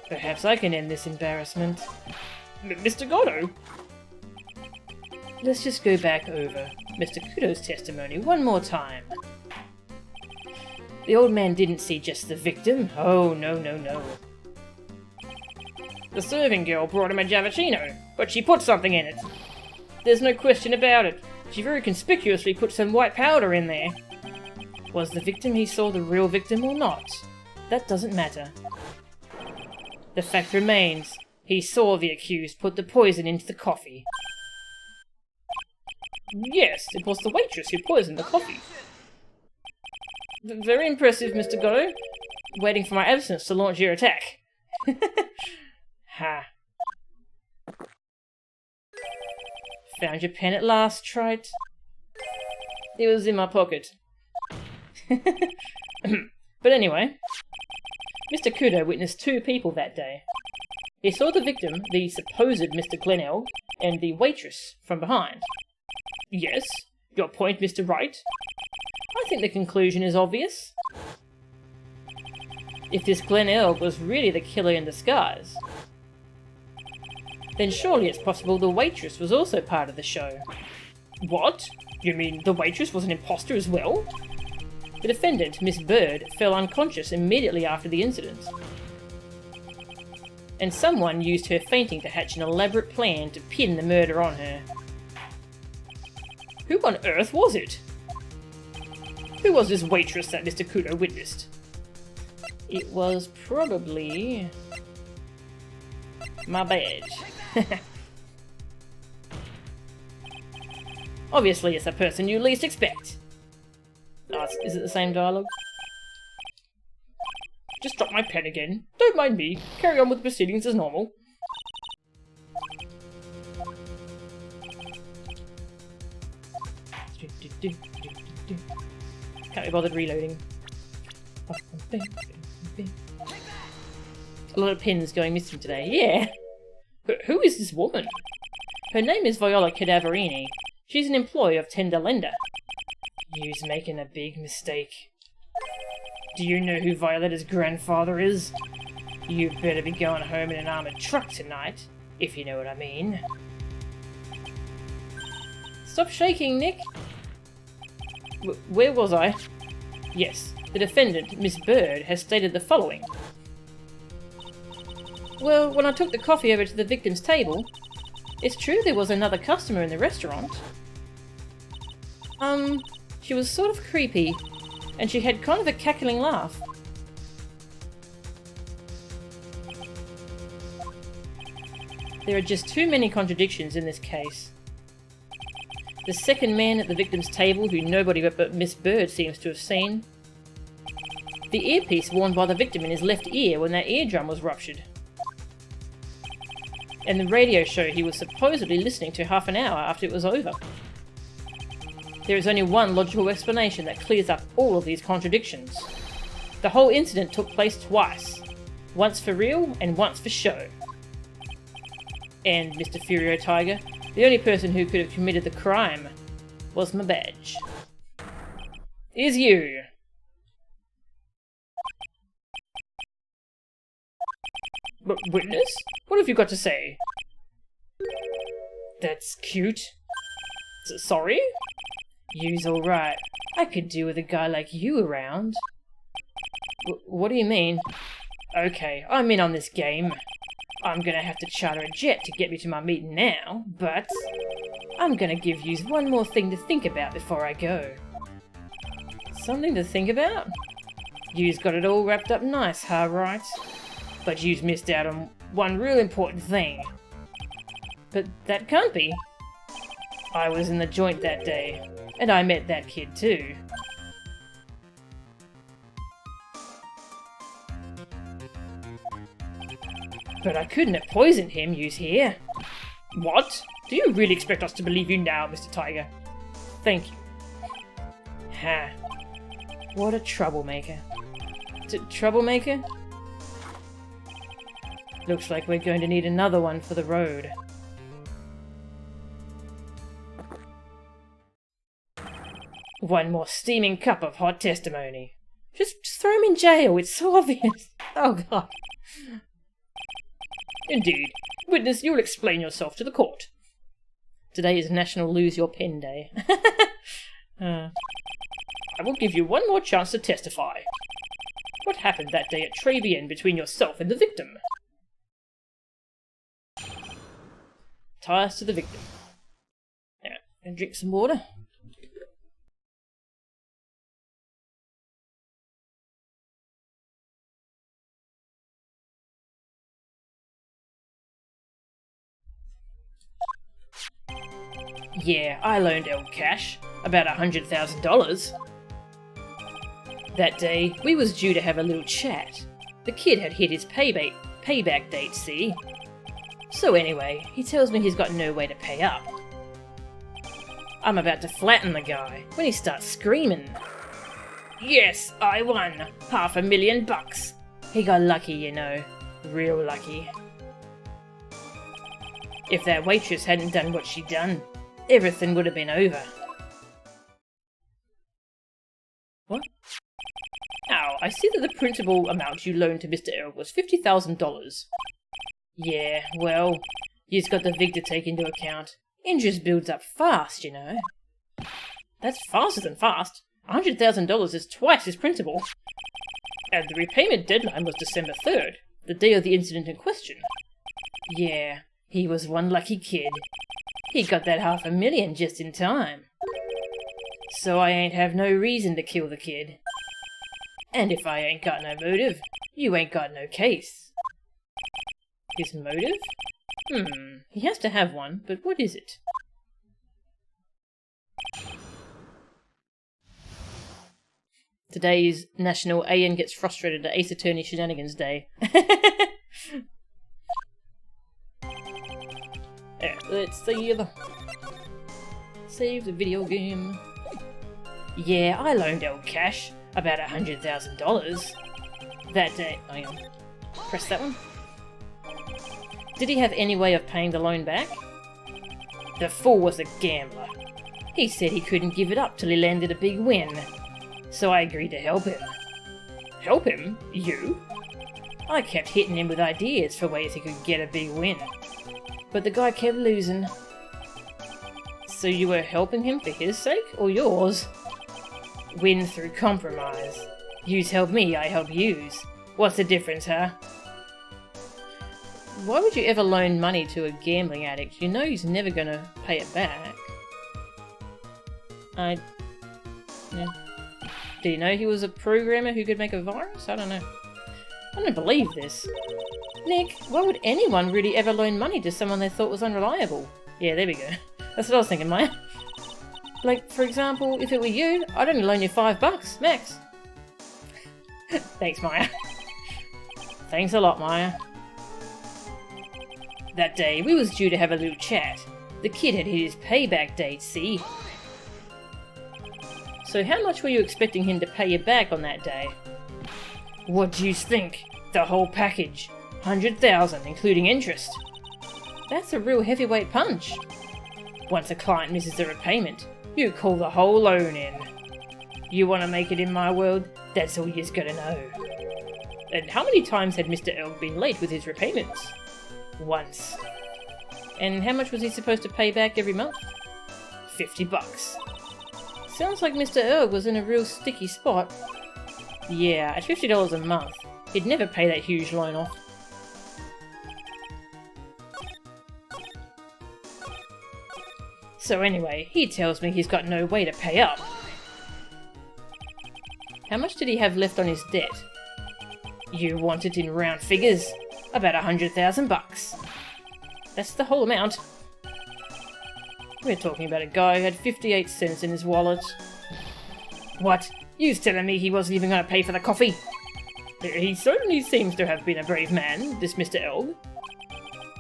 [SPEAKER 1] Perhaps I can end this embarrassment. Mr. Godo? Let's just go back over Mr. Kudo's testimony one more time. The old man didn't see just the victim. Oh, no. The serving girl brought him a Javicino, but she put something in it. There's no question about it. She very conspicuously put some white powder in there. Was the victim he saw the real victim or not? That doesn't matter. The fact remains, he saw the accused put the poison into the coffee. Yes, it was the waitress who poisoned the coffee. Very impressive, Mr. Go. Waiting for my absence to launch your attack. Ha. Found your pen at last, Trite. It was in my pocket. But anyway, Mr. Kudo witnessed two people that day. He saw the victim, the supposed Mr. Glenelg, and the waitress from behind. Yes, your point, Mr. Wright. I think the conclusion is obvious. If this Glenelg was really the killer in disguise, then surely it's possible the waitress was also part of the show. What? You mean the waitress was an imposter as well? The defendant, Miss Bird, fell unconscious immediately after the incident. And someone used her fainting to hatch an elaborate plan to pin the murder on her. Who on earth was it? Who was this waitress that Mr. Kudo witnessed? It was probably my badge. Obviously, it's the person you least expect. Oh, is it the same dialogue? Just drop my pen again. Don't mind me. Carry on with the proceedings as normal. Can't be bothered reloading. A lot of pins going missing today. Yeah. But who is this woman? Her name is Viola Cadaverini. She's an employee of Tenderlender. You's making a big mistake. Do you know who Violetta's grandfather is? You better be going home in an armoured truck tonight, if you know what I mean. Stop shaking, Nick. Where was I? Yes, the defendant, Miss Bird, has stated the following. Well, when I took the coffee over to the victim's table, it's true there was another customer in the restaurant. She was sort of creepy, and she had kind of a cackling laugh. There are just too many contradictions in this case. The second man at the victim's table, who nobody but Miss Bird seems to have seen. The earpiece worn by the victim in his left ear when that eardrum was ruptured. And the radio show he was supposedly listening to half an hour after it was over. There is only one logical explanation that clears up all of these contradictions. The whole incident took place twice. Once for real and once for show. And, Mr. Furio Tigre, the only person who could have committed the crime was my badge. Is you. Witness? What have you got to say? That's cute. Sorry? You's alright. I could do with a guy like you around. What do you mean? Okay, I'm in on this game. I'm gonna have to charter a jet to get me to my meeting now, but I'm gonna give yous one more thing to think about before I go. Something to think about? Yous got it all wrapped up nice, huh, right? But yous missed out on one real important thing. But that can't be. I was in the joint that day, and I met that kid too. But I couldn't have poisoned him, yous hear? What? Do you really expect us to believe you now, Mr. Tigre? Thank you. Ha. What a troublemaker. Troublemaker? Looks like we're going to need another one for the road. One more steaming cup of hot testimony. Just throw him in jail, it's so obvious. Oh god. Indeed. Witness, you'll explain yourself to the court. Today is National Lose Your Pen Day. I will give you one more chance to testify. What happened that day at Tribulations between yourself and the victim? Ties to the victim. Now, and drink some water. Yeah, I loaned El cash, about $100,000. That day, we was due to have a little chat. The kid had hit his payback date, see? So anyway, he tells me he's got no way to pay up. I'm about to flatten the guy when he starts screaming. Yes, I won! $500,000! He got lucky, you know. Real lucky. If that waitress hadn't done what she'd done, everything would have been over. What? Now, I see that the principal amount you loaned to Mr. Earl was $50,000. Yeah, well, you've got the VIG to take into account. Interest builds up fast, you know. That's faster than fast. $100,000 is twice his principal. And the repayment deadline was December 3rd, the day of the incident in question. Yeah, he was one lucky kid. He got that $500,000 just in time. So I ain't have no reason to kill the kid. And if I ain't got no motive, you ain't got no case. His motive? He has to have one, but what is it? Today is National AN Gets Frustrated at Ace Attorney Shenanigans Day. Yeah, let's save the video game. Yeah, I loaned El Cash about $100,000 that day. Hang on. Press that one. Did he have any way of paying the loan back? The fool was a gambler. He said he couldn't give it up till he landed a big win. So I agreed to help him. Help him? You? I kept hitting him with ideas for ways he could get a big win. But the guy kept losing. So you were helping him for his sake, or yours? Win through compromise. Yous help me, I help yous. What's the difference, huh? Why would you ever loan money to a gambling addict? You know he's never gonna pay it back. Yeah. Do you know he was a programmer who could make a virus? I don't know. I don't believe this. Nick, why would anyone really ever loan money to someone they thought was unreliable? Yeah, there we go. That's what I was thinking, Maya. Like, for example, if it were you, I'd only loan you $5, max. Thanks, Maya. Thanks a lot, Maya. That day, we was due to have a little chat. The kid had hit his payback date, see? So how much were you expecting him to pay you back on that day? What do you think? The whole package. $100,000, including interest. That's a real heavyweight punch. Once a client misses a repayment, you call the whole loan in. You want to make it in my world? That's all you's gotta know. And how many times had Mr. Earl been late with his repayments? Once. And how much was he supposed to pay back every month? $50. Sounds like Mr. Earl was in a real sticky spot. Yeah, at $50 a month, he'd never pay that huge loan off. So anyway, he tells me he's got no way to pay up. How much did he have left on his debt? You want it in round figures? About $100,000. That's the whole amount. We're talking about a guy who had 58 cents in his wallet. What? You's telling me he wasn't even going to pay for the coffee? He certainly seems to have been a brave man, this Mr. Elg.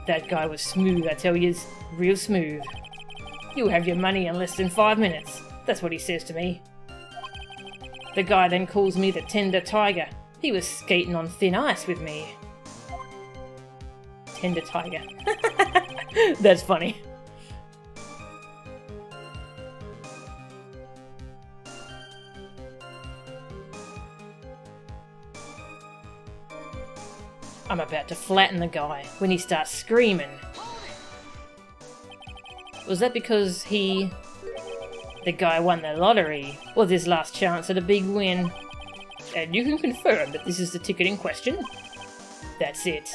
[SPEAKER 1] That guy was smooth, I tell yous. Real smooth. You'll have your money in less than 5 minutes. That's what he says to me. The guy then calls me the Tender Tiger. He was skating on thin ice with me. Tender Tiger. That's funny. I'm about to flatten the guy when he starts screaming. Was that because the guy won the lottery? Was his last chance at a big win? And you can confirm that this is the ticket in question? That's it.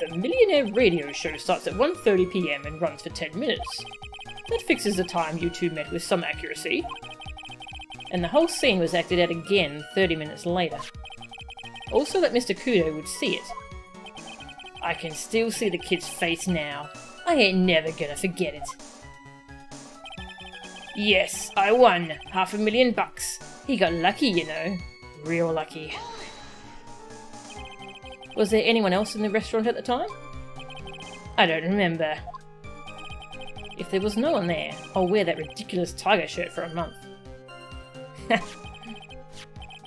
[SPEAKER 1] The Millionaire Radio Show starts at 1:30 PM and runs for 10 minutes. That fixes the time you two met with some accuracy. And the whole scene was acted out again 30 minutes later. Also that Mr. Kudo would see it. I can still see the kid's face now. I ain't never gonna forget it. Yes, I won $500,000. He got lucky, you know. Real lucky. Was there anyone else in the restaurant at the time? I don't remember. If there was no one there, I'll wear that ridiculous tiger shirt for a month.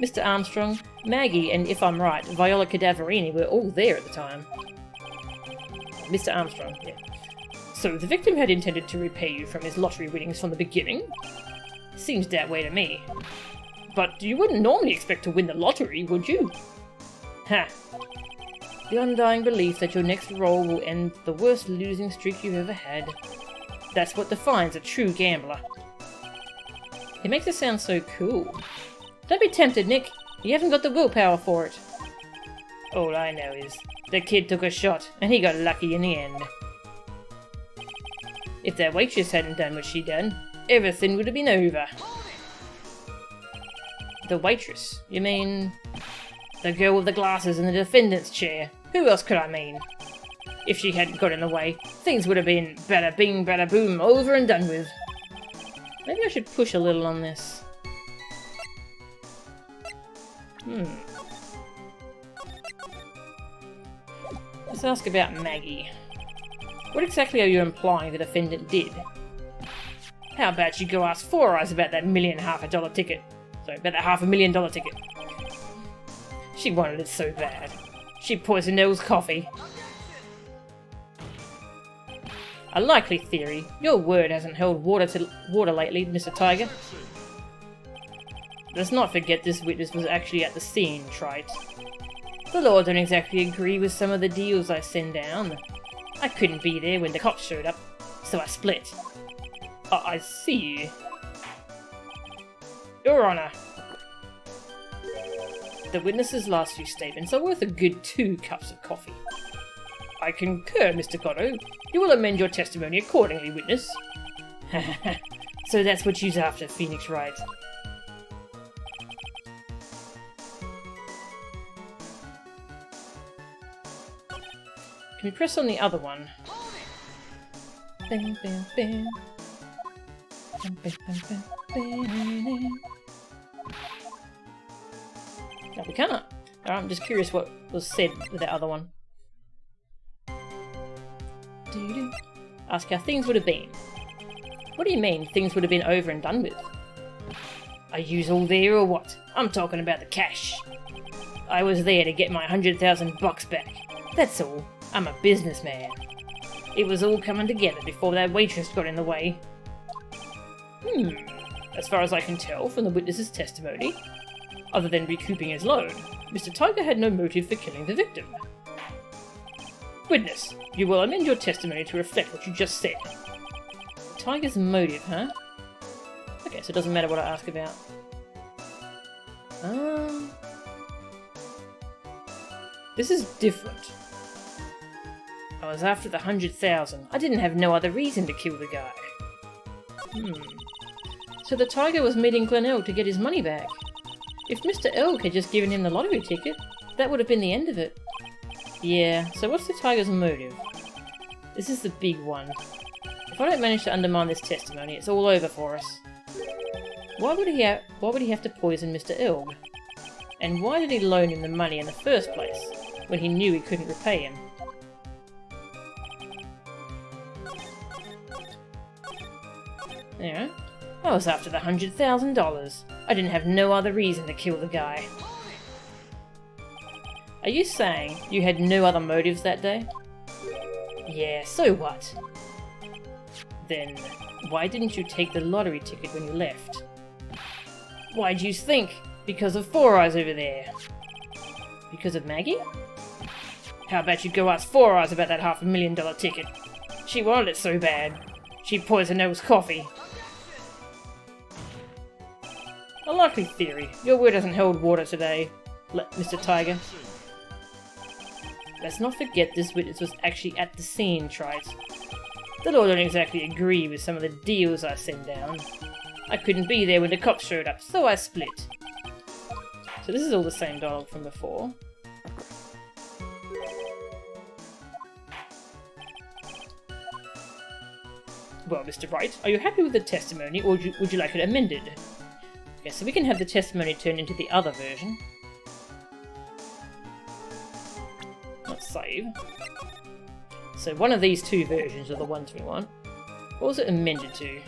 [SPEAKER 1] Mr. Armstrong, Maggie, and if I'm right, Viola Cadaverini were all there at the time. Mr. Armstrong, yeah. So the victim had intended to repay you from his lottery winnings from the beginning? Seems that way to me. But you wouldn't normally expect to win the lottery, would you? Ha! The undying belief that your next roll will end the worst losing streak you've ever had. That's what defines a true gambler. It makes it sound so cool. Don't be tempted, Nick. You haven't got the willpower for it. All I know is, the kid took a shot, and he got lucky in the end. If that waitress hadn't done what she done, everything would have been over. The waitress? You mean... the girl with the glasses in the defendant's chair? Who else could I mean? If she hadn't got in the way, things would have been bada bing bada boom, over and done with. Maybe I should push a little on this. Let's ask about Maggie. What exactly are you implying the defendant did? How about you go ask Four Eyes about that $1,500,000 ticket? Sorry, about that $500,000 ticket. She wanted it so bad. She poisoned Elle's coffee. A likely theory. Your word hasn't held water lately, Mr. Tiger. Let's not forget this witness was actually at the scene, Trite. The law don't exactly agree with some of the deals I send down. I couldn't be there when the cops showed up, so I split. I see. Your Honor. The witness's last few statements are worth a good 2 cups of coffee. I concur, Mr. Cotto. You will amend your testimony accordingly, witness. So that's what you's after, Phoenix Wright. Can we press on the other one? Bing, bing, bing. Bing, bing, bing, bing. No, we can't. I'm just curious what was said with that other one. Ask how things would have been. What do you mean, things would have been over and done with? Are yous all there or what? I'm talking about the cash. I was there to get my $100,000 back. That's all. I'm a businessman. It was all coming together before that waitress got in the way. As far as I can tell from the witness's testimony, other than recouping his loan, Mr. Tiger had no motive for killing the victim. Witness, you will amend your testimony to reflect what you just said. Tiger's motive, huh? Okay, so it doesn't matter what I ask about. This is different. I was after the 100,000. I didn't have no other reason to kill the guy. So the Tiger was meeting Glen Elk to get his money back. If Mr. Elk had just given him the lottery ticket, that would have been the end of it. Yeah, so what's the Tiger's motive? This is the big one. If I don't manage to undermine this testimony, it's all over for us. Why would he have to poison Mr. Elk? And why did he loan him the money in the first place, when he knew he couldn't repay him? Yeah, I was after the $100,000. I didn't have no other reason to kill the guy. Are you saying you had no other motives that day? Yeah, so what? Then, why didn't you take the lottery ticket when you left? Why'd you think? Because of Four Eyes over there. Because of Maggie? How about you go ask Four Eyes about that $500,000 ticket? She wanted it so bad. She poisoned Elle's coffee. A likely theory. Your word hasn't held water today, Mr. Tiger. Let's not forget this witness was actually at the scene, Trite. The law don't exactly agree with some of the deals I send down. I couldn't be there when the cops showed up, so I split. So this is all the same dialogue from before. Well, Mr. Wright, are you happy with the testimony, or would you like it amended? Okay, so we can have the testimony turned into the other version. Let's save. So one of these two versions are the ones we want. What was it amended to?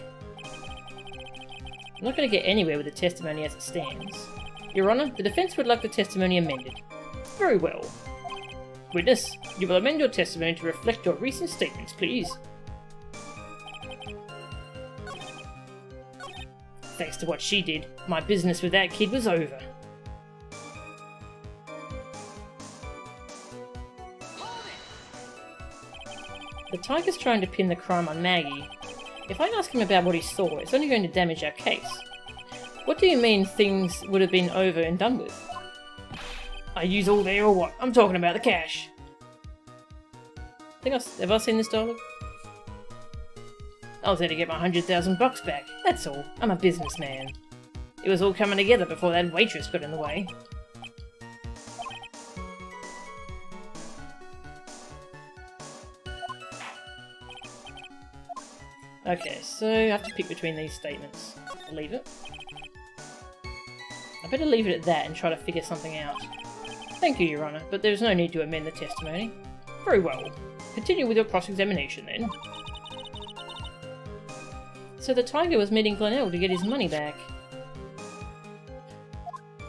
[SPEAKER 1] I'm not going to get anywhere with the testimony as it stands. Your Honour, the defence would like the testimony amended. Very well. Witness, you will amend your testimony to reflect your recent statements, please. Thanks to what she did, my business with that kid was over. The Tiger's trying to pin the crime on Maggie. If I ask him about what he saw, it's only going to damage our case. What do you mean things would have been over and done with? Are you all there or what? I'm talking about the cash. Have I seen this dialogue? I was there to get my $100,000 back. That's all. I'm a businessman. It was all coming together before that waitress got in the way. Okay, so I have to pick between these statements. I'll leave it. I better leave it at that and try to figure something out. Thank you, Your Honour, but there's no need to amend the testimony. Very well. Continue with your cross-examination then. So the Tiger was meeting Glenelg to get his money back.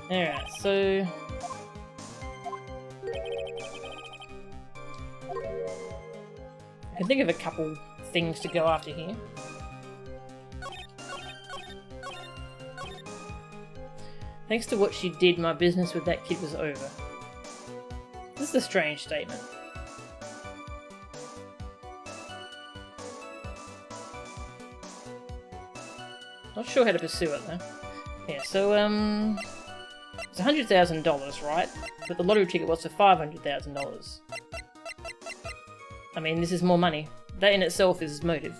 [SPEAKER 1] Alright, so... I can think of a couple things to go after here. Thanks to what she did, my business with that kid was over. This is a strange statement. Not sure how to pursue it though. Yeah, so it's $100,000, right? But the lottery ticket was for $500,000. I mean, this is more money. That in itself is motive.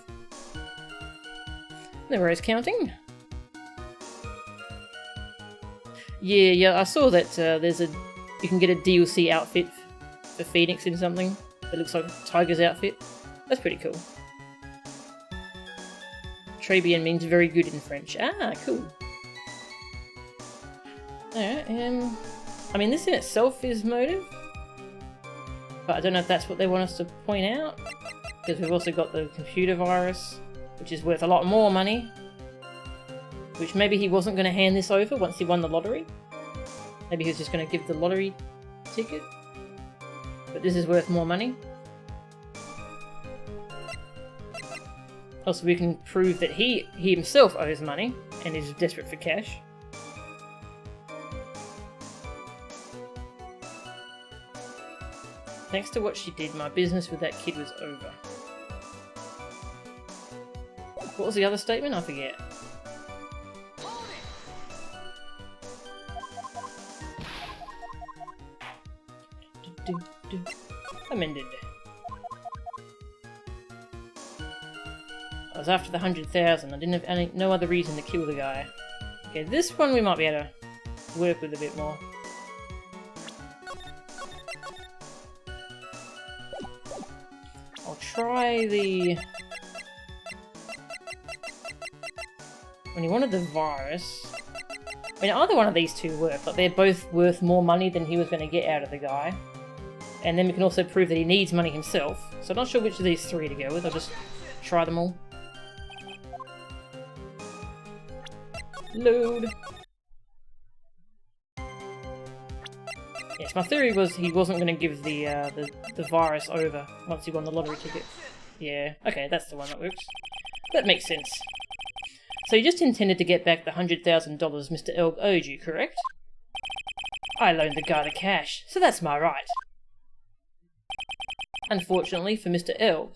[SPEAKER 1] The rose counting. Yeah, I saw that you can get a DLC outfit for Phoenix in something that looks like Tiger's outfit. That's pretty cool. Très means very good in French. Ah, cool. Alright, I mean, this in itself is motive, but I don't know if that's what they want us to point out, because we've also got the computer virus, which is worth a lot more money, which maybe he wasn't going to hand this over once he won the lottery. Maybe he was just going to give the lottery ticket, but this is worth more money. Also, we can prove that he himself owes money and is desperate for cash. Thanks to what she did, my business with that kid was over. What was the other statement? I forget. Amended. I was after the 100,000. I didn't have no other reason to kill the guy. Okay, this one we might be able to work with a bit more. I'll try the... When he wanted the virus... I mean, either one of these two work. Like, they're both worth more money than he was going to get out of the guy. And then we can also prove that he needs money himself. So I'm not sure which of these three to go with. I'll just try them all. Load. Yes, my theory was he wasn't going to give the virus over once he won the lottery ticket. Yeah, okay, that's the one that works. That makes sense. So you just intended to get back the $100,000 Mr. Elg owed you, correct? I loaned the guy the cash, so that's my right. Unfortunately for Mr. Elg,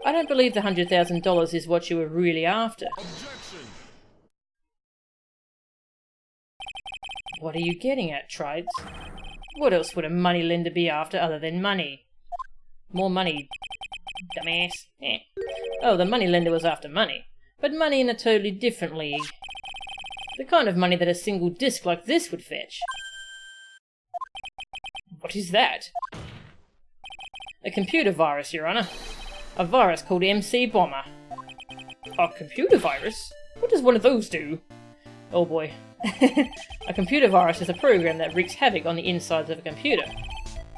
[SPEAKER 1] I don't believe the $100,000 is what you were really after.
[SPEAKER 2] Objection.
[SPEAKER 1] What are you getting at, Tribes? What else would a moneylender be after other than money? More money, dumbass. Eh. Oh, the moneylender was after money. But money in a totally different league. The kind of money that a single disc like this would fetch. What is that? A computer virus, Your Honor. A virus called MC Bomber. A computer virus? What does one of those do? Oh boy. A computer virus is a program that wreaks havoc on the insides of a computer.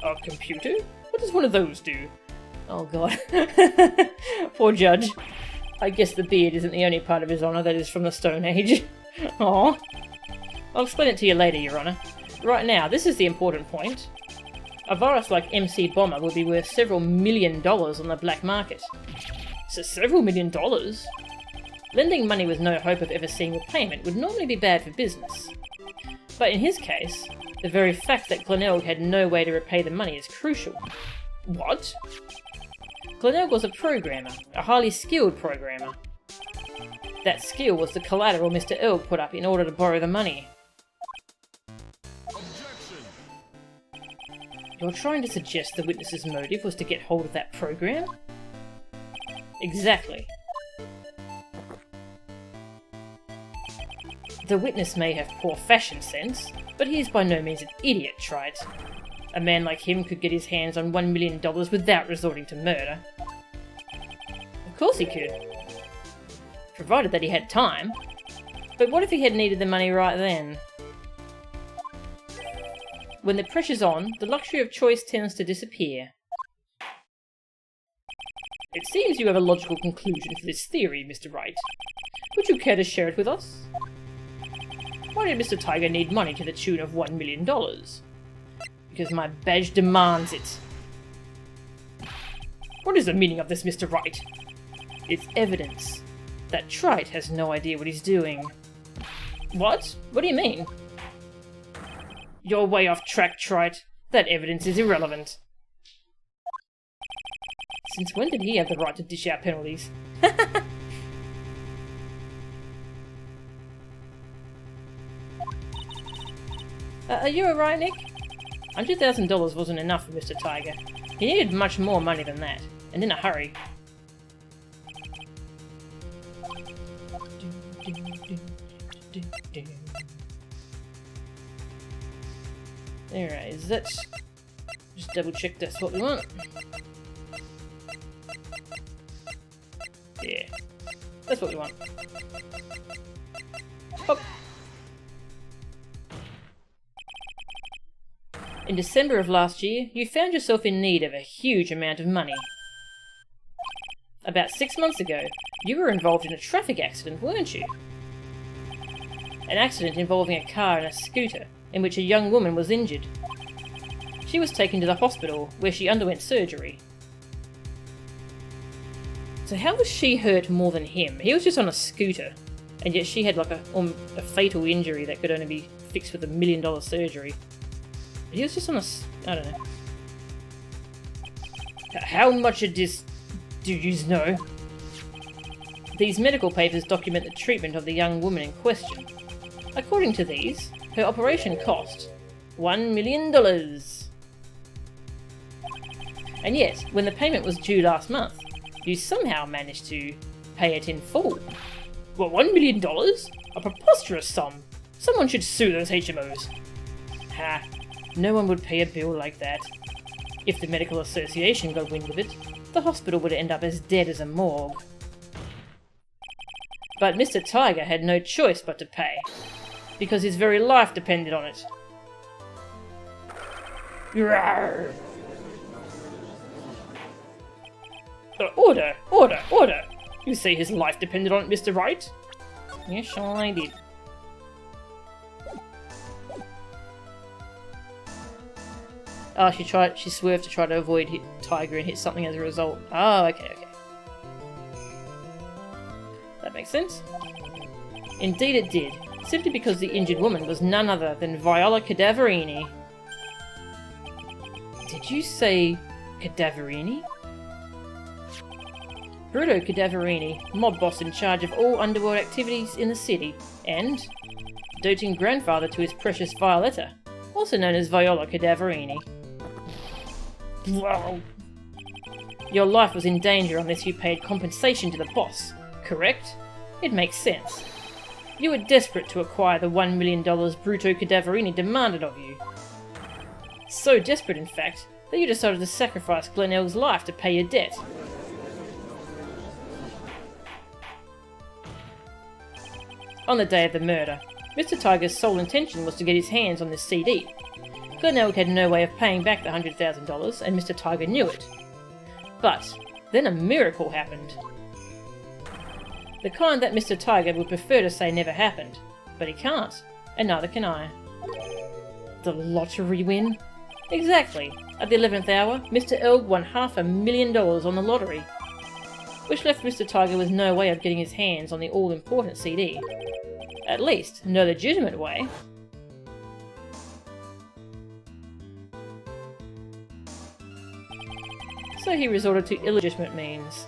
[SPEAKER 1] A computer? What does one of those do? Oh god. Poor Judge. I guess the beard isn't the only part of his honour that is from the Stone Age. Aww. I'll explain it to you later, Your Honour. Right now, this is the important point. A virus like MC Bomber would be worth several $1 million on the black market. So several $1 million? Lending money with no hope of ever seeing repayment would normally be bad for business. But in his case, the very fact that Glenelg had no way to repay the money is crucial. What? Glenelg was a programmer, a highly skilled programmer. That skill was the collateral Mr. Elg put up in order to borrow the money.
[SPEAKER 2] Objection.
[SPEAKER 1] You're trying to suggest the witness's motive was to get hold of that program? Exactly. The witness may have poor fashion sense, but he is by no means an idiot, Trite. A man like him could get his hands on $1 million without resorting to murder. Of course he could. Provided that he had time. But what if he had needed the money right then? When the pressure's on, the luxury of choice tends to disappear. It seems you have a logical conclusion for this theory, Mr. Wright. Would you care to share it with us? Why did Mr. Tiger need money to the tune of $1 million? Because my badge demands it. What is the meaning of this, Mr. Wright? It's evidence that Trite has no idea what he's doing. What? What do you mean? You're way off track, Trite. That evidence is irrelevant. Since when did he have the right to dish out penalties? Are you alright, Nick? $100,000 wasn't enough for Mr. Tiger. He needed much more money than that, and in a hurry. Alright, is that... Just double check that's what we want. Yeah, that's what we want. Hop. In December of last year, you found yourself in need of a huge amount of money. About 6 months ago, you were involved in a traffic accident, weren't you? An accident involving a car and a scooter, in which a young woman was injured. She was taken to the hospital, where she underwent surgery. So how was she hurt more than him? He was just on a scooter, and yet she had like a fatal injury that could only be fixed with $1 million surgery. He was just on a... I don't know. How much of this do you know? These medical papers document the treatment of the young woman in question. According to these, her operation cost $1 million. And yet, when the payment was due last month, you somehow managed to pay it in full. What, $1 million? A preposterous sum. Someone should sue those HMOs. Ha. No one would pay a bill like that. If the medical association got wind of it, the hospital would end up as dead as a morgue. But Mr. Tiger had no choice but to pay, because his very life depended on it. Rawr. Order! Order! Order! You say his life depended on it, Mr. Wright? Yes, I did. Oh, she swerved to try to avoid Tiger and hit something as a result. Oh, okay. That makes sense. Indeed it did, simply because the injured woman was none other than Viola Cadaverini. Did you say Cadaverini? Bruto Cadaverini, mob boss in charge of all underworld activities in the city, and doting grandfather to his precious Violetta, also known as Viola Cadaverini. Wow. Your life was in danger unless you paid compensation to the boss, correct? It makes sense. You were desperate to acquire the $1 million Bruto Cadaverini demanded of you. So desperate, in fact, that you decided to sacrifice Glenelg's life to pay your debt. On the day of the murder, Mr. Tiger's sole intention was to get his hands on this CD. Glenelg had no way of paying back the $100,000, and Mr. Tiger knew it. But then a miracle happened. The kind that Mr. Tiger would prefer to say never happened, but he can't. and neither can I. The lottery win? Exactly. At the 11th hour, Mr. Elg won $500,000 on the lottery, which left Mr. Tiger with no way of getting his hands on the all-important CD. At least, no legitimate way. So he resorted to illegitimate means.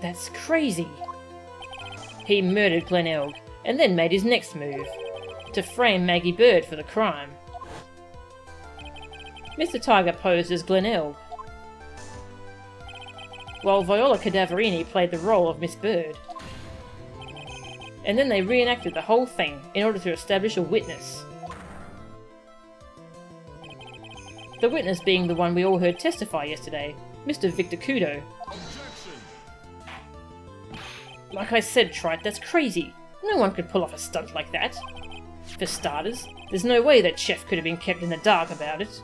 [SPEAKER 1] That's crazy. He murdered Glen Elg, and then made his next move, to frame Maggie Bird for the crime. Mr. Tiger posed as Glen Elg, while Viola Cadaverini played the role of Miss Bird. And then they reenacted the whole thing in order to establish a witness. The witness being the one we all heard testify yesterday, Mr. Victor Kudo. Like I said, Trite, that's crazy. No one could pull off a stunt like that. For starters, there's no way that Chef could have been kept in the dark about it.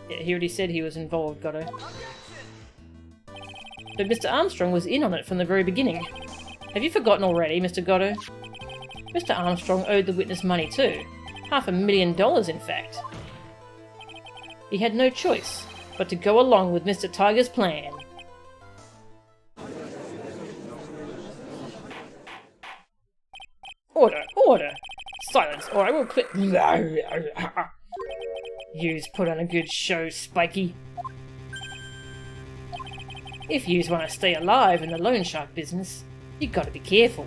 [SPEAKER 1] Yeah, he already said he was involved, Gotto. But Mr. Armstrong was in on it from the very beginning. Have you forgotten already, Mr. Gotto? Mr. Armstrong owed the witness money too. $500,000, in fact. He had no choice but to go along with Mr. Tiger's plan. Order! Order! Silence, or I will quit. Yous put on a good show, Spiky. If yous want to stay alive in the loan shark business, you gotta be careful.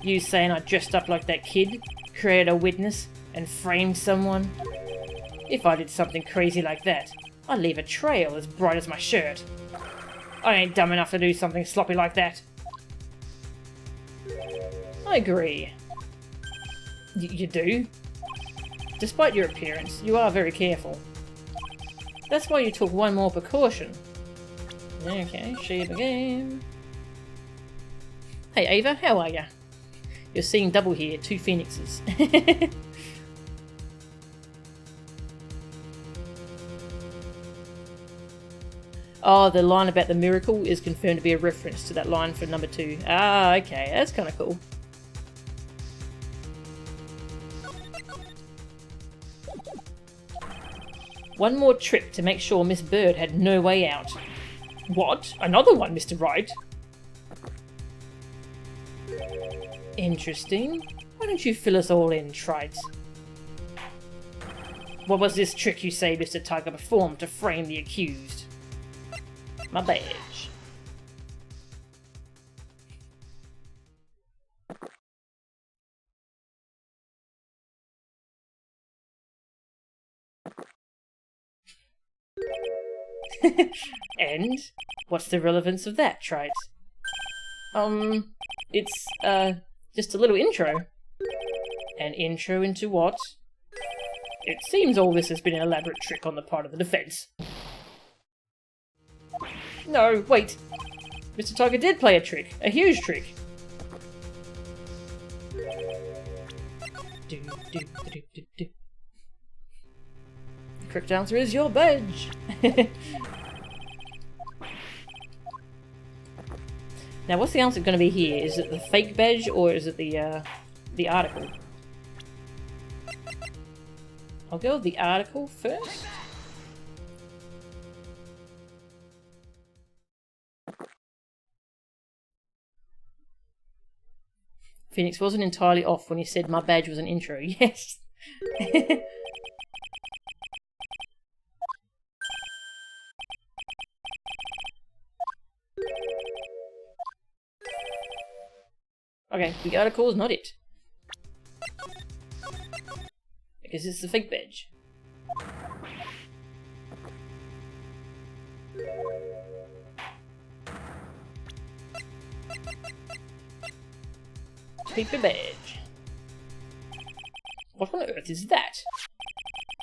[SPEAKER 1] You saying I dressed up like that kid, created a witness, and framed someone? If I did something crazy like that, I'd leave a trail as bright as my shirt. I ain't dumb enough to do something sloppy like that. I agree. You do? Despite your appearance, you are very careful. That's why you took one more precaution. Okay, share the game. Hey Ava, how are ya? You're seeing double here, 2 phoenixes. Oh, the line about the miracle is confirmed to be a reference to that line for number 2. Ah, okay, that's kind of cool. One more trip to make sure Miss Bird had no way out. What? Another one, Mr. Wright? Interesting. Why don't you fill us all in, Trite? What was this trick you say Mr. Tiger performed to frame the accused? My badge. And? What's the relevance of that, Trite? It's, just a little intro. An intro into what? It seems all this has been an elaborate trick on the part of the defense. No, wait. Mr. Tiger did play a trick. A huge trick. The correct answer is your badge. Now, what's the answer going to be here? Is it the fake badge or is it the article? I'll go with the article first. Phoenix wasn't entirely off when he said my badge was an intro. Yes. Okay, the article is not it. Because it's the fake badge. Paper badge. What on earth is that?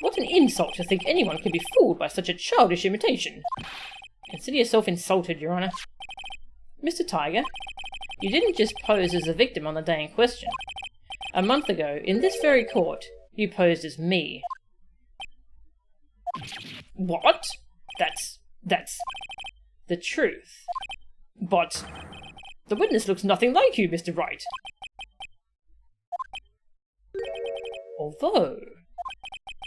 [SPEAKER 1] What an insult to think anyone can be fooled by such a childish imitation. Consider yourself insulted, Your Honor. Mr. Tiger, you didn't just pose as the victim on the day in question. A month ago, in this very court, you posed as me. What? That's the truth. But the witness looks nothing like you, Mr. Wright. Although,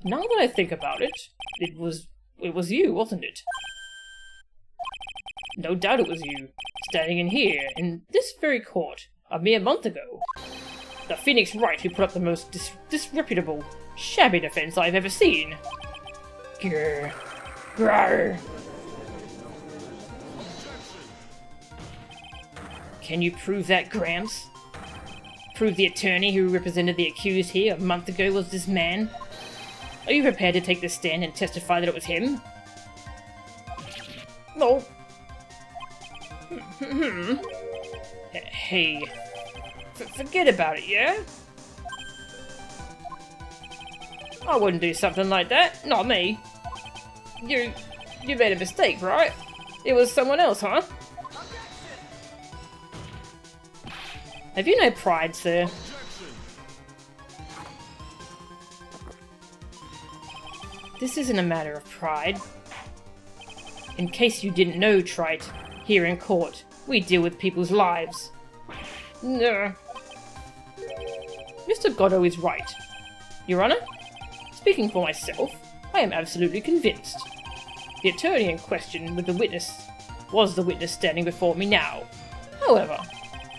[SPEAKER 1] now that I think about it, it was you, wasn't it? No doubt it was you, standing in here, in this very court, a mere month ago. The Phoenix Wright who put up the most disreputable, shabby defense I've ever seen. Grr. Grr. Can you prove that, Gramps? Prove the attorney who represented the accused here a month ago was this man? Are you prepared to take the stand and testify that it was him? No. Hey. Forget about it, yeah? I wouldn't do something like that. Not me. You made a mistake, right? It was someone else, huh? Have you no pride, sir? This isn't a matter of pride. In case you didn't know, Trite, here in court, we deal with people's lives. No. Mr. Goddo is right. Your Honor, speaking for myself, I am absolutely convinced. The attorney in question was the witness standing before me now. However,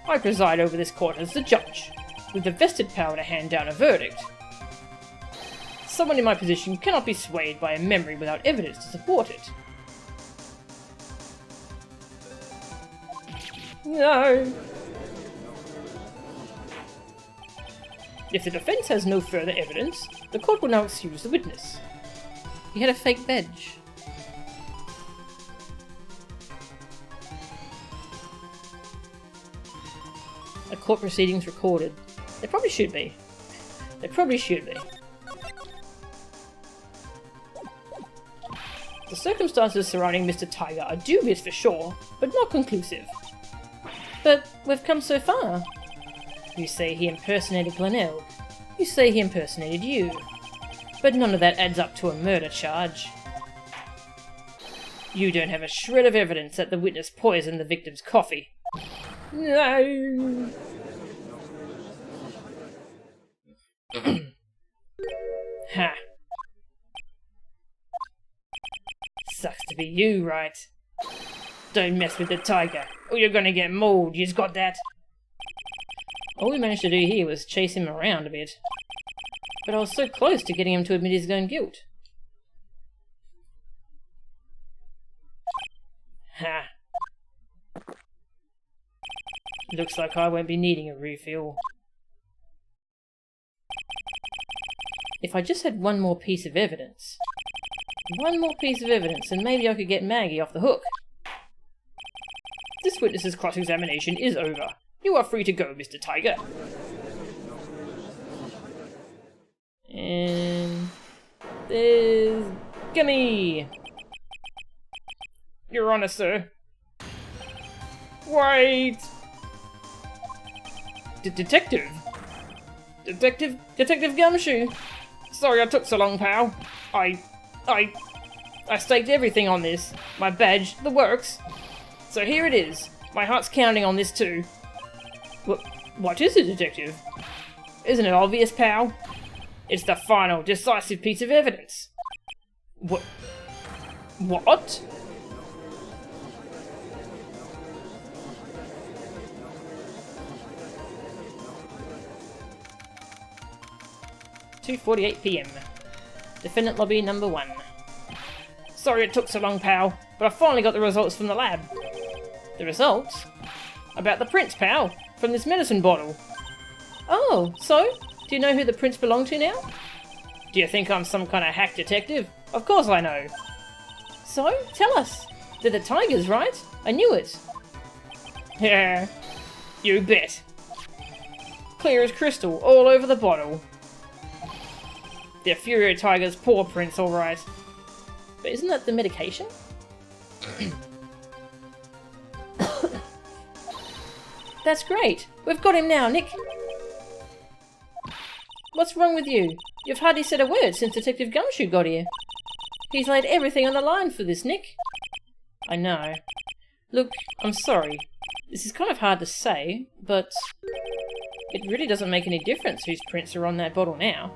[SPEAKER 1] I preside over this court as the judge, with the vested power to hand down a verdict. Someone in my position cannot be swayed by a memory without evidence to support it. No. If the defense has no further evidence, the court will now excuse the witness. He had a fake badge. A court proceedings recorded. They probably should be. They probably should be. The circumstances surrounding Mr. Tiger are dubious for sure, but not conclusive. But we've come so far. You say he impersonated Glenelg. You say he impersonated you. But none of that adds up to a murder charge. You don't have a shred of evidence that the witness poisoned the victim's coffee. No. Ha. Sucks to be you, right? Don't mess with the tiger, or you're gonna get mauled, you've got that? All we managed to do here was chase him around a bit. But I was so close to getting him to admit his own guilt. Ha. Looks like I won't be needing a refill. If I just had one more piece of evidence. One more piece of evidence, and maybe I could get Maggie off the hook. This witness's cross-examination is over. You are free to go, Mr. Tiger. And there's Gimme! Your Honor, sir. Wait! Detective Gumshoe! Sorry I took so long, pal. I staked everything on this. My badge, the works. So here it is. My heart's counting on this too. What is it, Detective? Isn't it obvious, pal? It's the final, decisive piece of evidence. What? 2:48 PM. Defendant lobby number 1. Sorry it took so long, pal, but I finally got the results from the lab. The results? About the prints, pal, from this medicine bottle. Oh, so? Do you know who the prints belong to now? Do you think I'm some kind of hack detective? Of course I know. So, tell us. They're the tigers, right? I knew it. Yeah, you bet. Clear as crystal, all over the bottle. They're Furio Tiger's paw prints, alright. But isn't that the medication? That's great. We've got him now, Nick. What's wrong with you? You've hardly said a word since Detective Gumshoe got here. He's laid everything on the line for this, Nick. I know. Look, I'm sorry. This is kind of hard to say, but it really doesn't make any difference whose prints are on that bottle now.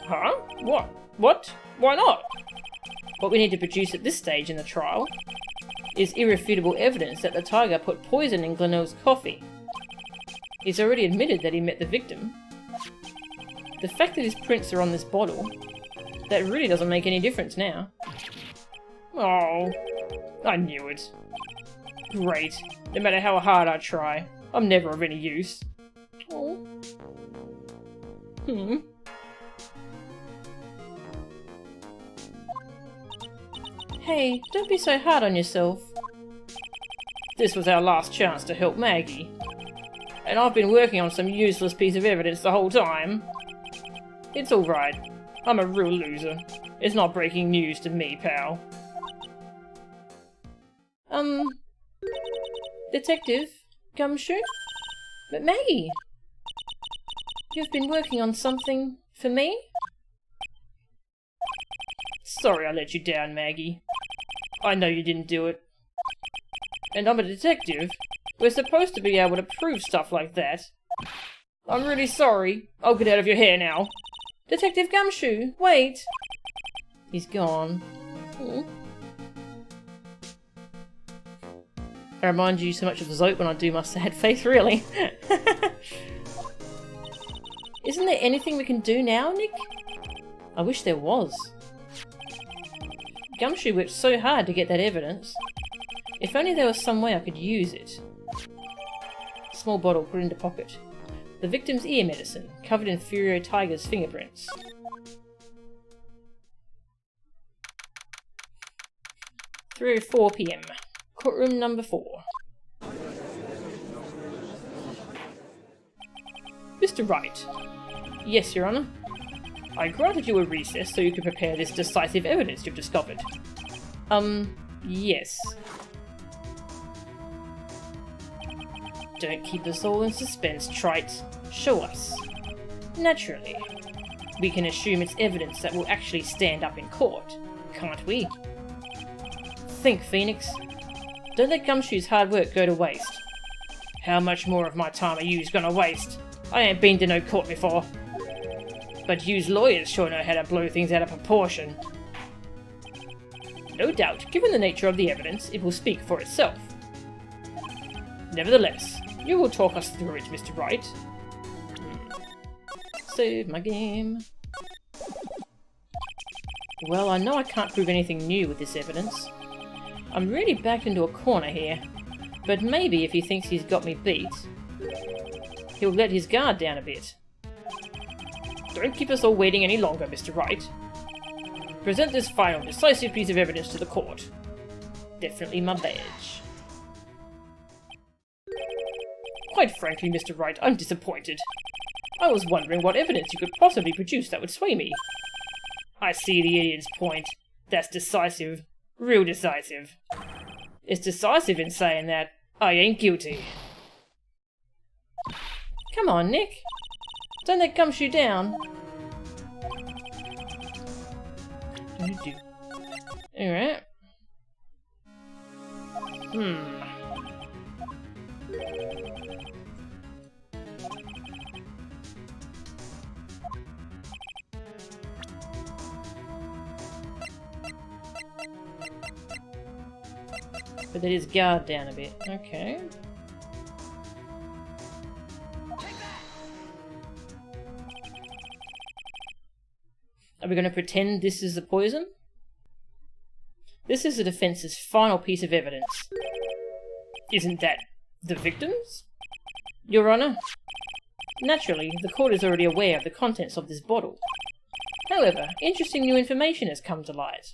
[SPEAKER 1] Huh? What? What? Why not? What we need to produce at this stage in the trial is irrefutable evidence that the tiger put poison in Glenelg's coffee. He's already admitted that he met the victim. The fact that his prints are on this bottle, that really doesn't make any difference now. Oh, I knew it. Great. No matter how hard I try, I'm never of any use. Oh. Hey, don't be so hard on yourself. This was our last chance to help Maggie. And I've been working on some useless piece of evidence the whole time. It's alright. I'm a real loser. It's not breaking news to me, pal. Detective Gumshoe? But Maggie! You've been working on something for me? Sorry I let you down, Maggie. I know you didn't do it. And I'm a detective. We're supposed to be able to prove stuff like that. I'm really sorry. I'll get out of your hair now. Detective Gumshoe, wait! He's gone. I remind you so much of Zope when I do my sad face, really. Isn't there anything we can do now, Nick? I wish there was. Gumshoe worked so hard to get that evidence. If only there was some way I could use it. Small bottle put into pocket. The victim's ear medicine, covered in Furio Tigre's fingerprints. 3:04 PM. Courtroom number 4. Mr. Wright. Yes, Your Honour. I granted you a recess so you could prepare this decisive evidence you've discovered. Yes. Don't keep us all in suspense, Trite. Show us. Naturally. We can assume it's evidence that will actually stand up in court, can't we? Think, Phoenix. Don't let Gumshoe's hard work go to waste. How much more of my time are yous gonna waste? I ain't been to no court before. But yous lawyers sure know how to blow things out of proportion. No doubt, given the nature of the evidence, it will speak for itself. Nevertheless, you will talk us through it, Mr. Wright. Save my game. Well, I know I can't prove anything new with this evidence. I'm really backed into a corner here, but maybe if he thinks he's got me beat, he'll let his guard down a bit. Don't keep us all waiting any longer, Mr. Wright. Present this final, decisive piece of evidence to the court. Definitely my badge. Quite frankly, Mr. Wright, I'm disappointed. I was wondering what evidence you could possibly produce that would sway me. I see the idiot's point. That's decisive. Real decisive. It's decisive in saying that I ain't guilty. Come on, Nick. Don't let Gumshoe down. Alright. But let his guard down a bit. Okay. Are we going to pretend this is the poison? This is the defence's final piece of evidence. Isn't that the victim's? Your Honour? Naturally, the court is already aware of the contents of this bottle. However, interesting new information has come to light.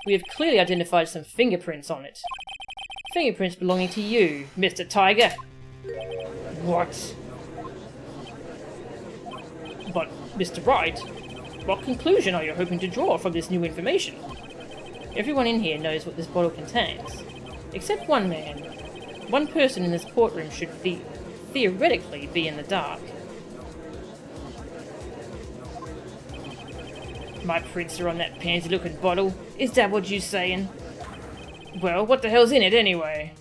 [SPEAKER 1] We have clearly identified some fingerprints on it. Fingerprints belonging to you, Mr. Tiger. What? But, Mr. Wright, what conclusion are you hoping to draw from this new information? Everyone in here knows what this bottle contains. Except one man. One person in this courtroom should theoretically be in the dark. My prints are on that pansy-looking bottle. Is that what you're saying? Well, what the hell's in it anyway?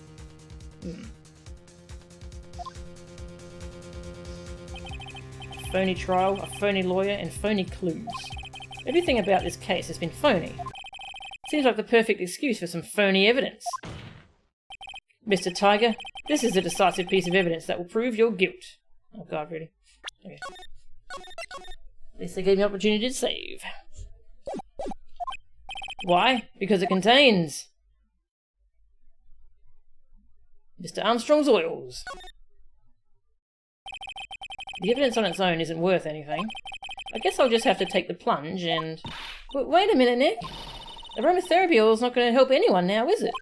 [SPEAKER 1] phony trial, a phony lawyer, and phony clues. Everything about this case has been phony. Seems like the perfect excuse for some phony evidence. Mr. Tiger, this is a decisive piece of evidence that will prove your guilt. Oh god, really? Okay. At least they gave me an opportunity to save. Why? Because it contains Mr. Armstrong's oils. The evidence on its own isn't worth anything. I guess I'll just have to take the plunge and... But wait a minute, Nick. Aromatherapy oil's not going to help anyone now, is it?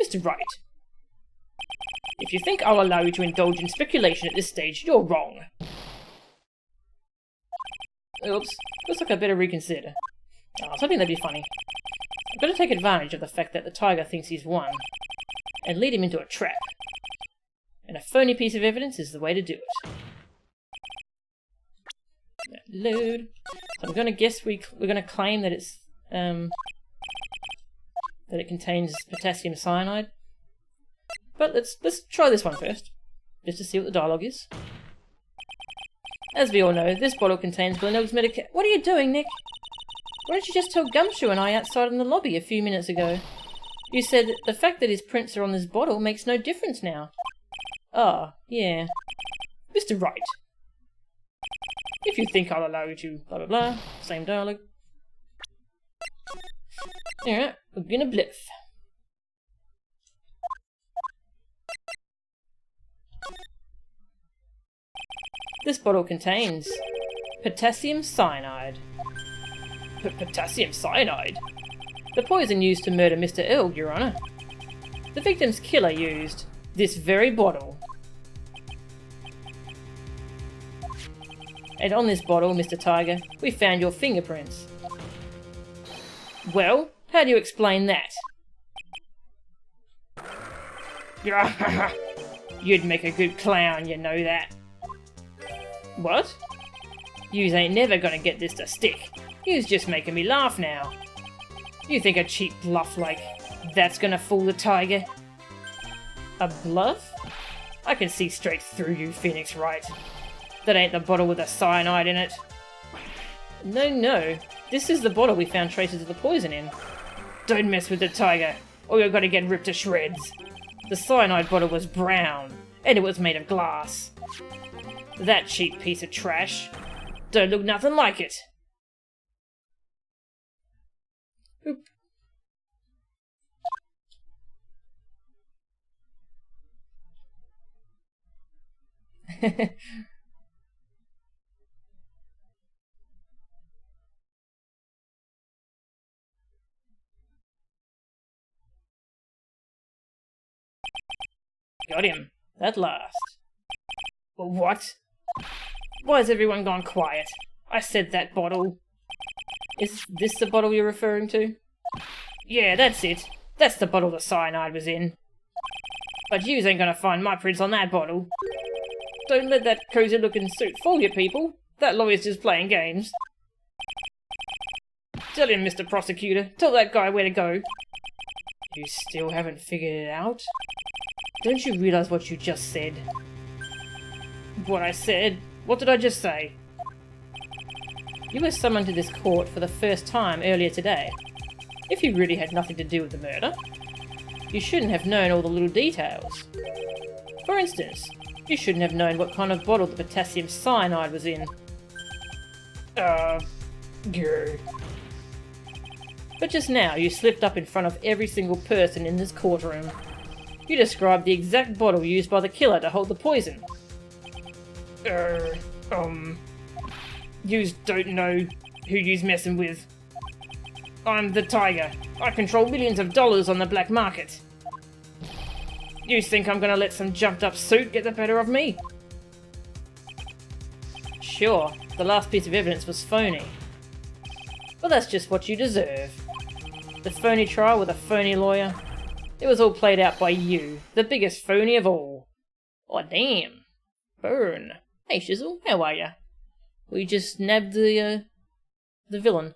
[SPEAKER 1] Mr. Wright. If you think I'll allow you to indulge in speculation at this stage, you're wrong. Oops. Looks like I better reconsider. I was hoping that'd be funny. I've got to take advantage of the fact that the tiger thinks he's won, and lead him into a trap. And a phony piece of evidence is the way to do it. Load. So I'm going to guess we're going to claim that it's that it contains potassium cyanide. But let's try this one first, just to see what the dialogue is. As we all know, this bottle contains Glenelg's medication. What are you doing, Nick? Why didn't you just tell Gumshoe and I outside in the lobby a few minutes ago? You said that the fact that his prints are on this bottle makes no difference now. Ah, yeah. Mr. Wright. If you think I'll allow you to blah blah blah, same dialogue. Alright, we're gonna bluff. This bottle contains potassium cyanide. Potassium cyanide? The poison used to murder Mr. Elg, Your Honor. The victim's killer used this very bottle. And on this bottle, Mr. Tiger, we found your fingerprints. Well, how do you explain that? You'd make a good clown, you know that. What? Yous ain't never gonna get this to stick. Yous just making me laugh now. You think a cheap bluff like that's gonna fool the tiger? A bluff? I can see straight through you, Phoenix Wright. That ain't the bottle with the cyanide in it. No. This is the bottle we found traces of the poison in. Don't mess with the tiger, or you're gonna get ripped to shreds. The cyanide bottle was brown, and it was made of glass. That cheap piece of trash don't look nothing like it. Oop. Got him. At last. What? Why has everyone gone quiet? I said that bottle. Is this the bottle you're referring to? Yeah, that's it. That's the bottle the cyanide was in. But yous ain't gonna find my prints on that bottle. Don't let that cozy-looking suit fool you, people. That lawyer's just playing games. Tell him, Mr. Prosecutor. Tell that guy where to go. You still haven't figured it out? Don't you realise what you just said? What I said? What did I just say? You were summoned to this court for the first time earlier today. If you really had nothing to do with the murder, you shouldn't have known all the little details. For instance, you shouldn't have known what kind of bottle the potassium cyanide was in. Grr. But just now, you slipped up in front of every single person in this courtroom. You described the exact bottle used by the killer to hold the poison. Yous don't know who yous messing with. I'm the Tiger. I control millions of dollars on the black market. Yous think I'm gonna let some jumped up suit get the better of me? Sure, the last piece of evidence was phony. But that's just what you deserve. The phony trial with a phony lawyer. It was all played out by you, the biggest phony of all. Oh damn. Burn. Hey Shizzle, how are ya? We just nabbed the villain.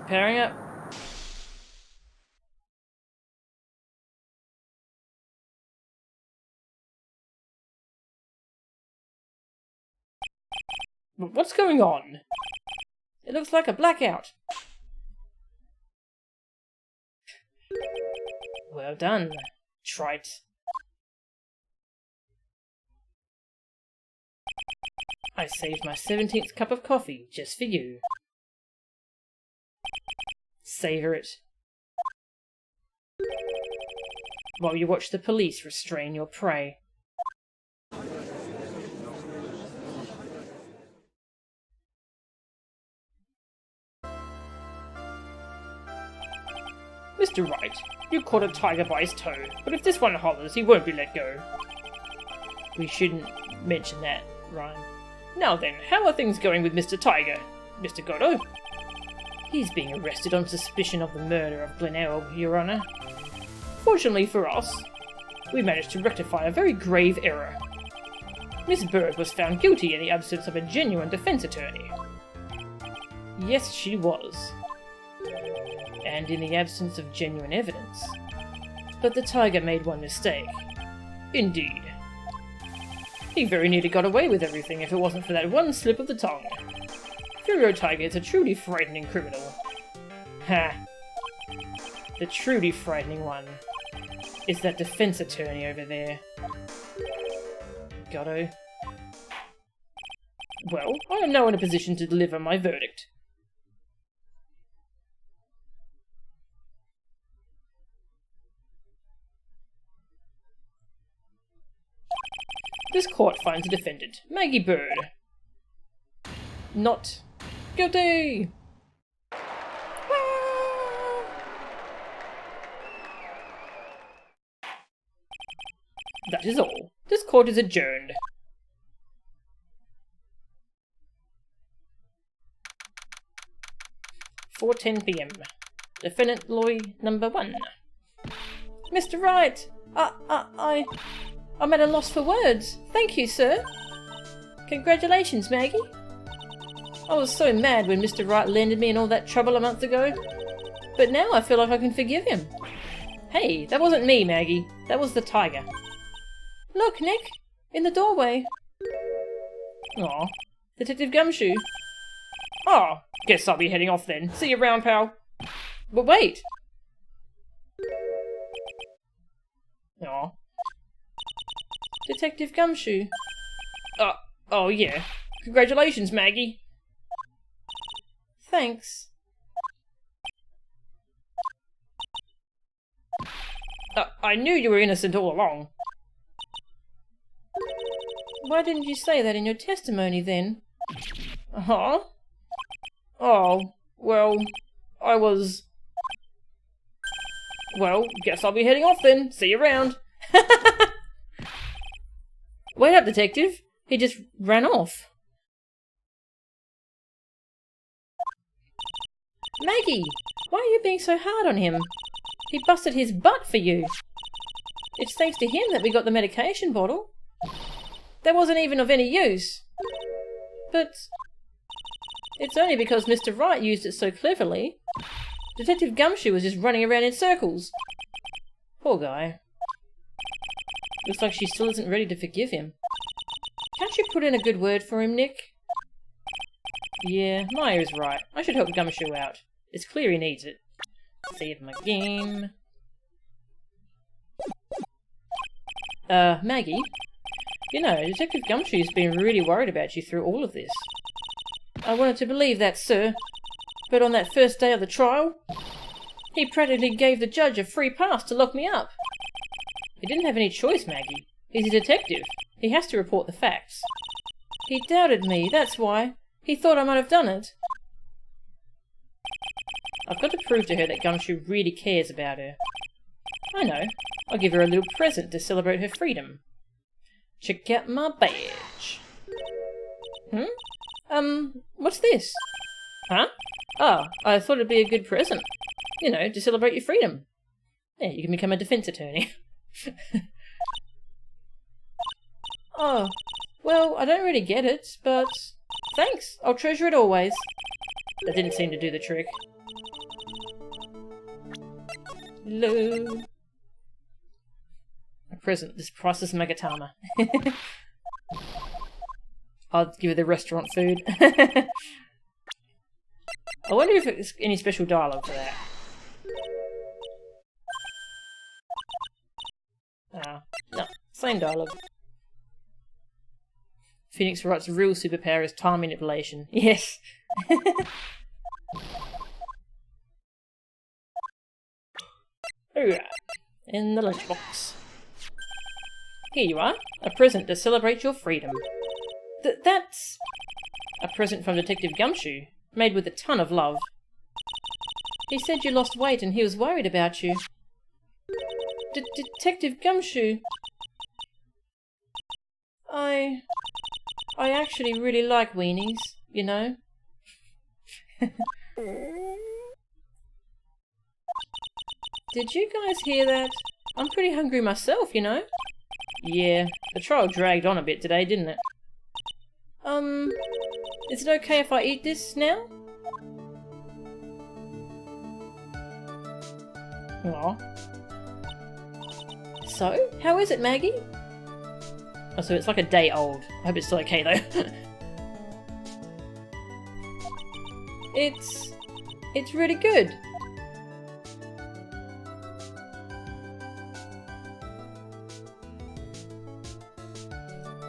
[SPEAKER 1] Powering up. What's going on? It looks like a blackout. Well done, trite. I saved my 17th cup of coffee just for you. Savor it. While you watch the police restrain your prey. Mr. Wright, you caught a tiger by his toe, but if this one hollers, he won't be let go. We shouldn't mention that, Ryan. Now then, how are things going with Mr. Tiger? Mr. Godot? He's being arrested on suspicion of the murder of Glenelg, Your Honour. Fortunately for us, we managed to rectify a very grave error. Miss Bird was found guilty in the absence of a genuine defence attorney. Yes, she was. And in the absence of genuine evidence. But the tiger made one mistake. Indeed. He very nearly got away with everything if it wasn't for that one slip of the tongue. Furio Tigre is a truly frightening criminal. Ha! The truly frightening one is that defense attorney over there. Godot. Well, I am now in a position to deliver my verdict. This court finds the defendant, Maggie Bird, not guilty! That is all. This court is adjourned. 4:10 p.m. Defendant Loy number 1. Mr. Wright! I'm at a loss for words. Thank you, sir. Congratulations, Maggie. I was so mad when Mr. Wright landed me in all that trouble a month ago. But now I feel like I can forgive him. Hey, that wasn't me, Maggie. That was the tiger. Look, Nick. In the doorway. Aw. Detective Gumshoe. Oh, guess I'll be heading off then. See you around, pal. But wait. Aw. Detective Gumshoe. Oh yeah. Congratulations, Maggie. Thanks. I knew you were innocent all along. Why didn't you say that in your testimony then? Huh? Oh, well, I was... Well, guess I'll be heading off then. See you around. Wait up, detective. He just ran off. Maggie, why are you being so hard on him? He busted his butt for you. It's thanks to him that we got the medication bottle. That wasn't even of any use. But it's only because Mr. Wright used it so cleverly. Detective Gumshoe was just running around in circles. Poor guy. Looks like she still isn't ready to forgive him. Can't you put in a good word for him, Nick? Yeah, Maya is right. I should help Gumshoe out. It's clear he needs it. Save my game. Maggie? You know, Detective Gumshoe's been really worried about you through all of this. I wanted to believe that, sir. But on that first day of the trial, he practically gave the judge a free pass to lock me up. He didn't have any choice, Maggie. He's a detective. He has to report the facts. He doubted me, that's why. He thought I might have done it. I've got to prove to her that Gumshoe really cares about her. I know. I'll give her a little present to celebrate her freedom. Check out my badge. What's this? Huh? Oh, I thought it'd be a good present. You know, to celebrate your freedom. Yeah, you can become a defense attorney. Oh, well, I don't really get it, but thanks. I'll treasure it always. That didn't seem to do the trick. Hello. A present. This priceless Magatama. I'll give her the restaurant food. I wonder if it's any special dialogue for that. No, same dialogue. Phoenix writes real superpower is time manipulation. Yes. Alright. In the lunchbox. Here you are. A present to celebrate your freedom. That's a present from Detective Gumshoe, made with a ton of love. He said you lost weight and he was worried about you. Detective Gumshoe? I actually really like weenies, you know. Did you guys hear that? I'm pretty hungry myself, you know. Yeah, the trial dragged on a bit today, didn't it? Is it okay if I eat this now? Aw. So, how is it, Maggie? Oh, so it's like a day old. I hope it's still okay, though. It's really good.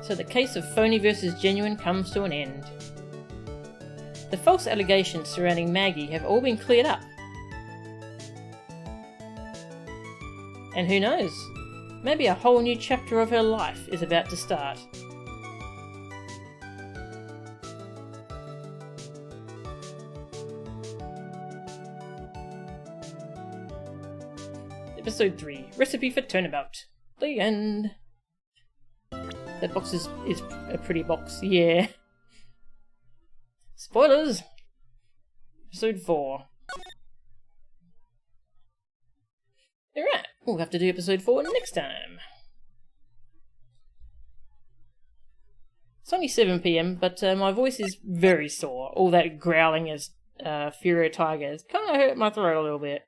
[SPEAKER 1] So the case of phony versus genuine comes to an end. The false allegations surrounding Maggie have all been cleared up. And who knows? Maybe a whole new chapter of her life is about to start. Episode 3. Recipe for Turnabout. The end. That box is a pretty box, yeah. Spoilers! Episode 4. Alright, we'll have to do episode 4 next time. It's only 7 PM, but my voice is very sore. All that growling as Furio Tigre has kind of hurt my throat a little bit.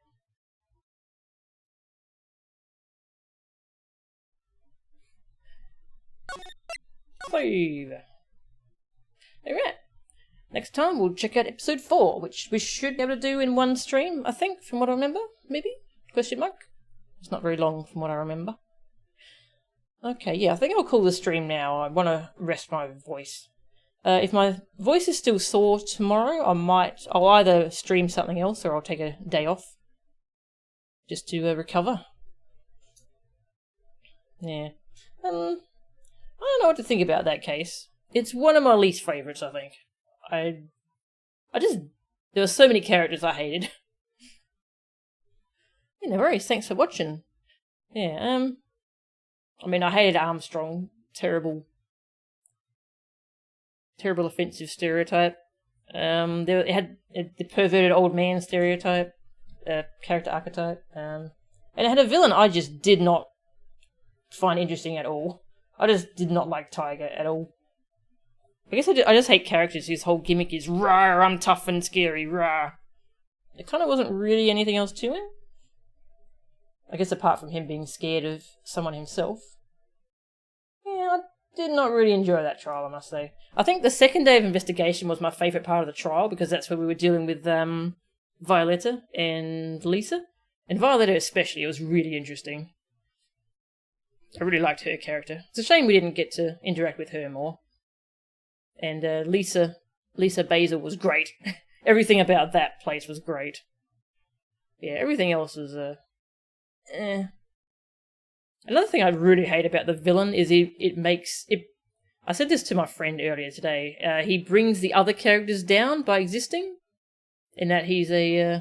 [SPEAKER 1] Save. Alright. Next time we'll check out episode 4, which we should be able to do in one stream, I think, from what I remember. Maybe? Question mark? It's not very long from what I remember. Okay, yeah, I think I'll call the stream now. I want to rest my voice. If my voice is still sore tomorrow, I'll either stream something else or I'll take a day off. Just to recover. Yeah. I don't know what to think about that case. It's one of my least favourites, I think. There were so many characters I hated. Yeah, no worries, thanks for watching. Yeah, I mean, I hated Armstrong. Terrible offensive stereotype. It had the perverted old man stereotype, character archetype. And it had a villain I just did not find interesting at all. I just did not like Tiger at all. I guess I just hate characters whose whole gimmick is "Rawr, I'm tough and scary, rawr." There kind of wasn't really anything else to him. I guess apart from him being scared of someone himself. Yeah, I did not really enjoy that trial, I must say. I think the second day of investigation was my favourite part of the trial, because that's where we were dealing with Violetta and Lisa. And Violetta especially, it was really interesting. I really liked her character. It's a shame we didn't get to interact with her more. And Lisa Basil was great. Everything about that place was great. Yeah, everything else was Another thing I really hate about the villain is it makes it. I said this to my friend earlier today. He brings the other characters down by existing, in that he's he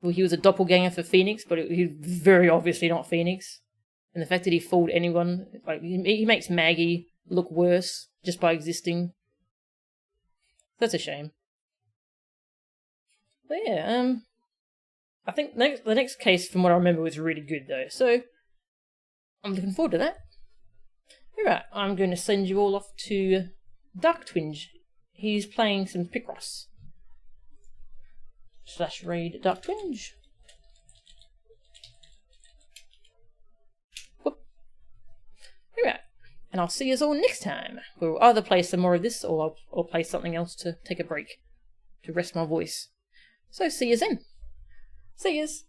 [SPEAKER 1] was a doppelganger for Phoenix, but he's very obviously not Phoenix. And the fact that he fooled anyone, like he makes Maggie look worse just by existing. That's a shame. But yeah, I think the next case, from what I remember, was really good though. So I'm looking forward to that. Alright, I'm going to send you all off to Dark Twinge. He's playing some Picross. /raid Dark Twinge. I'll see you all next time. We'll either play some more of this, or I'll play something else to take a break, to rest my voice. So see you then. See yous.